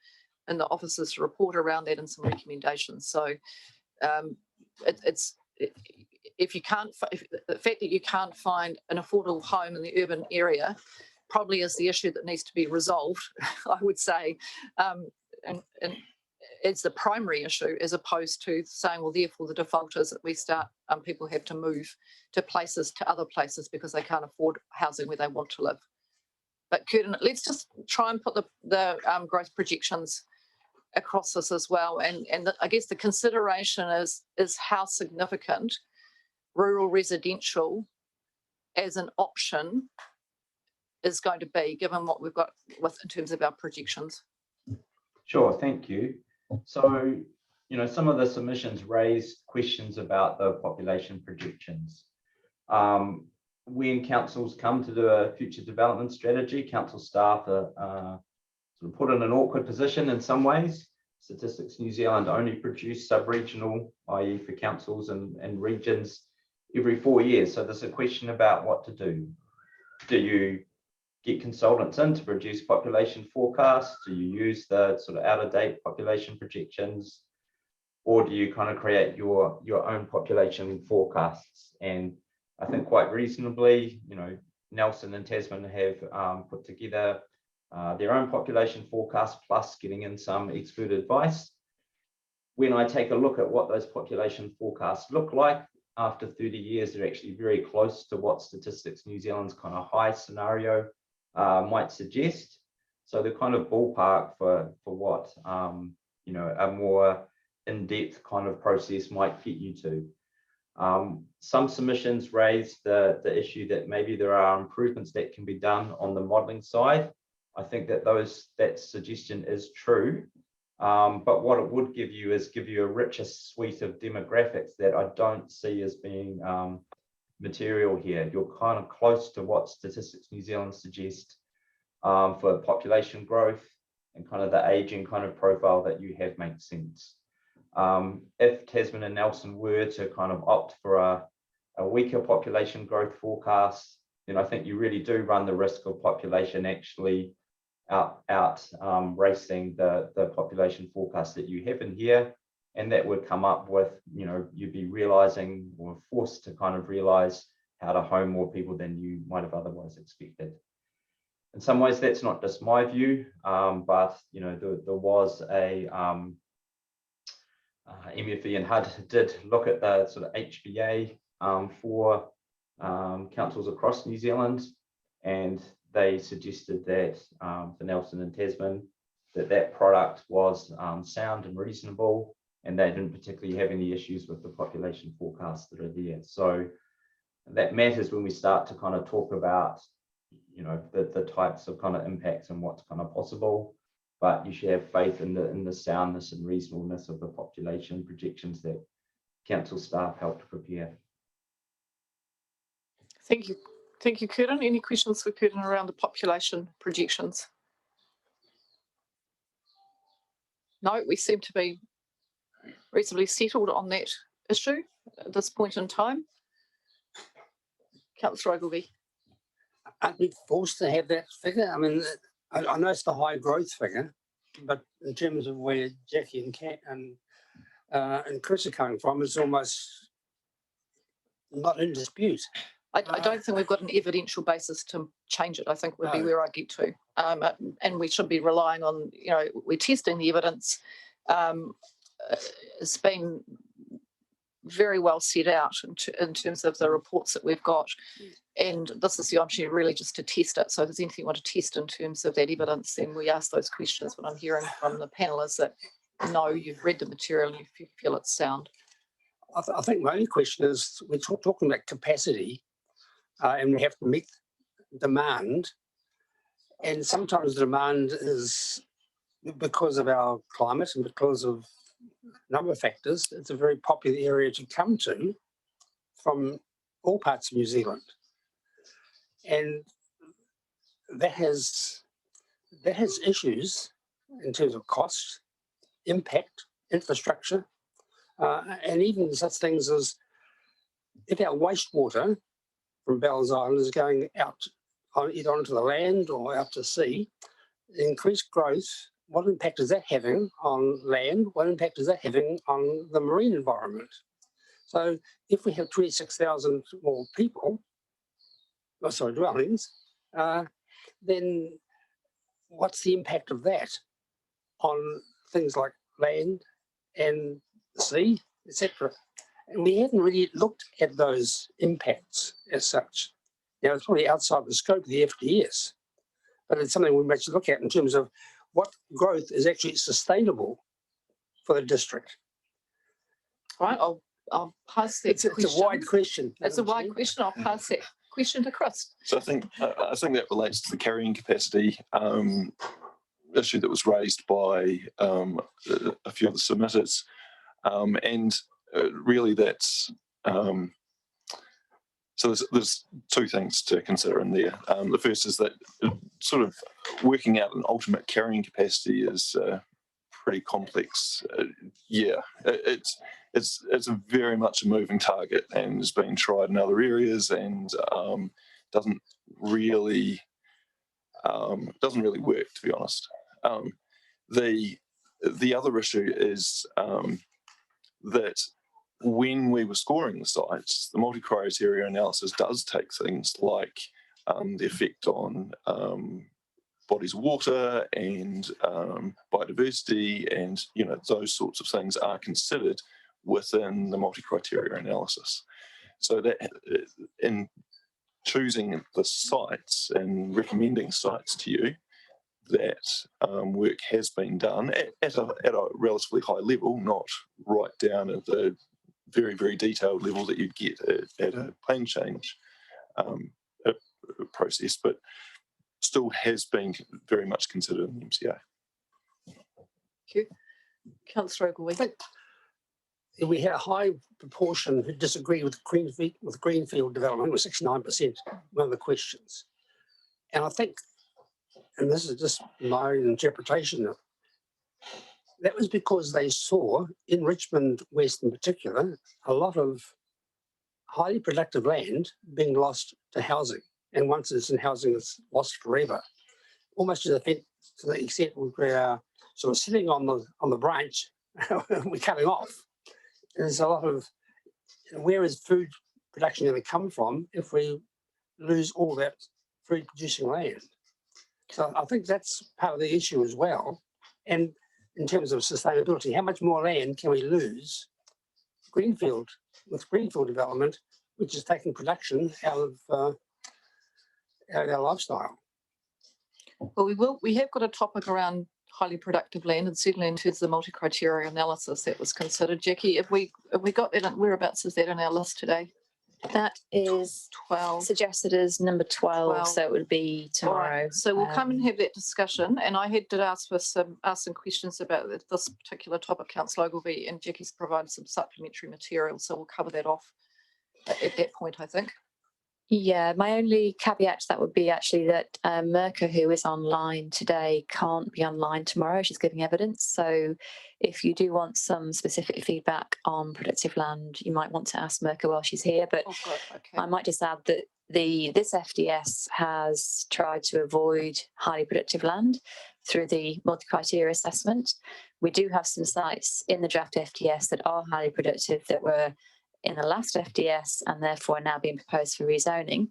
officer's report around that and some recommendations. So if the fact that you can't find an affordable home in the urban area probably is the issue that needs to be resolved, I would say. And as the primary issue, as opposed to saying, well, therefore the default is that we start, people have to move to other places because they can't afford housing where they want to live. But Curtin, let's just try and put the growth projections across this as well. And I guess the consideration is how significant rural residential as an option is going to be, given what we've got in terms of our projections. Sure, thank you. So, some of the submissions raise questions about the population projections. When councils come to do a future development strategy, council staff are sort of put in an awkward position in some ways. Statistics New Zealand only produce sub-regional, i.e. for councils and regions, every 4 years. So there's a question about what to do. Do you get consultants in to produce population forecasts? Do you use the sort of out-of-date population projections? Or do you kind of create your own population forecasts? And I think quite reasonably, Nelson and Tasman have put together their own population forecast, plus getting in some expert advice. When I take a look at what those population forecasts look like, after 30 years, they're actually very close to what Statistics New Zealand's kind of high scenario might suggest. So they're kind of ballpark for what a more in-depth kind of process might get you to. Some submissions raise the issue that maybe there are improvements that can be done on the modelling side. I think that suggestion is true, but what it would give you is a richer suite of demographics that I don't see as being material here. You're kind of close to what Statistics New Zealand suggests for population growth, and kind of the aging kind of profile that you have makes sense. If Tasman and Nelson were to kind of opt for a weaker population growth forecast, then I think you really do run the risk of population actually racing the population forecast that you have in here, and that would come up with, you'd be realizing or forced to kind of realize how to home more people than you might have otherwise expected. In some ways, that's not just my view, but there was a MFE and HUD did look at the sort of HBA for councils across New Zealand, and they suggested that for Nelson and Tasman, that product was sound and reasonable, and they didn't particularly have any issues with the population forecasts that are there. So that matters when we start to kind of talk about the types of kind of impacts and what's kind of possible. But you should have faith in the soundness and reasonableness of the population projections that council staff helped prepare. Thank you. Thank you, Curtin. Any questions for Curtin around the population projections? No, we seem to be reasonably settled on that issue at this point in time. Councillor Ogilvie. Aren't we forced to have that figure? I mean, I know it's the high growth figure, but in terms of where Jackie and Kat and Chris are coming from, it's almost not in dispute. I don't think we've got an evidential basis to change it, I think would be where I get to. And we should be relying on, we're testing the evidence. It's been very well set out in terms of the reports that we've got. And this is the opportunity really just to test it. So if there's anything you want to test in terms of that evidence, then we ask those questions. What I'm hearing from the panel is that, no, you've read the material and you feel it's sound. I think my only question is, we're talking about capacity and we have to meet demand. And sometimes the demand is because of our climate and because of a number of factors. It's a very popular area to come to from all parts of New Zealand. And that has issues in terms of cost, impact, infrastructure, and even such things as if our wastewater from Bells Island is going out either onto the land or out to sea, increased growth, what impact is that having on land? What impact is that having on the marine environment? So if we have 26,000 more people, dwellings, then what's the impact of that on things like land and the sea, etc. And we haven't really looked at those impacts as such. Now, it's probably outside the scope of the FDS, but it's something we must look at in terms of what growth is actually sustainable for the district. Right, I'll pass that question. It's a wide question. It's a wide question. I'll pass that question to Chris. So I think that relates to the carrying capacity issue that was raised by a few of the submitters, and really that's so there's two things to consider in there. The first is that sort of working out an ultimate carrying capacity is pretty complex. It's a very much a moving target and has been tried in other areas and doesn't really work, to be honest. The other issue is that when we were scoring the sites, the multi-criteria analysis does take things like the effect on bodies of water and biodiversity, and those sorts of things are considered within the multi-criteria analysis. So that in choosing the sites and recommending sites to you, that work has been done at a relatively high level, not right down at the very, very detailed level that you'd get at a plan change process, but still has been very much considered in the MCA. Thank you. Councillor Ogilvie. We had a high proportion who disagree with greenfield development, with 69%, one of the questions. And I think, and this is just my own interpretation, that was because they saw in Richmond West in particular a lot of highly productive land being lost to housing, and once it's in housing it's lost forever, almost to the extent we're sort of sitting on the branch we're cutting off. And there's a lot of, where is food production going to come from if we lose all that food producing land? So I think that's part of the issue as well. And in terms of sustainability, how much more land can we lose with greenfield development, which is taking production out of our lifestyle? Well, we have got a topic around highly productive land, and certainly in terms of the multi-criteria analysis that was considered. Jackie, have we got that? Whereabouts is that on our list today? That is 12. Suggested as number 12, so it would be tomorrow. Right. So we'll come and have that discussion. And I did ask for some questions about this particular topic, Councillor Ogilvie, and Jackie's provided some supplementary material, so we'll cover that off at that point, I think. Yeah, my only caveat to that would be actually that Mirka, who is online today, can't be online tomorrow. She's giving evidence. So if you do want some specific feedback on productive land, you might want to ask Mirka while she's here. But I might just add that this FDS has tried to avoid highly productive land through the multi-criteria assessment. We do have some sites in the draft FDS that are highly productive that were in the last FDS and therefore now being proposed for rezoning.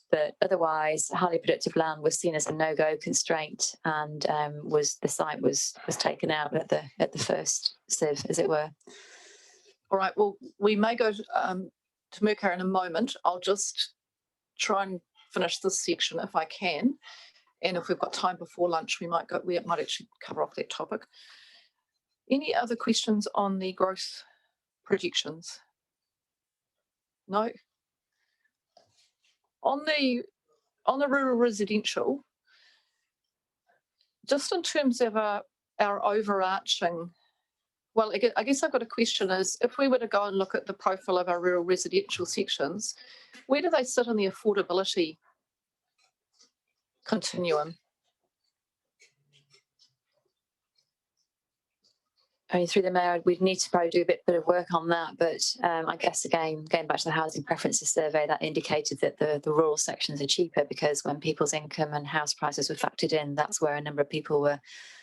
But otherwise, highly productive land was seen as a no-go constraint, and the site was taken out at the first sieve, as it were. All right. Well, we may go to Mirka in a moment. I'll just try and finish this section if I can, and if we've got time before lunch, we might actually cover off that topic. Any other questions on the growth projections? No. On the rural residential, just in terms of our overarching, well, I guess I've got a question is, if we were to go and look at the profile of our rural residential sections, where do they sit in the affordability continuum? I mean, through the mayor, we'd need to probably do a bit of work on that. But I guess, again, going back to the housing preferences survey, that indicated that the rural sections are cheaper because when people's income and house prices were factored in, that's where a number of people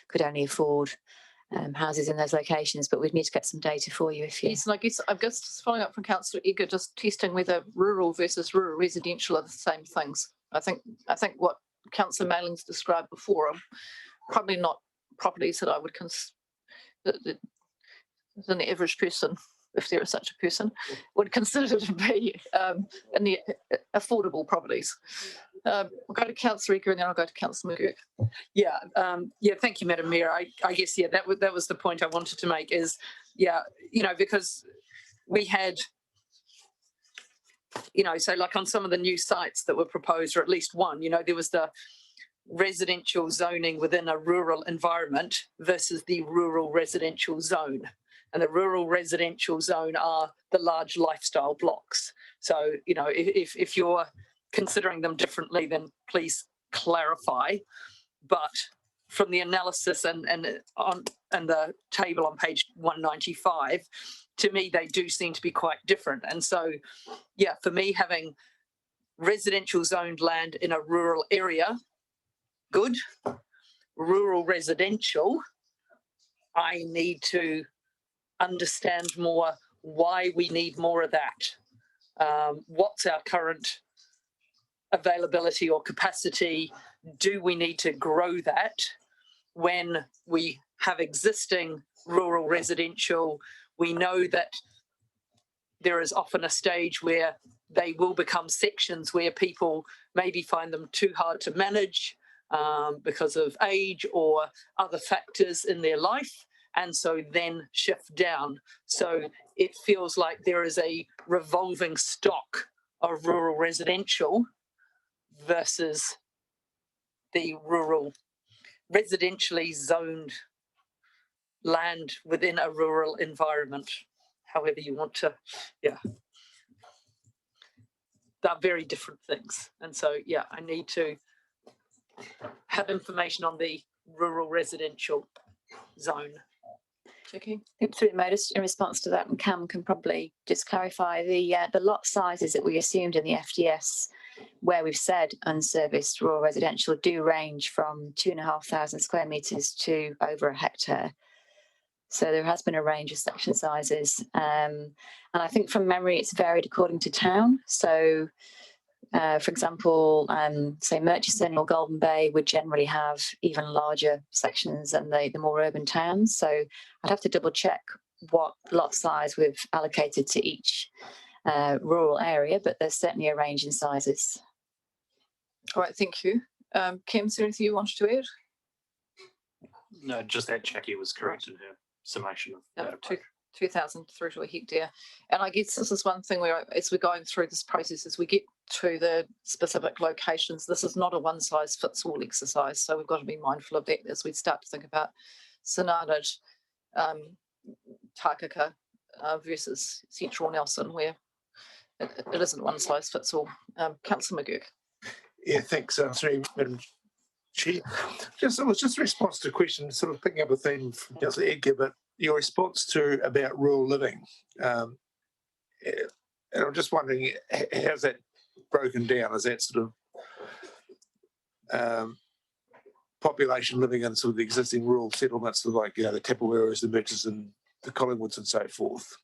could only afford houses in those locations. But we'd need to get some data for you if you... Yes, and I guess just following up from Councillor Egger, just testing whether rural versus rural residential are the same things. I think what Councillor Mailings described before are probably not properties that I would than the average person, if there is such a person, would consider to be in the affordable properties. We'll go to Councillor Eker and then I'll go to Councillor McGurk. Yeah, thank you, Madam Mayor. I guess, that was the point I wanted to make is, because we had, so like on some of the new sites that were proposed, or at least one, there was the residential zoning within a rural environment versus the rural residential zone. And the rural residential zone are the large lifestyle blocks. So, if you're considering them differently, then please clarify. But from the analysis and the table on page 195, to me, they do seem to be quite different. And so, for me, having residential zoned land in a rural area, good. Rural residential, I need to understand more why we need more of that. What's our current availability or capacity? Do we need to grow that when we have existing rural residential? We know that there is often a stage where they will become sections where people maybe find them too hard to manage because of age or other factors in their life, and so then shift down. So it feels like there is a revolving stock of rural residential versus the rural residentially zoned land within a rural environment, however you want to, they're very different things. And so, I need to have information on the rural residential zone. Jackie? Through the modus in response to that, and Cam can probably just clarify the lot sizes that we assumed in the FDS, where we've said unserviced rural residential, do range from 2,500 square metres to over a hectare. So there has been a range of section sizes, and I think from memory it's varied according to town. So for example, say Murchison or Golden Bay would generally have even larger sections than the more urban towns. So I'd have to double check what lot size we've allocated to each rural area, but there's certainly a range in sizes. All right, thank you. Kim, is there anything you wanted to add? No, just that Jackie was correct in her summation of that approach. 2,000 through to a hectare. And I guess this is one thing where, as we're going through this process, as we get to the specific locations, this is not a one size fits all exercise. So we've got to be mindful of that as we start to think about Synarnid, Takaka versus Central Nelson, where it isn't one size fits all. Councillor McGurk. Yeah, thanks, sorry, Madam Chair. It was just a response to a question, sort of picking up a theme from Councillor Edgar, but your response to about rural living. And I'm just wondering, how's that broken down? Is that sort of population living in sort of the existing rural settlements, like the Tapaweras, the Murchison, the Collingwoods and so forth,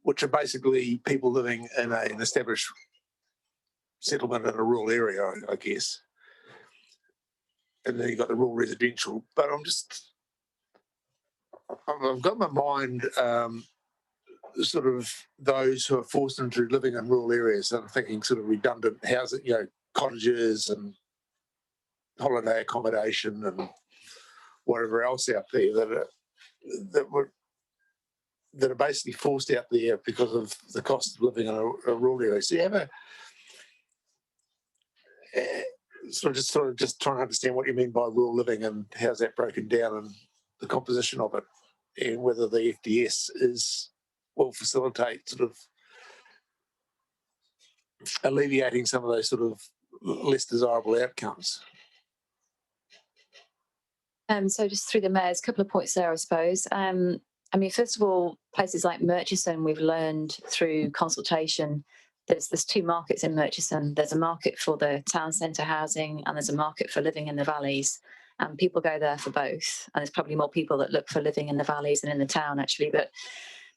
which are basically people living in an established settlement in a rural area, I guess. And then you've got the rural residential. But I've got in my mind sort of those who are forced into living in rural areas. I'm thinking sort of redundant housing, cottages and holiday accommodation and whatever else out there that are basically forced out there because of the cost of living in a rural area. So you have just trying to understand what you mean by rural living and how's that broken down and the composition of it, and whether the FDS will facilitate sort of alleviating some of those sort of less desirable outcomes. So just through the mayor's, a couple of points there, I suppose. I mean, first of all, places like Murchison, we've learned through consultation, there's two markets in Murchison. There's a market for the town centre housing and there's a market for living in the valleys. And people go there for both. And there's probably more people that look for living in the valleys than in the town, actually. But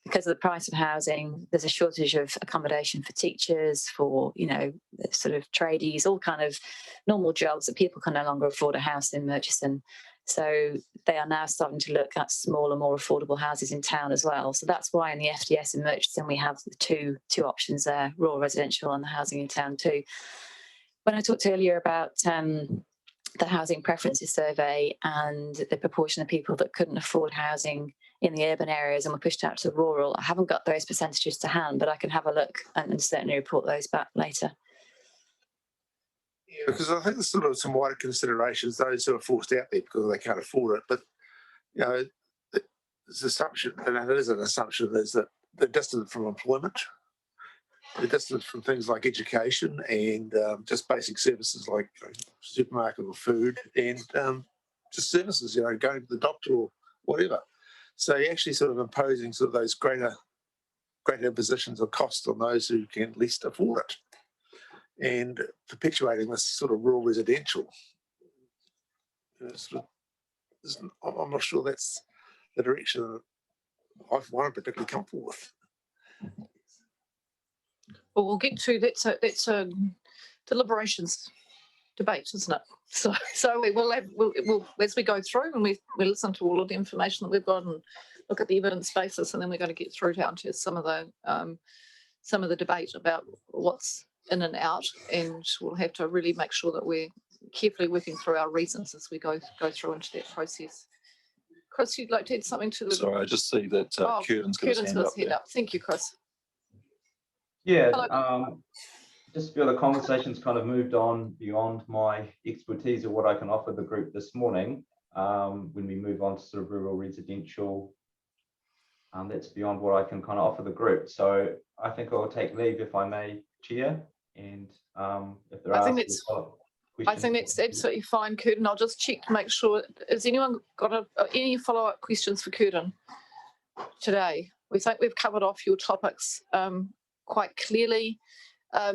because of the price of housing, there's a shortage of accommodation for teachers, for, you know, sort of tradies, all kind of normal jobs that people can no longer afford a house in Murchison. So they are now starting to look at smaller, more affordable houses in town as well. So that's why in the FDS in Murchison, we have the two options there, rural residential and the housing in town too. When I talked earlier about the housing preferences survey and the proportion of people that couldn't afford housing in the urban areas and were pushed out to the rural, I haven't got those percentages to hand, but I can have a look and certainly report those back later. Yeah, because I think there's sort of some wider considerations, those who are forced out there because they can't afford it. But, you know, this assumption, and it is an assumption, is that they're distant from employment, they're distant from things like education and just basic services like, you know, supermarket or food, and just services, you know, going to the doctor or whatever. So you're actually sort of imposing sort of those greater impositions of cost on those who can least afford it, and perpetuating this sort of rural residential. You know, sort of, I'm not sure that's the direction that I find particularly comfortable with. Well, we'll get to that's a deliberations debate, isn't it? So we'll as we go through and we listen to all of the information that we've got and look at the evidence basis, and then we're going to get through down to some of the debate about what's in and out, and we'll have to really make sure that we're carefully working through our reasons as we go through into that process. Chris, you'd like to add something to the... Sorry, I just see that Curtin's got his hand up there. Thank you, Chris. Yeah, just feel the conversation's kind of moved on beyond my expertise of what I can offer the group this morning. When we move on to sort of rural residential, that's beyond what I can kind of offer the group. So I think I'll take leave, if I may, Chair. And if there are questions. I think that's absolutely fine, Curtin. I'll just check to make sure. Has anyone got any follow-up questions for Curtin today? We think we've covered off your topics quite clearly.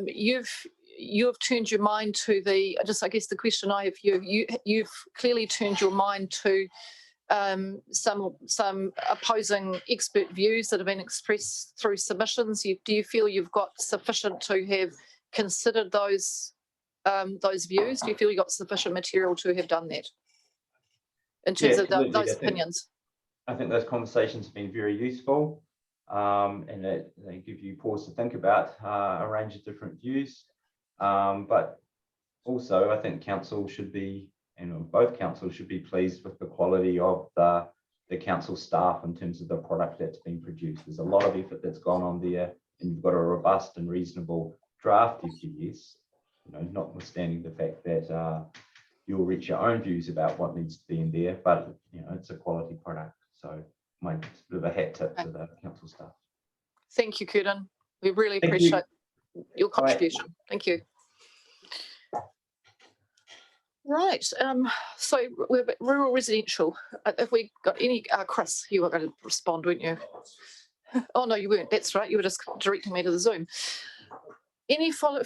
You've turned your mind to I guess the question I have you've clearly turned your mind to some opposing expert views that have been expressed through submissions. Do you feel you've got sufficient to have considered those views? Do you feel you got sufficient material to have done that in terms of those opinions? I think those conversations have been very useful, and they give you pause to think about a range of different views. But also, I think council should be, and both councils should be pleased with the quality of the council staff in terms of the product that's been produced. There's a lot of effort that's gone on there, and you've got a robust and reasonable draft FDS. Notwithstanding the fact that you'll reach your own views about what needs to be in there, but it's a quality product. So my bit of a hat tip to the council staff. Thank you, Curtin. We really appreciate your contribution. Thank you. Right. So we're at rural residential. If we got any, Chris, you were going to respond, weren't you? Oh no, you weren't. That's right. You were just directing me to the Zoom. Any further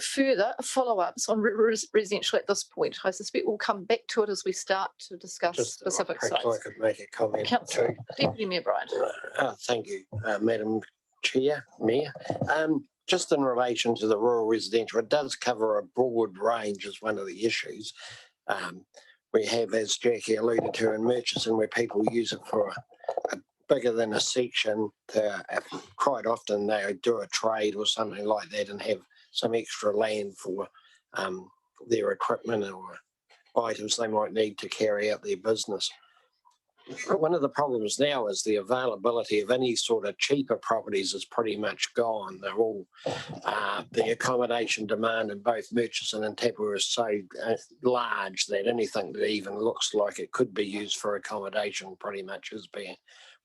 follow-ups on residential at this point? I suspect we'll come back to it as we start to discuss specific sites. I could make a comment too. Deputy Mayor Brian. Thank you, Madam Chair, Mayor. Just in relation to the rural residential, it does cover a broad range as one of the issues. We have, as Jackie alluded to, in Murchison, where people use it for a bigger than a section. Quite often they do a trade or something like that and have some extra land for their equipment or items they might need to carry out their business. But one of the problems now is the availability of any sort of cheaper properties is pretty much gone. They're all, the accommodation demand in both Murchison and Tapua is so large that anything that even looks like it could be used for accommodation pretty much is being,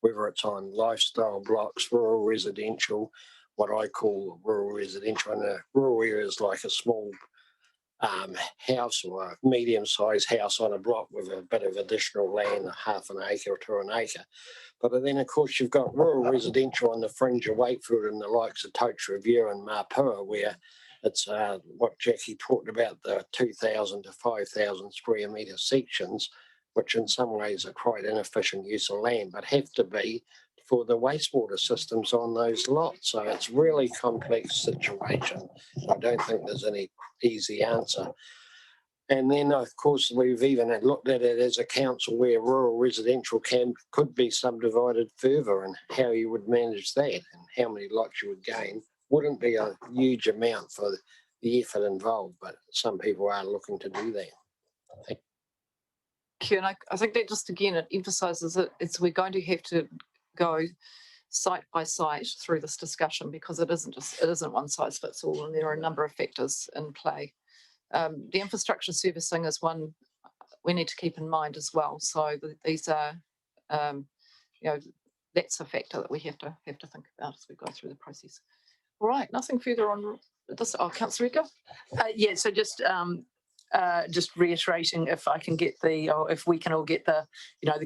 whether it's on lifestyle blocks, rural residential, what I call rural residential in a rural areas like a small house or a medium-sized house on a block with a bit of additional land, half an acre to an acre. But then, of course, you've got rural residential on the fringe of Wakefield and the likes of Totes Review and Mapua, where it's what Jackie talked about, the 2,000 to 5,000 square metre sections, which in some ways are quite inefficient use of land, but have to be for the wastewater systems on those lots. So it's really complex situation. I don't think there's any easy answer. And then, of course, we've even looked at it as a council where rural residential could be subdivided further, and how you would manage that and how many lots you would gain. Wouldn't be a huge amount for the effort involved, but some people are looking to do that. Thank you. And I think that just again, it emphasises that we're going to have to go site by site through this discussion, because it isn't one size fits all, and there are a number of factors in play. The infrastructure servicing is one we need to keep in mind as well. So these are, that's a factor that we have to think about as we go through the process. All right, nothing further on this. Oh, Councillor Eka. Yeah, so just reiterating, if I can get or if we can all get the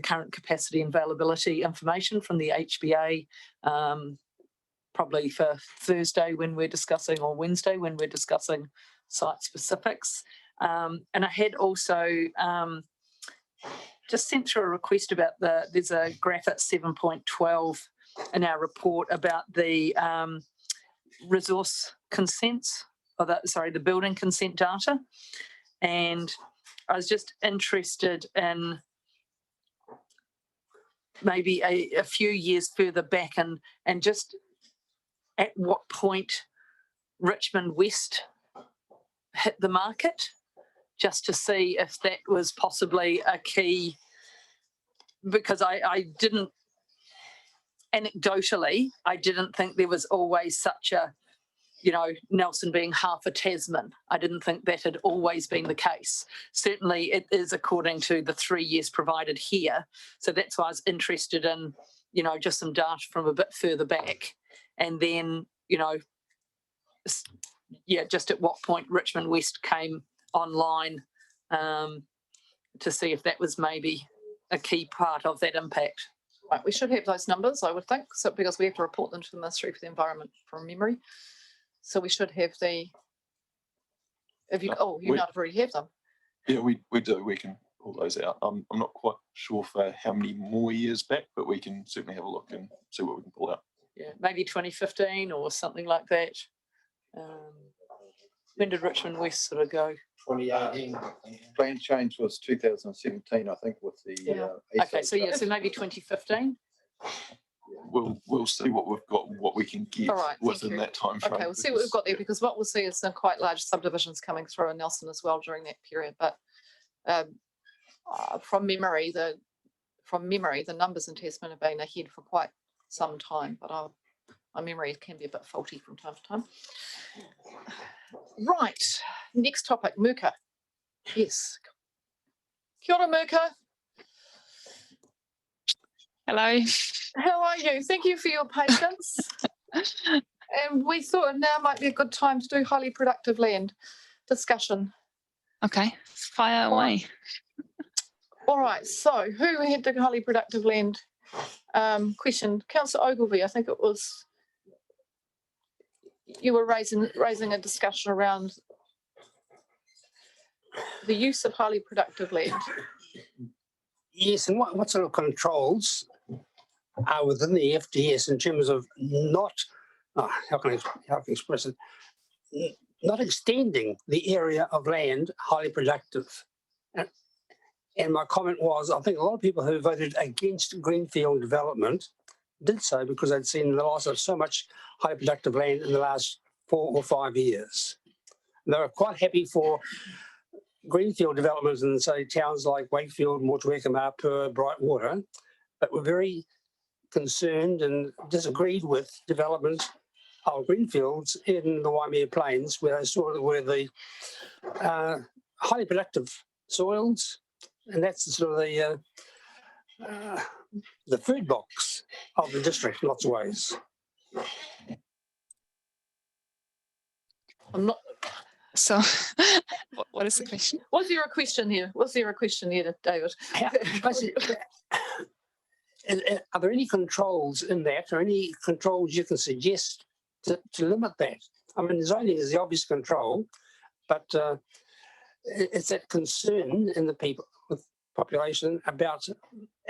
current capacity and availability information from the HBA, probably for Thursday when we're discussing, or Wednesday when we're discussing site specifics. And I had also just sent through a request about there's a graph at 7.12 in our report about the resource consents, or the building consent data. And I was just interested in maybe a few years further back, and just at what point Richmond West hit the market, just to see if that was possibly a key, because I didn't, anecdotally, I didn't think there was always such a, Nelson being half a Tasman. I didn't think that had always been the case. Certainly it is according to the 3 years provided here. So that's why I was interested in, just some data from a bit further back. And then, just at what point Richmond West came online, to see if that was maybe a key part of that impact. Right, we should have those numbers, I would think, so because we have to report them to the Ministry for the Environment from memory. So we should have you might have already have them. Yeah, we do. We can pull those out. I'm not quite sure for how many more years back, but we can certainly have a look and see what we can pull out. Yeah, maybe 2015 or something like that. When did Richmond West sort of go? 2018. Plan change was 2017, I think, with the. Okay, so maybe 2015. We'll see what we've got, what we can get within that time frame. Okay, we'll see what we've got there, because what we'll see is some quite large subdivisions coming through in Nelson as well during that period. But from memory, the numbers in Tasman have been ahead for quite some time, but my memory can be a bit faulty from time to time. Right, next topic, Muka. Yes. Kia ora, Muka. Hello. How are you? Thank you for your patience. And we thought now might be a good time to do highly productive land discussion. Okay, fire away. All right, so who had the highly productive land question? Councillor Ogilvie, I think it was, you were raising a discussion around the use of highly productive land. Yes, and what sort of controls are within the FDS in terms of not, how can I express it, not extending the area of land highly productive. And my comment was, I think a lot of people who voted against greenfield development did so because they'd seen the loss of so much highly productive land in the last 4 or 5 years. They were quite happy for greenfield developments in, say, towns like Wakefield, Motueka, Mapua, Brightwater, but were very concerned and disagreed with development of greenfields in the Waimea Plains, where they saw where the highly productive soils, and that's sort of the food box of the district in lots of ways. I'm not. So, what is the question? Was there a question here? David? Are there any controls in that, or any controls you can suggest to limit that? I mean, zoning is the obvious control, but it's that concern in the people with population about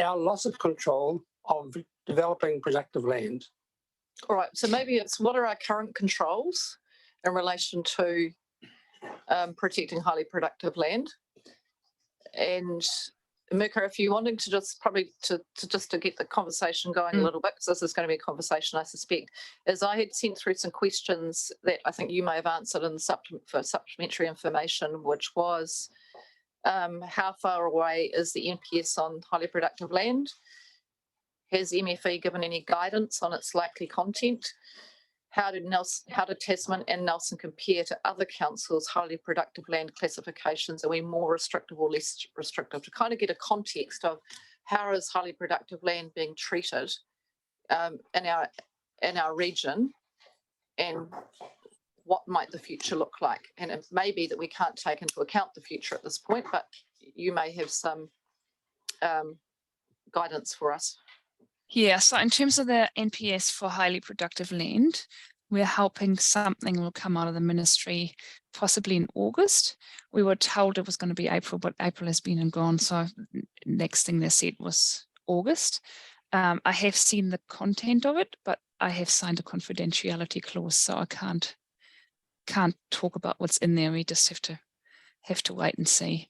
our loss of control of developing productive land. All right, so maybe it's what are our current controls in relation to protecting highly productive land? And Mika, if you're wanting to just probably to get the conversation going a little bit, because this is going to be a conversation I suspect, is I had sent through some questions that I think you may have answered in for supplementary information, which was how far away is the NPS on highly productive land? Has MFE given any guidance on its likely content? How did Tasman and Nelson compare to other councils' highly productive land classifications? Are we more restrictive or less restrictive? To kind of get a context of how is highly productive land being treated in our region, and what might the future look like? And it may be that we can't take into account the future at this point, but you may have some guidance for us. Yeah, so in terms of the NPS for highly productive land, we're hoping something will come out of the ministry possibly in August. We were told it was going to be April, but April has been and gone. So next thing they said was August. I have seen the content of it, but I have signed a confidentiality clause, so I can't talk about what's in there. We just have to wait and see.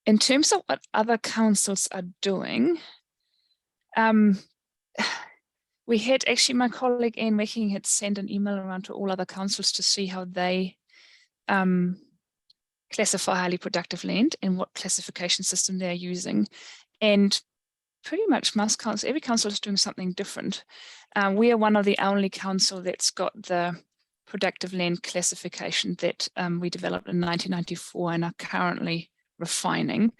In terms of what other councils are doing, we had actually, my colleague Anne Wecking had sent an email around to all other councils to see how they classify highly productive land and what classification system they're using. And pretty much most councils, every council is doing something different. We are one of the only council that's got the productive land classification that we developed in 1994 and are currently refining.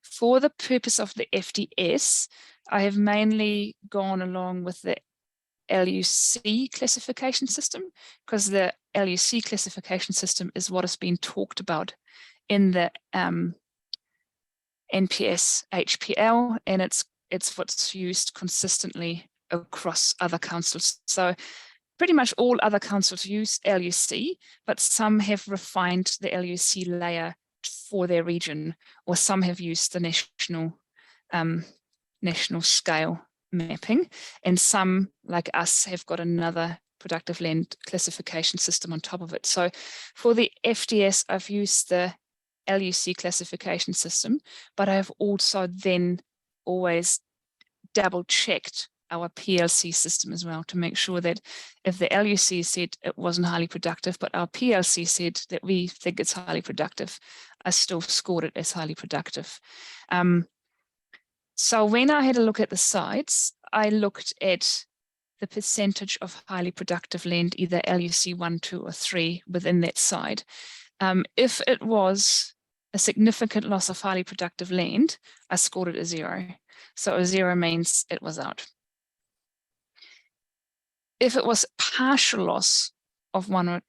For the purpose of the FDS, I have mainly gone along with the LUC classification system, because the LUC classification system is what has been talked about in the NPS HPL, and it's what's used consistently across other councils. So pretty much all other councils use LUC, but some have refined the LUC layer for their region, or some have used the national scale mapping, and some, like us, have got another productive land classification system on top of it. So for the FDS, I've used the LUC classification system, but I've also then always double checked our PLC system as well to make sure that if the LUC said it wasn't highly productive, but our PLC said that we think it's highly productive, I still scored it as highly productive. So when I had a look at the sites, I looked at the percentage of highly productive land, either LUC 1, 2, or 3 within that site. If it was a significant loss of highly productive land, I scored it a 0. So a 0 means it was out. If it was partial loss of 1 or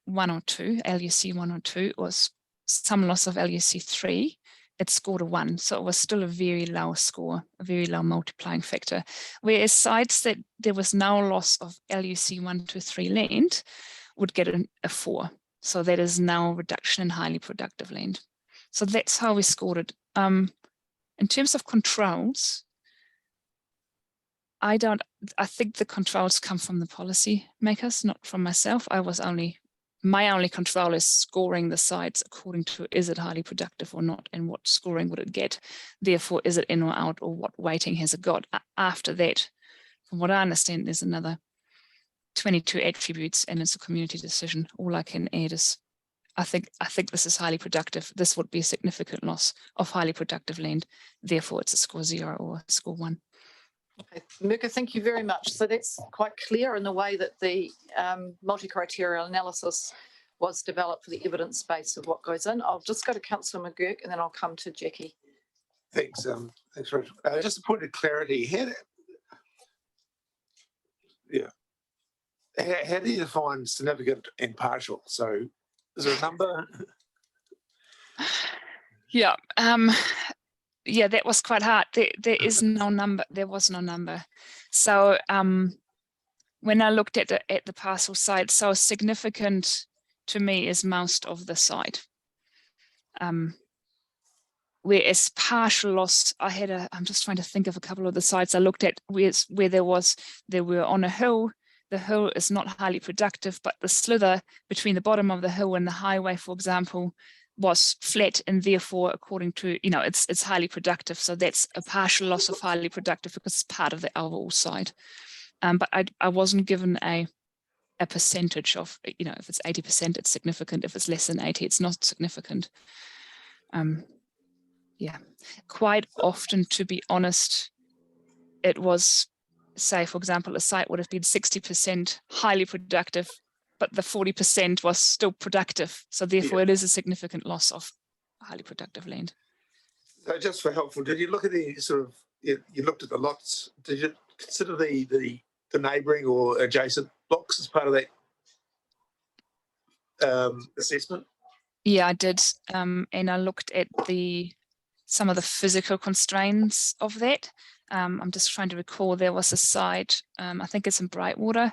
2, LUC 1 or 2, or some loss of LUC 3, it scored a 1. So it was still a very low score, a very low multiplying factor. Whereas sites that there was no loss of LUC 1 to 3 land would get a 4. So that is now a reduction in highly productive land. So that's how we scored it. In terms of controls, I think the controls come from the policy makers, not from myself. My only control is scoring the sites according to, is it highly productive or not, and what scoring would it get? Therefore, is it in or out, or what weighting has it got? After that, from what I understand, there's another 22 attributes, and it's a community decision. All I can add is, I think this is highly productive. This would be a significant loss of highly productive land. Therefore, it's a score 0 or a score 1. Okay, Mika, thank you very much. So that's quite clear in the way that the multi-criteria analysis was developed for the evidence base of what goes in. I'll just go to Councillor McGurk and then I'll come to Jackie. Thanks. Thanks, Rich. Just a point of clarity. How do you define significant and partial? So is there a number? Yeah. Yeah, that was quite hard. There is no number. There was no number. So when I looked at the parcel site, so significant to me is most of the site. whereas partial loss, I'm just trying to think of a couple of the sites I looked at where they were on a hill. The hill is not highly productive, but the slither between the bottom of the hill and the highway, for example, was flat, and therefore, according to, it's highly productive. So that's a partial loss of highly productive because it's part of the overall site. But I wasn't given a percentage of, if it's 80%, it's significant. If it's less than 80, it's not significant. Yeah, quite often, to be honest, it was, say, for example, a site would have been 60% highly productive, but the 40% was still productive. So therefore, it is a significant loss of highly productive land. So just for helpful, did you look at the sort of, you looked at the lots, did you consider the neighbouring or adjacent blocks as part of that assessment? Yeah, I did. And I looked at some of the physical constraints of that. I'm just trying to recall, there was a site, I think it's in Brightwater.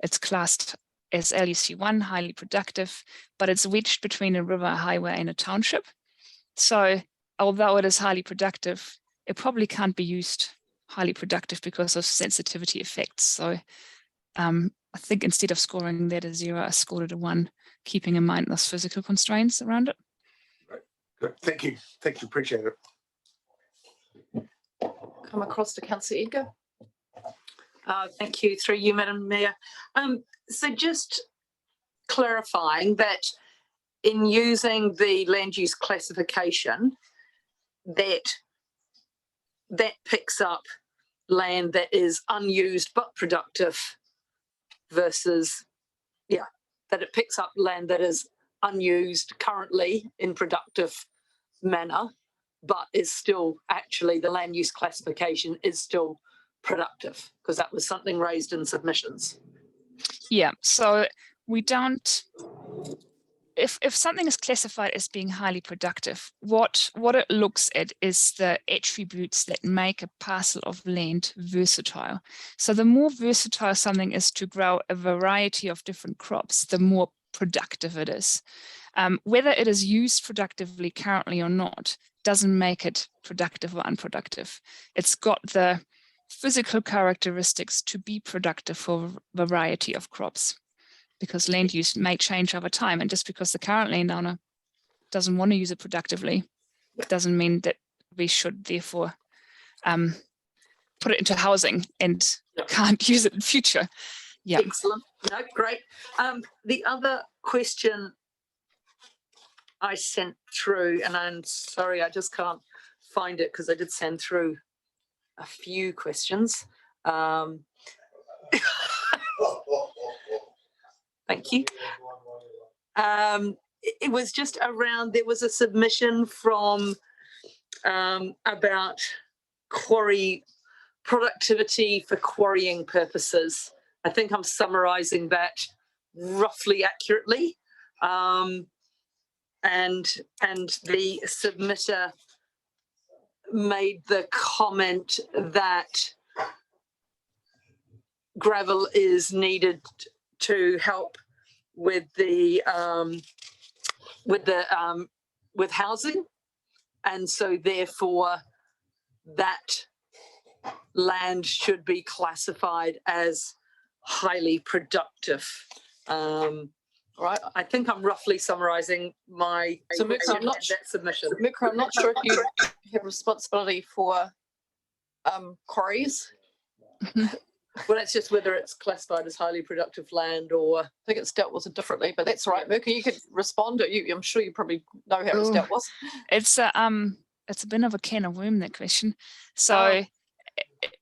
It's classed as LUC1, highly productive, but it's wedged between a river, a highway, and a township. So although it is highly productive, it probably can't be used highly productive because of sensitivity effects. So I think instead of scoring that a 0, I scored it a 1, keeping in mind those physical constraints around it. Right. Good. Thank you. Thank you. Appreciate it. Come across to Councillor Edgar. Thank you, through you, Madam Mayor. So just clarifying that in using the land use classification, that picks up land that is unused but productive versus, that it picks up land that is unused currently in productive manner, but is still actually, the land use classification is still productive, because that was something raised in submissions. Yeah, so we don't, if something is classified as being highly productive, what it looks at is the attributes that make a parcel of land versatile. So the more versatile something is to grow a variety of different crops, the more productive it is. Whether it is used productively currently or not doesn't make it productive or unproductive. It's got the physical characteristics to be productive for a variety of crops, because land use may change over time. And just because the current landowner doesn't want to use it productively, doesn't mean that we should therefore put it into housing and can't use it in future. Yeah. Excellent. No, great. The other question I sent through, and I'm sorry, I just can't find it because I did send through a few questions. Thank you. It was just around, there was a submission from about quarry productivity for quarrying purposes. I think I'm summarising that roughly accurately. And the submitter made the comment that gravel is needed to help with the with housing, and so therefore that land should be classified as highly productive. Right, I think I'm roughly summarising my that submission. Mika, I'm not sure if you have responsibility for quarries. Well, it's just whether it's classified as highly productive land or... I think it's dealt with differently, but that's all right. Mika, you could respond. I'm sure you probably know how it's dealt with. It's a bit of a can of worm, that question. So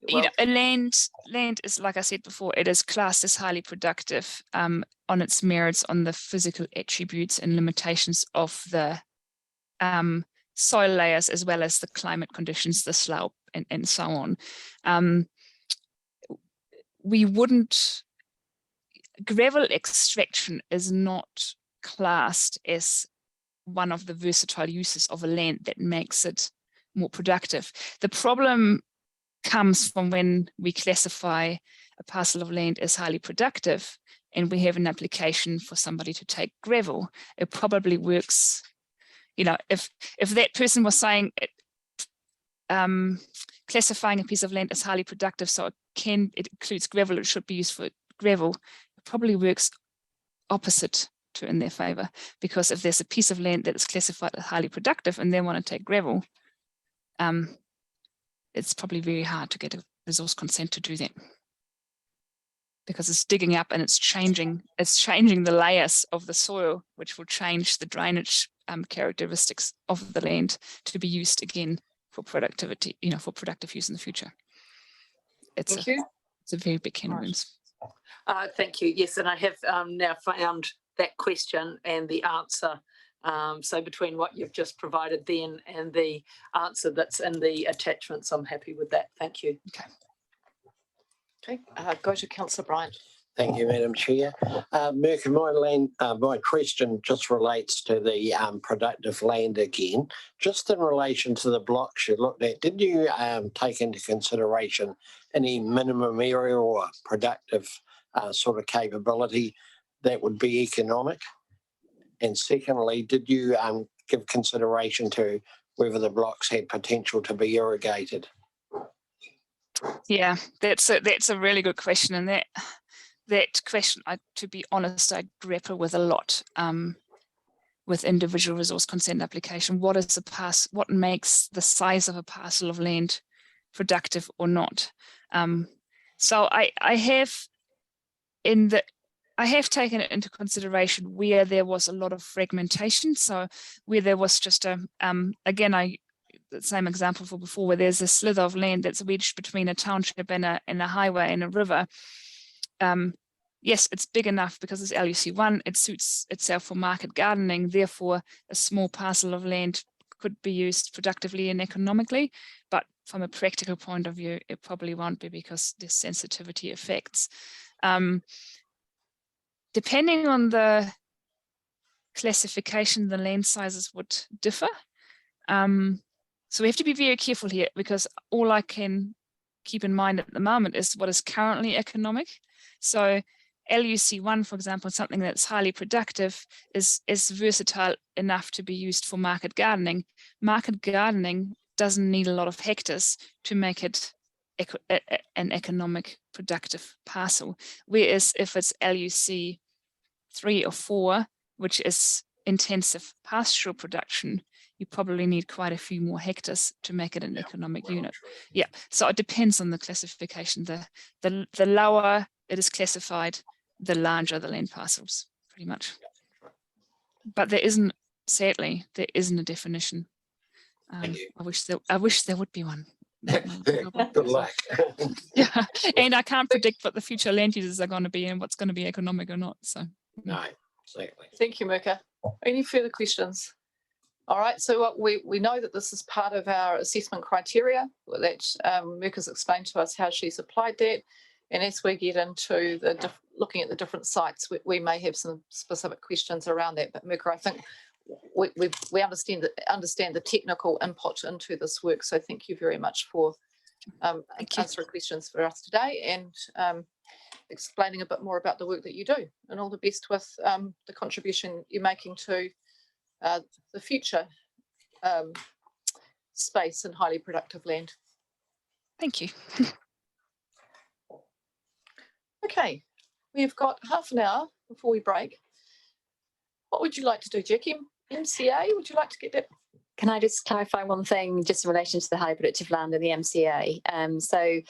you know, land is, like I said before, it is classed as highly productive on its merits, on the physical attributes and limitations of the soil layers, as well as the climate conditions, the slope, and so on. Gravel extraction is not classed as one of the versatile uses of a land that makes it more productive. The problem comes from when we classify a parcel of land as highly productive and we have an application for somebody to take gravel. It probably works, you know, if that person was saying classifying a piece of land as highly productive, so it includes gravel, it should be used for gravel, it probably works opposite to in their favour, because if there's a piece of land that is classified as highly productive and they want to take gravel, it's probably very hard to get a resource consent to do that, because it's digging up and it's changing the layers of the soil, which will change the drainage characteristics of the land to be used again for productivity, for productive use in the future. Thank you. It's a very big can of worms. Thank you. Yes, and I have now found that question and the answer. So between what you've just provided then and the answer that's in the attachments, I'm happy with that. Thank you. Okay, go to Councillor Bryant. Thank you, Madam Chair. Merkin, my question just relates to the productive land again. Just in relation to the blocks you looked at, did you take into consideration any minimum area or productive sort of capability that would be economic? And secondly, did you give consideration to whether the blocks had potential to be irrigated? Yeah, that's a really good question, and that question, to be honest, I grapple with a lot with individual resource consent application. What makes the size of a parcel of land productive or not? So I have taken it into consideration where there was a lot of fragmentation. So where there was just the same example for before, where there's a slither of land that's wedged between a township and a highway and a river. Yes, it's big enough because it's LUC1, it suits itself for market gardening. Therefore, a small parcel of land could be used productively and economically, but from a practical point of view, it probably won't be because there's sensitivity effects. Depending on the classification, the land sizes would differ. So we have to be very careful here, because all I can keep in mind at the moment is what is currently economic. So LUC1, for example, something that's highly productive, is versatile enough to be used for market gardening. Market gardening doesn't need a lot of hectares to make it an economic productive parcel. Whereas if it's LUC 3 or 4, which is intensive pastoral production, you probably need quite a few more hectares to make it an economic unit. Yeah, so it depends on the classification. The lower it is classified, the larger the land parcels, pretty much. But sadly, there isn't a definition. I wish there would be one. Good luck. Yeah, and I can't predict what the future land uses are going to be and what's going to be economic or not. So no, exactly. Thank you, Mirka. Any further questions? All right, so we know that this is part of our assessment criteria that Mirka's explained to us how she's applied that. And as we get into looking at the different sites, we may have some specific questions around that. But Mirka, I think we understand the technical input into this work. So thank you very much for answering questions for us today and explaining a bit more about the work that you do. And all the best with the contribution you're making to the future space and highly productive land. Thank you. Okay, we've got half an hour before we break. What would you like to do, Jackie? MCA, would you like to get that? Can I just clarify one thing just in relation to the highly productive land and the MCA? So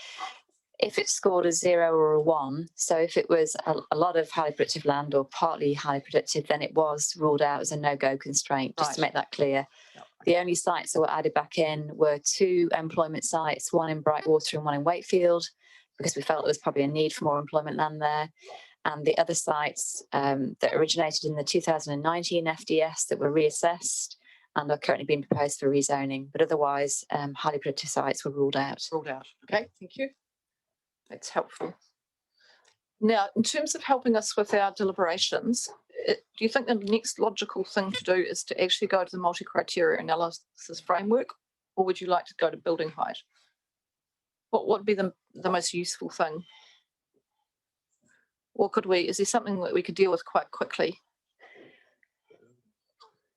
if it's scored a 0 or a 1, so if it was a lot of highly productive land or partly highly productive, then it was ruled out as a no-go constraint, just to make that clear. The only sites that were added back in were 2 employment sites, one in Brightwater and one in Wakefield, because we felt there was probably a need for more employment land there. And the other sites that originated in the 2019 FDS that were reassessed and are currently being proposed for rezoning. But otherwise, highly productive sites were ruled out. Ruled out. Okay, thank you. That's helpful. Now, in terms of helping us with our deliberations, do you think the next logical thing to do is to actually go to the multi-criteria analysis framework, or would you like to go to building height? What would be the most useful thing? Or is there something that we could deal with quite quickly?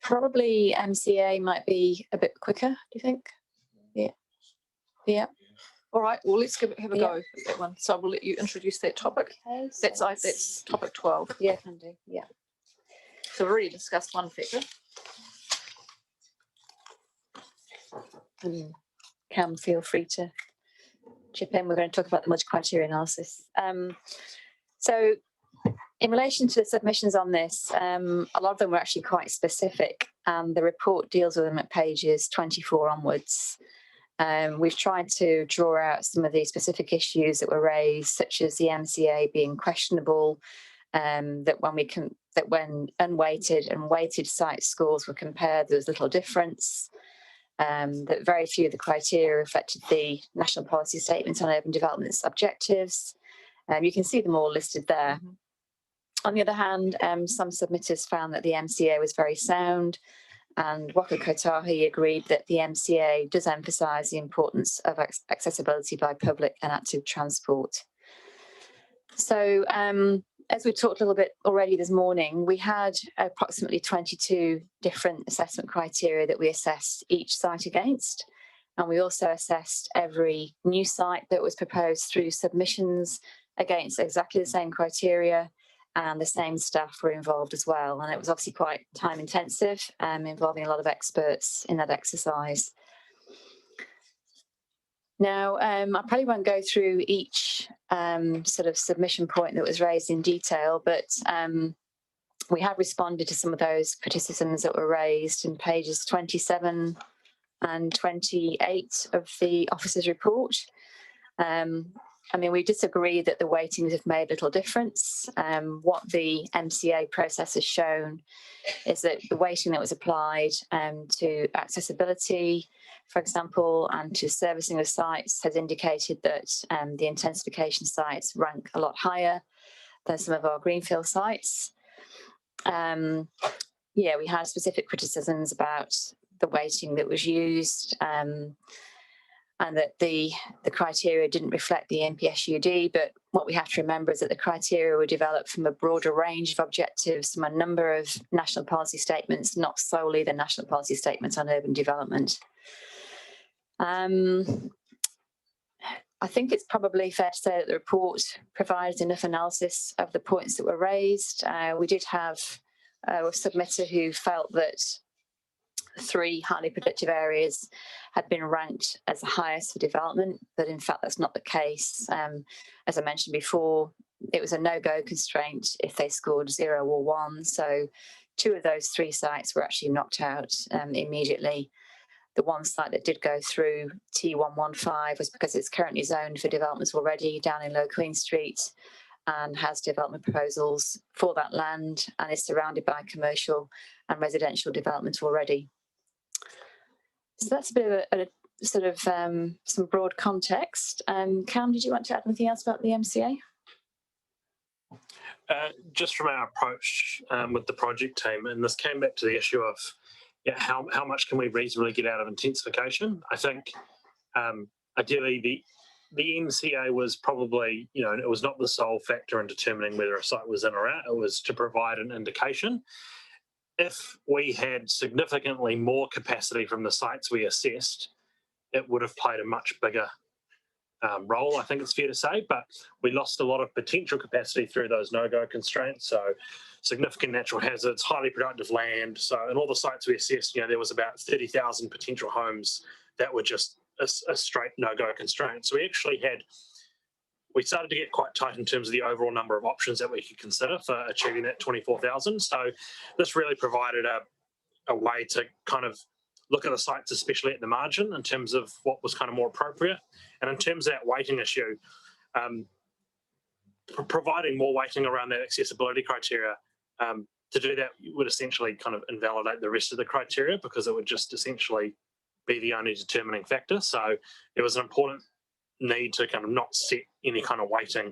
Probably MCA might be a bit quicker, do you think? Yeah. Yeah. All right, well, let's have a Yeah. go at that one. So we'll let you introduce that topic. Okay, That's topic 12. Yeah, can do. Yeah. So we've already discussed one factor. Cam, feel free to chip in. We're going to talk about the multi criteria analysis. So in relation to the submissions on this, a lot of them were actually quite specific, and the report deals with them at pages 24 onwards. We've tried to draw out some of the specific issues that were raised, such as the MCA being questionable, that when unweighted and weighted site scores were compared, there was little difference. That very few of the criteria reflected the National Policy Statement on Urban Development's objectives. You can see them all listed there. On the other hand, some submitters found that the MCA was very sound, and Waka Kotahi agreed that the MCA does emphasise the importance of accessibility by public and active transport. So as we talked a little bit already this morning, we had approximately 22 different assessment criteria that we assessed each site against. And we also assessed every new site that was proposed through submissions against exactly the same criteria, and the same staff were involved as well. And it was obviously quite time intensive, involving a lot of experts in that exercise. Now, I probably won't go through each sort of submission point that was raised in detail, but we have responded to some of those criticisms that were raised in pages 27 and 28 of the officer's report. I mean, we disagree that the weightings have made little difference. What the MCA process has shown is that the weighting that was applied to accessibility, for example, and to servicing of sites has indicated that the intensification sites rank a lot higher than some of our greenfield sites. Yeah, we had specific criticisms about the weighting that was used, and that the criteria didn't reflect the NPSUD, but what we have to remember is that the criteria were developed from a broader range of objectives from a number of national policy statements, not solely the National Policy Statement on Urban Development. I think it's probably fair to say that the report provides enough analysis of the points that were raised. We did have a submitter who felt that 3 highly productive areas had been ranked as the highest for development, but in fact that's not the case. As I mentioned before, it was a no-go constraint if they scored 0 or 1. So 2 of those 3 sites were actually knocked out immediately. The one site that did go through T115 was because it's currently zoned for developments already down in Low Queen Street and has development proposals for that land and is surrounded by commercial and residential development already. So that's a bit of a sort of some broad context. Cam, did you want to add anything else about the MCA? Just from our approach with the project team, and this came back to the issue of how much can we reasonably get out of intensification. I think ideally the MCA was probably, it was not the sole factor in determining whether a site was in or out. It was to provide an indication. If we had significantly more capacity from the sites we assessed, it would have played a much bigger role, I think it's fair to say, but we lost a lot of potential capacity through those no-go constraints. So significant natural hazards, highly productive land. So in all the sites we assessed, there was about 30,000 potential homes that were just a straight no-go constraint. So we started to get quite tight in terms of the overall number of options that we could consider for achieving that 24,000. So this really provided a way to kind of look at the sites, especially at the margin, in terms of what was kind of more appropriate. And in terms of that weighting issue, providing more weighting around that accessibility criteria, to do that would essentially kind of invalidate the rest of the criteria because it would just essentially be the only determining factor. So it was an important need to kind of not set any kind of weighting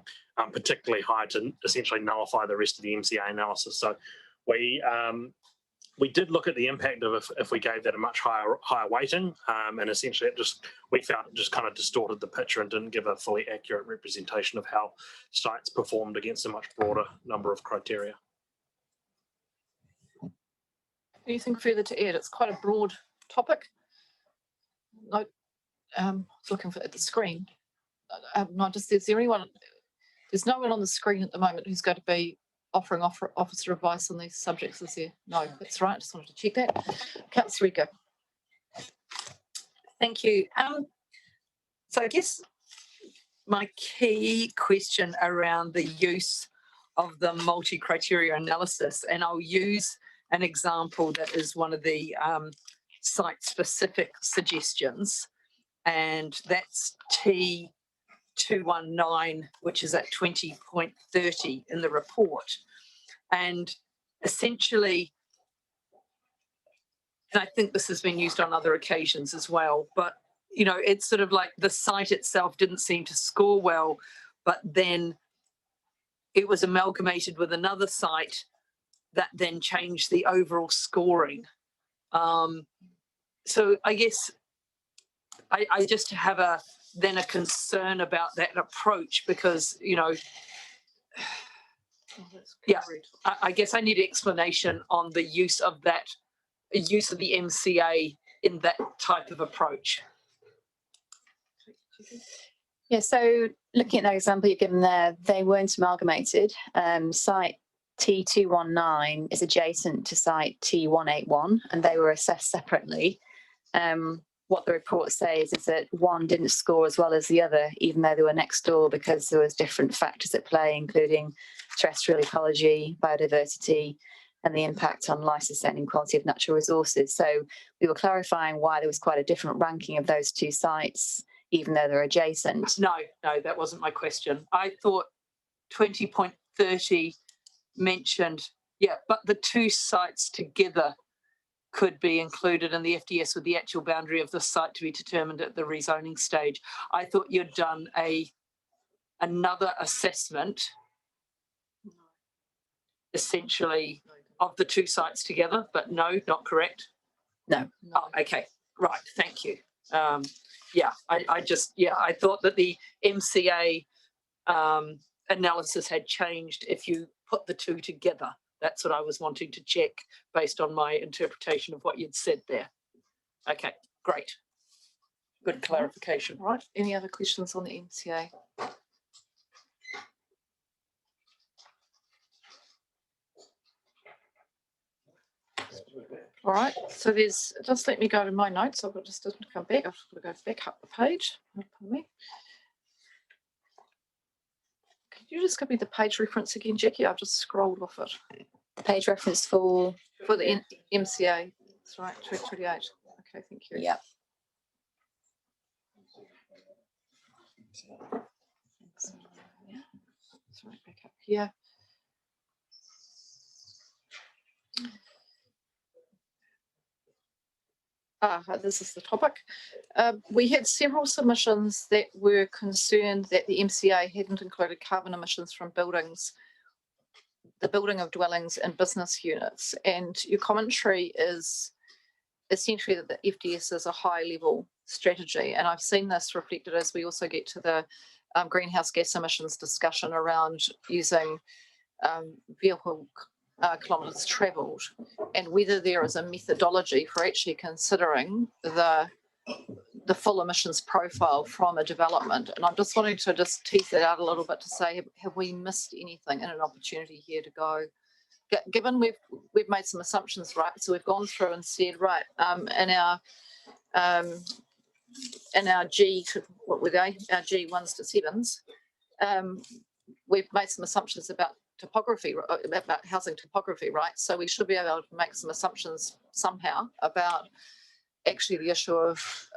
particularly high to essentially nullify the rest of the MCA analysis. So we did look at the impact of if we gave that a much higher weighting, and essentially we found it just kind of distorted the picture and didn't give a fully accurate representation of how sites performed against a much broader number of criteria. Anything further to add? It's quite a broad topic. looking for at the screen. Not just, is there anyone, there's no one on the screen at the moment who's going to be offering officer advice on these subjects, is there? No, that's right. Just wanted to check that. Councillor Rico. Thank you. So I guess my key question around the use of the multi-criteria analysis, and I'll use an example that is one of the site-specific suggestions, and that's T219, which is at 20.30 in the report. And essentially, and I think this has been used on other occasions as well, but you know, it's sort of like the site itself didn't seem to score well, but then it was amalgamated with another site that then changed the overall scoring. So I guess I just have a concern about that approach, because, you know, yeah, I guess I need an explanation on the use of that, use of the MCA in that type of approach. Yeah, so looking at that example you've given there, they weren't amalgamated. Site T219 is adjacent to site T181, and they were assessed separately. What the report says is that one didn't score as well as the other, even though they were next door, because there was different factors at play, including terrestrial ecology, biodiversity, and the impact on life sustaining quality of natural resources. So we were clarifying why there was quite a different ranking of those two sites, even though they're adjacent. No, that wasn't my question. I thought 20.30 mentioned, yeah, but the two sites together could be included in the FDS with the actual boundary of the site to be determined at the rezoning stage. I thought you'd done another assessment, essentially, of the two sites together, but no, not correct. No. Oh, okay, right, thank you. Yeah, I thought that the MCA analysis had changed if you put the two together. That's what I was wanting to check based on my interpretation of what you'd said there. Okay, great. Good clarification. Right, any other questions on the MCA? All right, so there's, just let me go to my notes. I've got just to come back. I've got to go back up the page. Pardon me. Could you just give me the page reference again, Jackie? I've just scrolled off it. Page reference for the MCA. That's right, 228. Okay, thank you. Yeah. That's right, back up here. This is the topic. We had several submissions that were concerned that the MCA hadn't included carbon emissions from buildings, the building of dwellings and business units. And your commentary is essentially that the FDS is a high level strategy. And I've seen this reflected as we also get to the greenhouse gas emissions discussion around using vehicle kilometres travelled, and whether there is a methodology for actually considering the full emissions profile from a development. And I'm just wanting to just tease that out a little bit to say, have we missed anything in an opportunity here to go? Given we've made some assumptions, right? So we've gone through and said, right, in our G, what were they? Our G1s to 7s, we've made some assumptions about topography, about housing topography, right? So we should be able to make some assumptions somehow about actually the issue of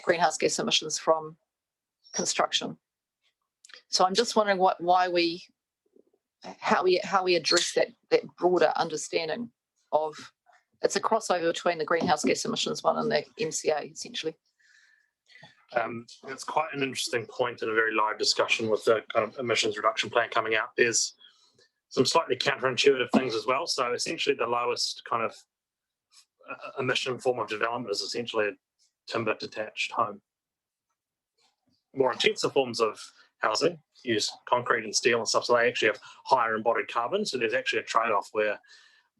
greenhouse gas emissions from construction. So I'm just wondering how we address that broader understanding of, it's a crossover between the greenhouse gas emissions one and the MCA essentially. It's quite an interesting point in a very live discussion with the kind of emissions reduction plan coming out. There's some slightly counterintuitive things as well. So essentially the lowest kind of emission form of development is essentially a timber detached home. More intensive forms of housing use concrete and steel and stuff, so they actually have higher embodied carbon. So there's actually a trade-off where,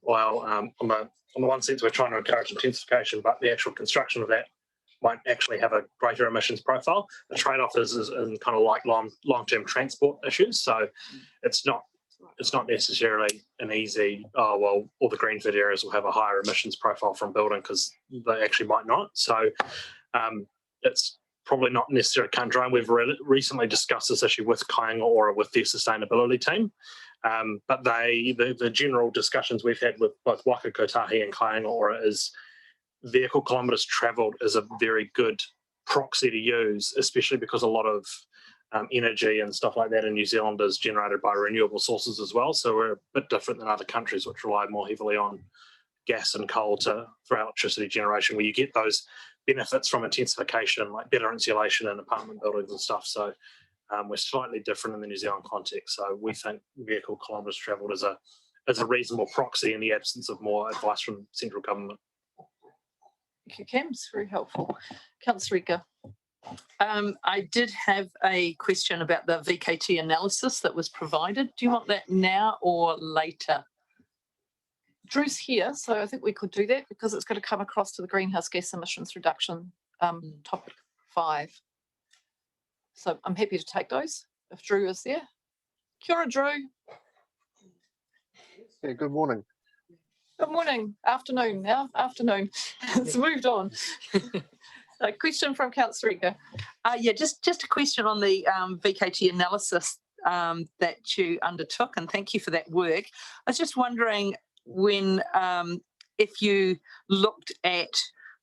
while on the one sense we're trying to encourage intensification, but the actual construction of that might actually have a greater emissions profile. The trade-off is in kind of like long-term transport issues. So it's not necessarily an easy, oh, well, all the greenfield areas will have a higher emissions profile from building, because they actually might not. So it's probably not necessarily conjoined. We've recently discussed this issue with Kāinga Ora with their sustainability team. But the general discussions we've had with both Waka Kotahi and Kāinga Ora is vehicle kilometres travelled is a very good proxy to use, especially because a lot of energy and stuff like that in New Zealand is generated by renewable sources as well. So we're a bit different than other countries which rely more heavily on gas and coal for electricity generation, where you get those benefits from intensification, like better insulation in apartment buildings and stuff. So we're slightly different in the New Zealand context. So we think vehicle kilometres travelled is a reasonable proxy in the absence of more advice from central government. Thank you, Cam. It's very helpful. Councillor Rika. I did have a question about the VKT analysis that was provided. Do you want that now or later? Drew's here, so I think we could do that because it's going to come across to the greenhouse gas emissions reduction topic 5. So I'm happy to take those if Drew is there. Kia ora, Drew. Yeah, good morning. Good morning. Afternoon now. Afternoon. It's moved on. A question from Councillor Rika. Yeah, just a question on the VKT analysis that you undertook, and thank you for that work. I was just wondering if you looked at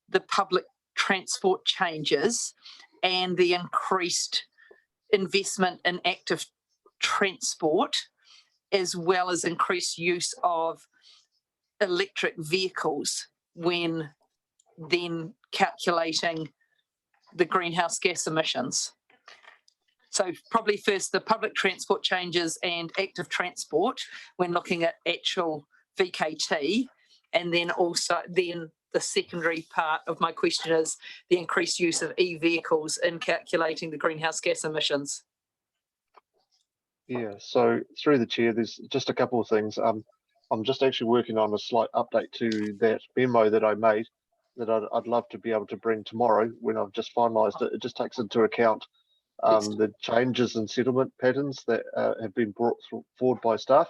the public transport changes and the increased investment in active transport, as well as increased use of electric vehicles when then calculating the greenhouse gas emissions. So probably first the public transport changes and active transport when looking at actual VKT, and then also the secondary part of my question is the increased use of e-vehicles in calculating the greenhouse gas emissions. Yeah, so through the chair, there's just a couple of things. I'm just actually working on a slight update to that memo that I made that I'd love to be able to bring tomorrow when I've just finalised it. It just takes into account the changes in settlement patterns that have been brought forward by staff.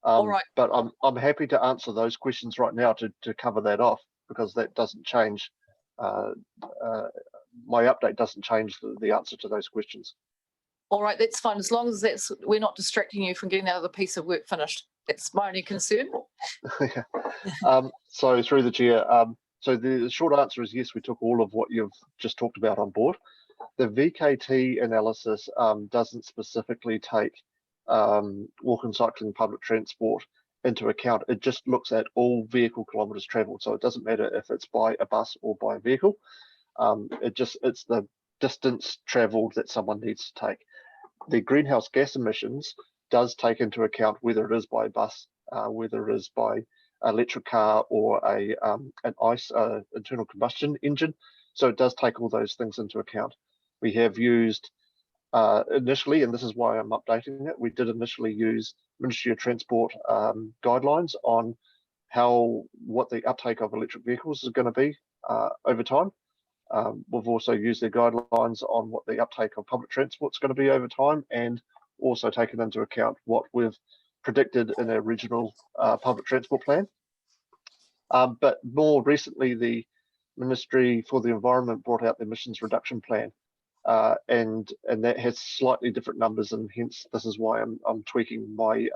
All right. But I'm happy to answer those questions right now to cover that off, because that doesn't change. My update doesn't change the answer to those questions. All right, that's fine. As long as we're not distracting you from getting that other piece of work finished. That's my only concern. So through the chair, so the short answer is yes, we took all of what you've just talked about on board. The VKT analysis doesn't specifically take walk and cycling public transport into account. It just looks at all vehicle kilometres travelled. So it doesn't matter if it's by a bus or by a vehicle. It's the distance travelled that someone needs to take. The greenhouse gas emissions does take into account whether it is by bus, whether it is by electric car or an ICE internal combustion engine. So it does take all those things into account. We have used initially, and this is why I'm updating it, we did initially use Ministry of Transport guidelines on what the uptake of electric vehicles is going to be over time. We've also used their guidelines on what the uptake of public transport is going to be over time, and also taken into account what we've predicted in our regional public transport plan. But more recently, the Ministry for the Environment brought out the emissions reduction plan, and that has slightly different numbers, and hence this is why I'm tweaking my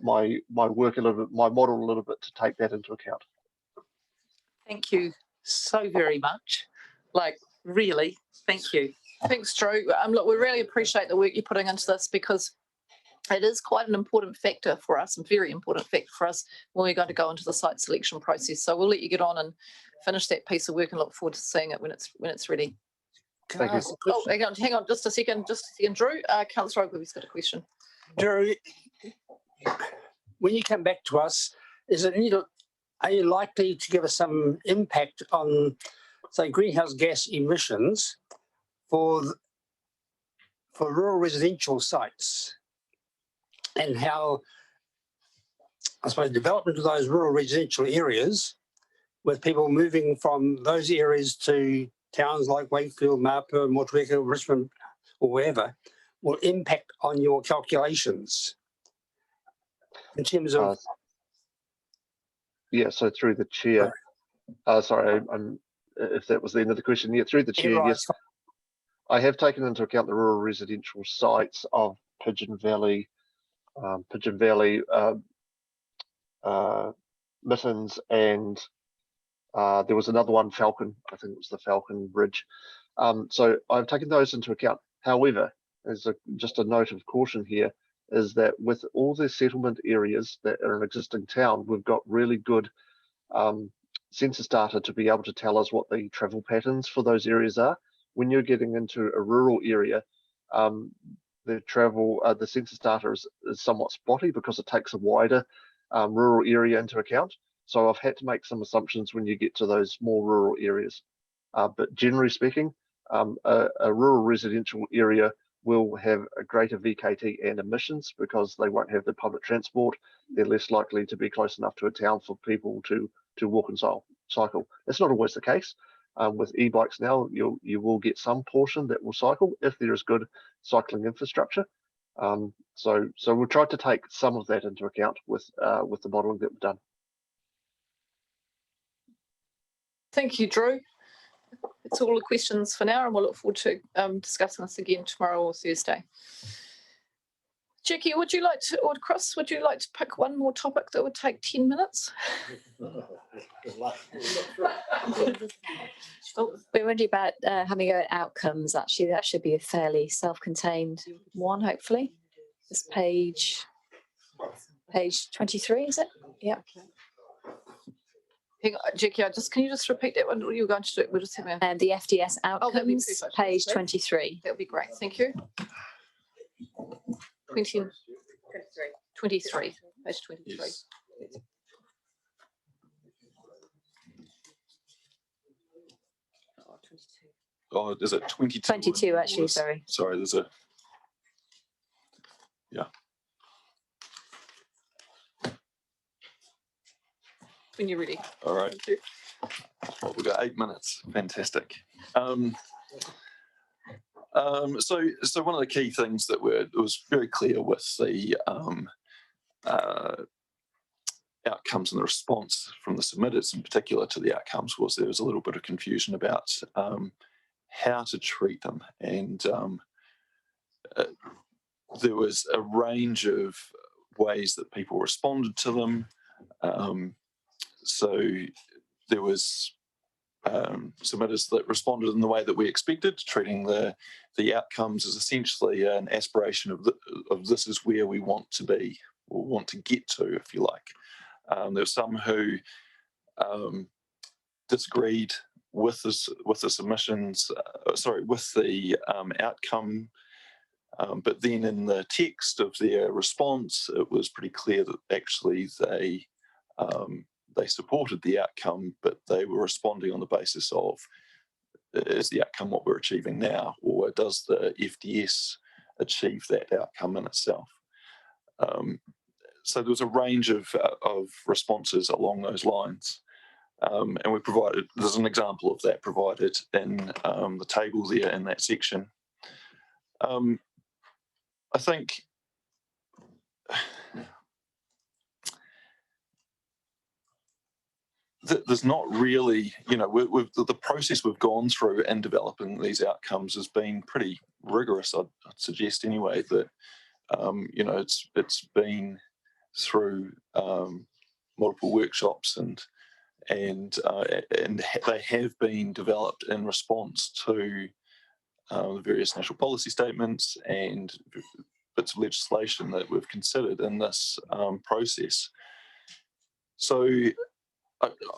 my work a little bit, my model a little bit, to take that into account. Thank you so very much. Like, really, thank you. Thanks, Drew. Look, we really appreciate the work you're putting into this, because it is quite an important factor for us, a very important factor for us when we're going to go into the site selection process. So we'll let you get on and finish that piece of work and look forward to seeing it when it's ready. Thank you. Oh, hang on just a second, Drew. Councillor Ogilvy's got a question. Drew, when you come back to us, are you likely to give us some impact on, say, greenhouse gas emissions for rural residential sites, and how, I suppose, development of those rural residential areas, with people moving from those areas to towns like Wakefield, Mapua, Motueka, Richmond, or wherever, will impact on your calculations in terms of? Yeah, so through the chair. Sorry, if that was the end of the question. Yeah, through the chair, right. yes. I have taken into account the rural residential sites of Pigeon Valley, Mittens, and there was another one, Falcon. I think it was the Falcon Bridge. So I've taken those into account. However, as just a note of caution here, is that with all the settlement areas that are an existing town, we've got really good census data to be able to tell us what the travel patterns for those areas are. When you're getting into a rural area, the census data is somewhat spotty because it takes a wider rural area into account. So I've had to make some assumptions when you get to those more rural areas. But generally speaking, a rural residential area will have a greater VKT and emissions because they won't have the public transport. They're less likely to be close enough to a town for people to walk and cycle. That's not always the case. With e-bikes now, you will get some portion that will cycle if there is good cycling infrastructure. So we'll try to take some of that into account with the modelling that we've done. Thank you, Drew. That's all the questions for now, and we'll look forward to discussing this again tomorrow or Thursday. Jackie, would you like to, or Chris, would you like to pick one more topic that would take 10 minutes? We're wondering about having a go at outcomes. Actually, that should be a fairly self-contained one, hopefully. This page 23, is it? Yeah. Hang on, Jackie, can you just repeat that one? What you were going to do? We'll just have a... And the FDS outcomes, page 23. That would be great. Thank you. 23. Page 23. Yes. Oh, is it 22? 22, actually, sorry. Sorry, there's a... Yeah. When you're ready. All right. Thank you. Well, we've got 8 minutes. Fantastic. So one of the key things that was very clear with the outcomes and the response from the submitters, in particular to the outcomes, was there was a little bit of confusion about how to treat them, and there was a range of ways that people responded to them. So there was submitters that responded in the way that we expected, treating the outcomes as essentially an aspiration of this is where we want to be, or want to get to, if you like. There were some who disagreed with the submissions, with the outcome, but then in the text of their response, it was pretty clear that actually they supported the outcome, but they were responding on the basis of, is the outcome what we're achieving now, or does the FDS achieve that outcome in itself? So there was a range of responses along those lines. And we provided, there's an example of that provided in the table there in that section. I think there's not really, the process we've gone through in developing these outcomes has been pretty rigorous. I'd suggest anyway that, it's been through multiple workshops and they have been developed in response to the various national policy statements and bits of legislation that we've considered in this process. So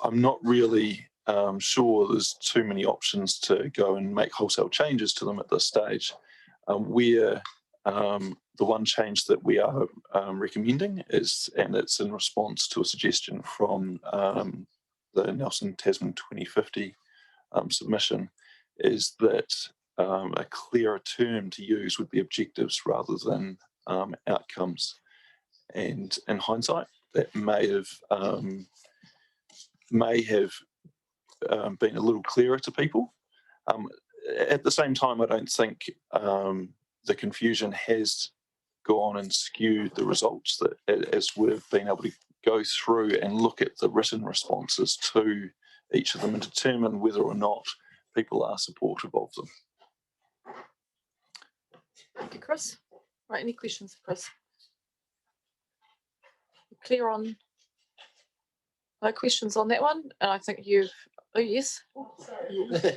I'm not really sure there's too many options to go and make wholesale changes to them at this stage. The one change that we are recommending is, and it's in response to a suggestion from the Nelson Tasman 2050 submission, is that a clearer term to use would be objectives rather than outcomes. And in hindsight, that may have been a little clearer to people. At the same time, I don't think the confusion has gone and skewed the results that as we've been able to go through and look at the written responses to each of them and determine whether or not people are supportive of them. Thank you, Chris. Right, any questions, Chris? Clear on? No questions on that one? And I think you've, oh yes.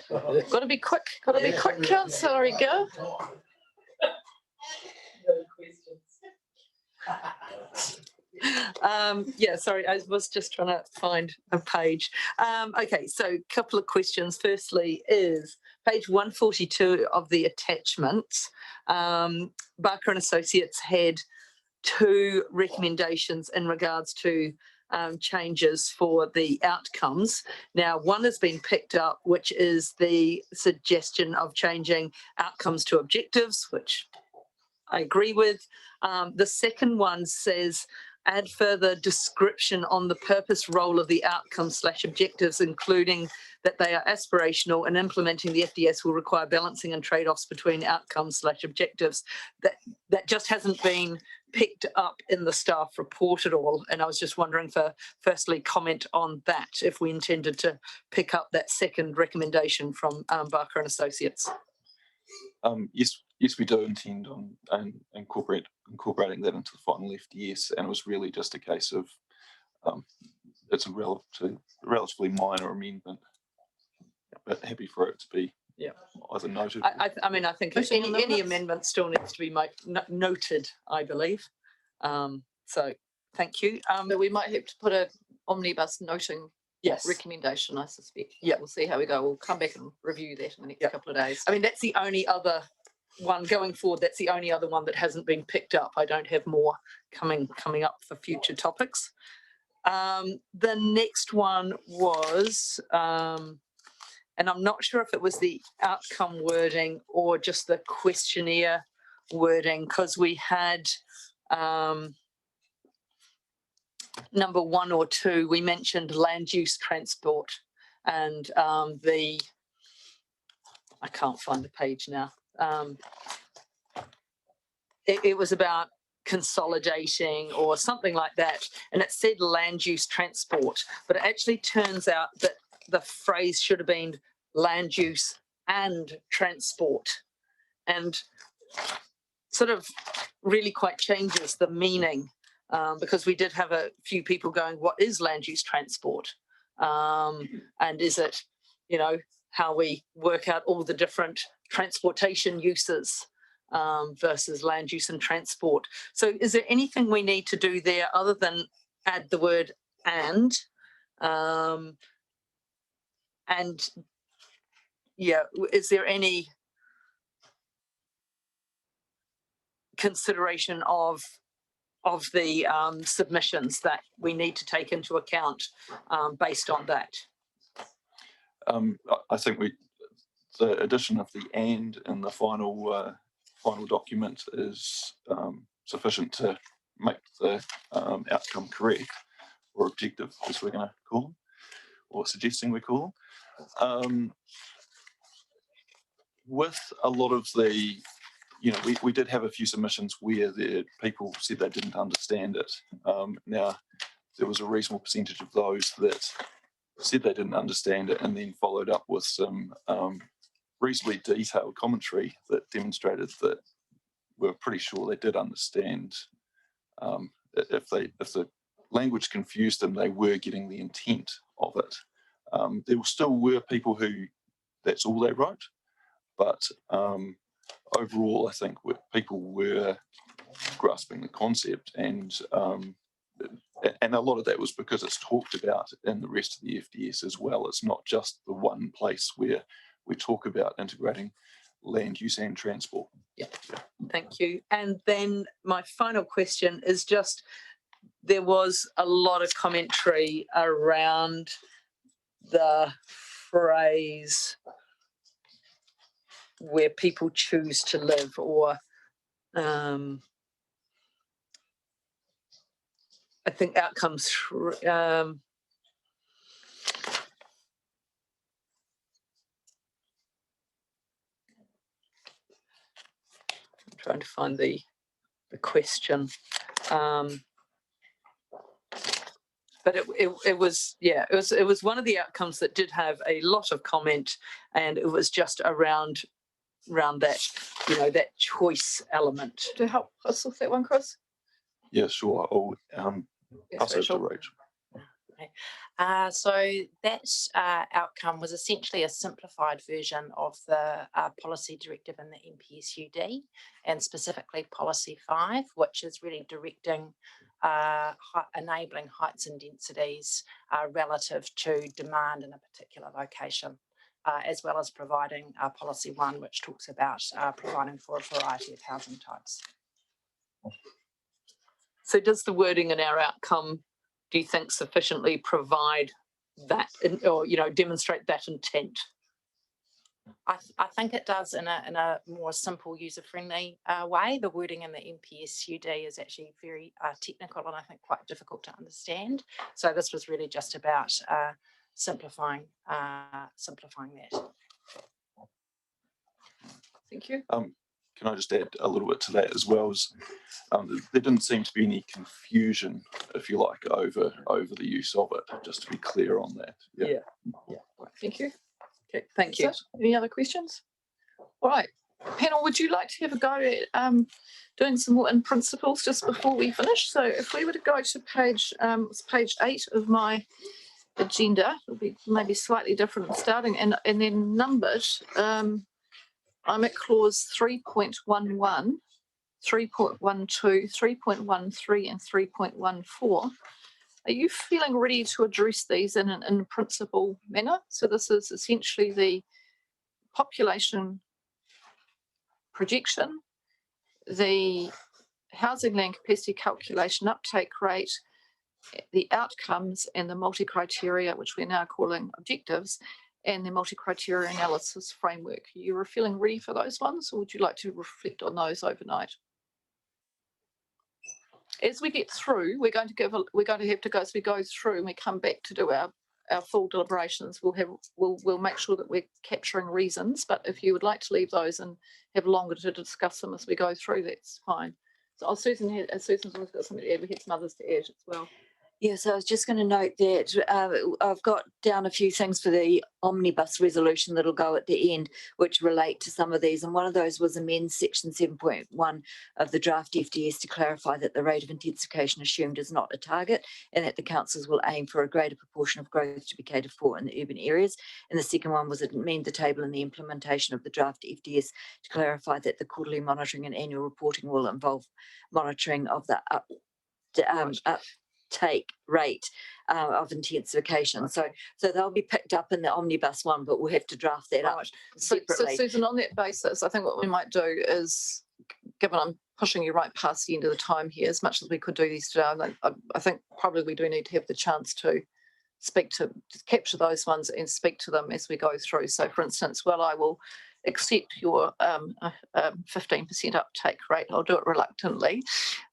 Got to be quick, Councillor. Sorry, go. Yeah, sorry, I was just trying to find a page. Okay, so a couple of questions. Firstly is page 142 of the attachments. Barker and Associates had 2 recommendations in regards to changes for the outcomes. Now, one has been picked up, which is the suggestion of changing outcomes to objectives, which I agree with. The second one says, add further description on the purpose role of the outcomes/objectives, including that they are aspirational and implementing the FDS will require balancing and trade-offs between outcomes/objectives. That just hasn't been picked up in the staff report at all. And I was just wondering for, firstly, comment on that, if we intended to pick up that second recommendation from Barker and Associates. Yes, we do intend on incorporating that into the final FDS, and it was really just a case of it's a relatively minor amendment, but happy for it to be either noted. I mean, I think any amendment still needs to be noted, I believe. So thank you. But we might have to put a omnibus noting recommendation, I suspect. Yeah, we'll see how we go. We'll come back and review that in the next couple of days. I mean, that's the only other one going forward. That's the only other one that hasn't been picked up. I don't have more coming up for future topics. The next one was, and I'm not sure if it was the outcome wording or just the questionnaire wording, because we had number 1 or 2, we mentioned land use transport and I can't find the page now. It was about consolidating or something like that, and it said land use transport, but it actually turns out that the phrase should have been land use and transport, and sort of really quite changes the meaning, because we did have a few people going, what is land use transport? And is it, you know, how we work out all the different transportation uses versus land use and transport. So is there anything we need to do there other than add the word and yeah, is there any consideration of the submissions that we need to take into account based on that? I think the addition of the and in the final document is sufficient to make the outcome correct, or objective, as we're going to call them, or suggesting we call them. With a lot of the, you know, we did have a few submissions where the people said they didn't understand it. Now, there was a reasonable percentage of those that said they didn't understand it and then followed up with some reasonably detailed commentary that demonstrated that we're pretty sure they did understand. If the language confused them, they were getting the intent of it. There still were people who that's all they wrote, but overall, I think people were grasping the concept, and a lot of that was because it's talked about in the rest of the FDS as well. It's not just the one place where we talk about integrating land use and transport. Yeah, thank you. And then my final question is just, there was a lot of commentary around the phrase where people choose to live, or I think outcomes trying to find the question. But it was, yeah, it was one of the outcomes that did have a lot of comment, and it was just around that, you know, that choice element. To help us with that one, Chris? Yeah, sure. I'll Yes, pass over to Rachel. Rachel. So that outcome was essentially a simplified version of the policy directive in the NPSUD, and specifically policy 5, which is really directing enabling heights and densities relative to demand in a particular location, as well as providing policy 1, which talks about providing for a variety of housing types. So does the wording in our outcome, do you think, sufficiently provide that, or, you know, demonstrate that intent? I think it does in a more simple, user-friendly way. The wording in the NPSUD is actually very technical and I think quite difficult to understand. So this was really just about simplifying that. Thank you. Can I just add a little bit to that as well? As there didn't seem to be any confusion, if you like, over the use of it. Just to be clear on that. Yeah. Thank you. Okay, thank you. Any other questions? All right, panel, would you like to have a go at doing some more in principles just before we finish? So if we were to go to page 8 of my agenda, it'll be maybe slightly different starting and then numbered. I'm at clause 3.11, 3.12, 3.13 and 3.14. Are you feeling ready to address these in an in principle manner? So this is essentially the population projection, the housing land capacity calculation uptake rate, the outcomes and the multi-criteria, which we're now calling objectives, and the multi-criteria analysis framework. You are feeling ready for those ones, or would you like to reflect on those overnight? As we get through, we're going to have to go as we go through and we come back to do our full deliberations. We'll make sure that we're capturing reasons, but if you would like to leave those and have longer to discuss them as we go through, that's fine. So Susan's always got something to add. We had some others to add as well. Yes, I was just going to note that I've got down a few things for the omnibus resolution that'll go at the end, which relate to some of these. And one of those was amend section 7.1 of the draft FDS to clarify that the rate of intensification assumed is not a target and that the councils will aim for a greater proportion of growth to be catered for in the urban areas. And the second one was amend the table in the implementation of the draft FDS to clarify that the quarterly monitoring and annual reporting will involve monitoring of the uptake rate of intensification. So they'll be picked up in the omnibus one, but we'll have to draft that up separately. So Susan, on that basis, I think what we might do is, given I'm pushing you right past the end of the time here, as much as we could do these today, I think probably we do need to have the chance to capture those ones and speak to them as we go through. So for instance, well, I will accept your 15% uptake rate. I'll do it reluctantly,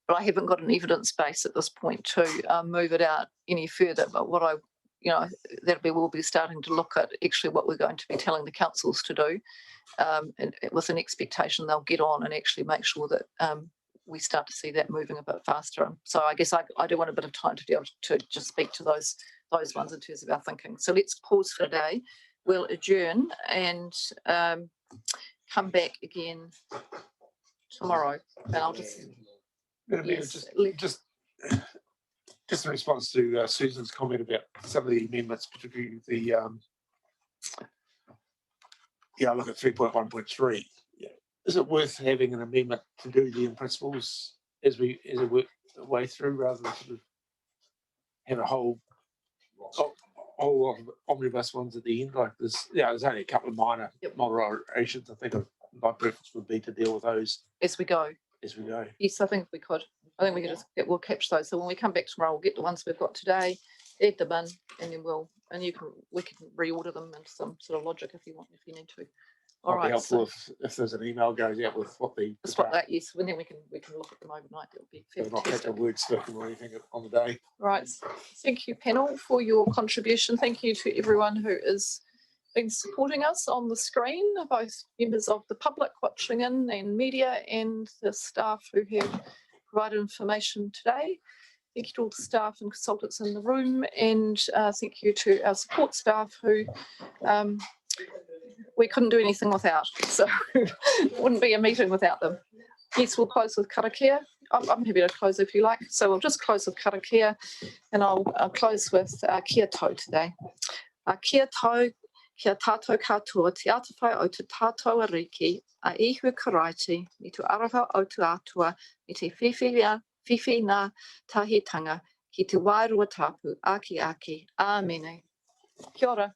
but I haven't got an evidence base at this point to move it out any further. But what we'll be starting to look at actually what we're going to be telling the councils to do, and with an expectation they'll get on and actually make sure that we start to see that moving a bit faster. So I guess I do want a bit of time to be able to just speak to those ones in terms of our thinking. So let's pause for today. We'll adjourn and come back again tomorrow. And I'll just just in response to Susan's comment about some of the amendments, particularly the look at 3.1.3. Is it worth having an amendment to do the in principles as we work the way through, rather than sort of have a whole of omnibus ones at the end like this? There's only a couple of minor moderations. I think my preference would be to deal with those as we go. Yes, I think we could. I think we can we'll capture those. So when we come back tomorrow, we'll get the ones we've got today, add them in, and then we can reorder them into some sort of logic if you need to. All right. Helpful if there's an email goes out with what the yes, and then we can look at them overnight. It'll be fantastic. Not have the word spoken or anything on the day. Right. Thank you, panel, for your contribution. Thank you to everyone who is been supporting us on the screen, both members of the public watching in and media and the staff who have provided information today. Thank you to all the staff and consultants in the room, and thank you to our support staff who we couldn't do anything without, so it wouldn't be a meeting without them. Yes, we'll close with karakia. I'm happy to close if you like. So we'll just close with karakia, and I'll close with kia tau today. Kia tau, kia tātou katoa, te atawhai o te tātou ariki, a ihu karaiti, ni tu arawa o tu atua, ni te whiwhi nā tahitanga, ki te wairua tapu, aki aki, āmene. Kia ora.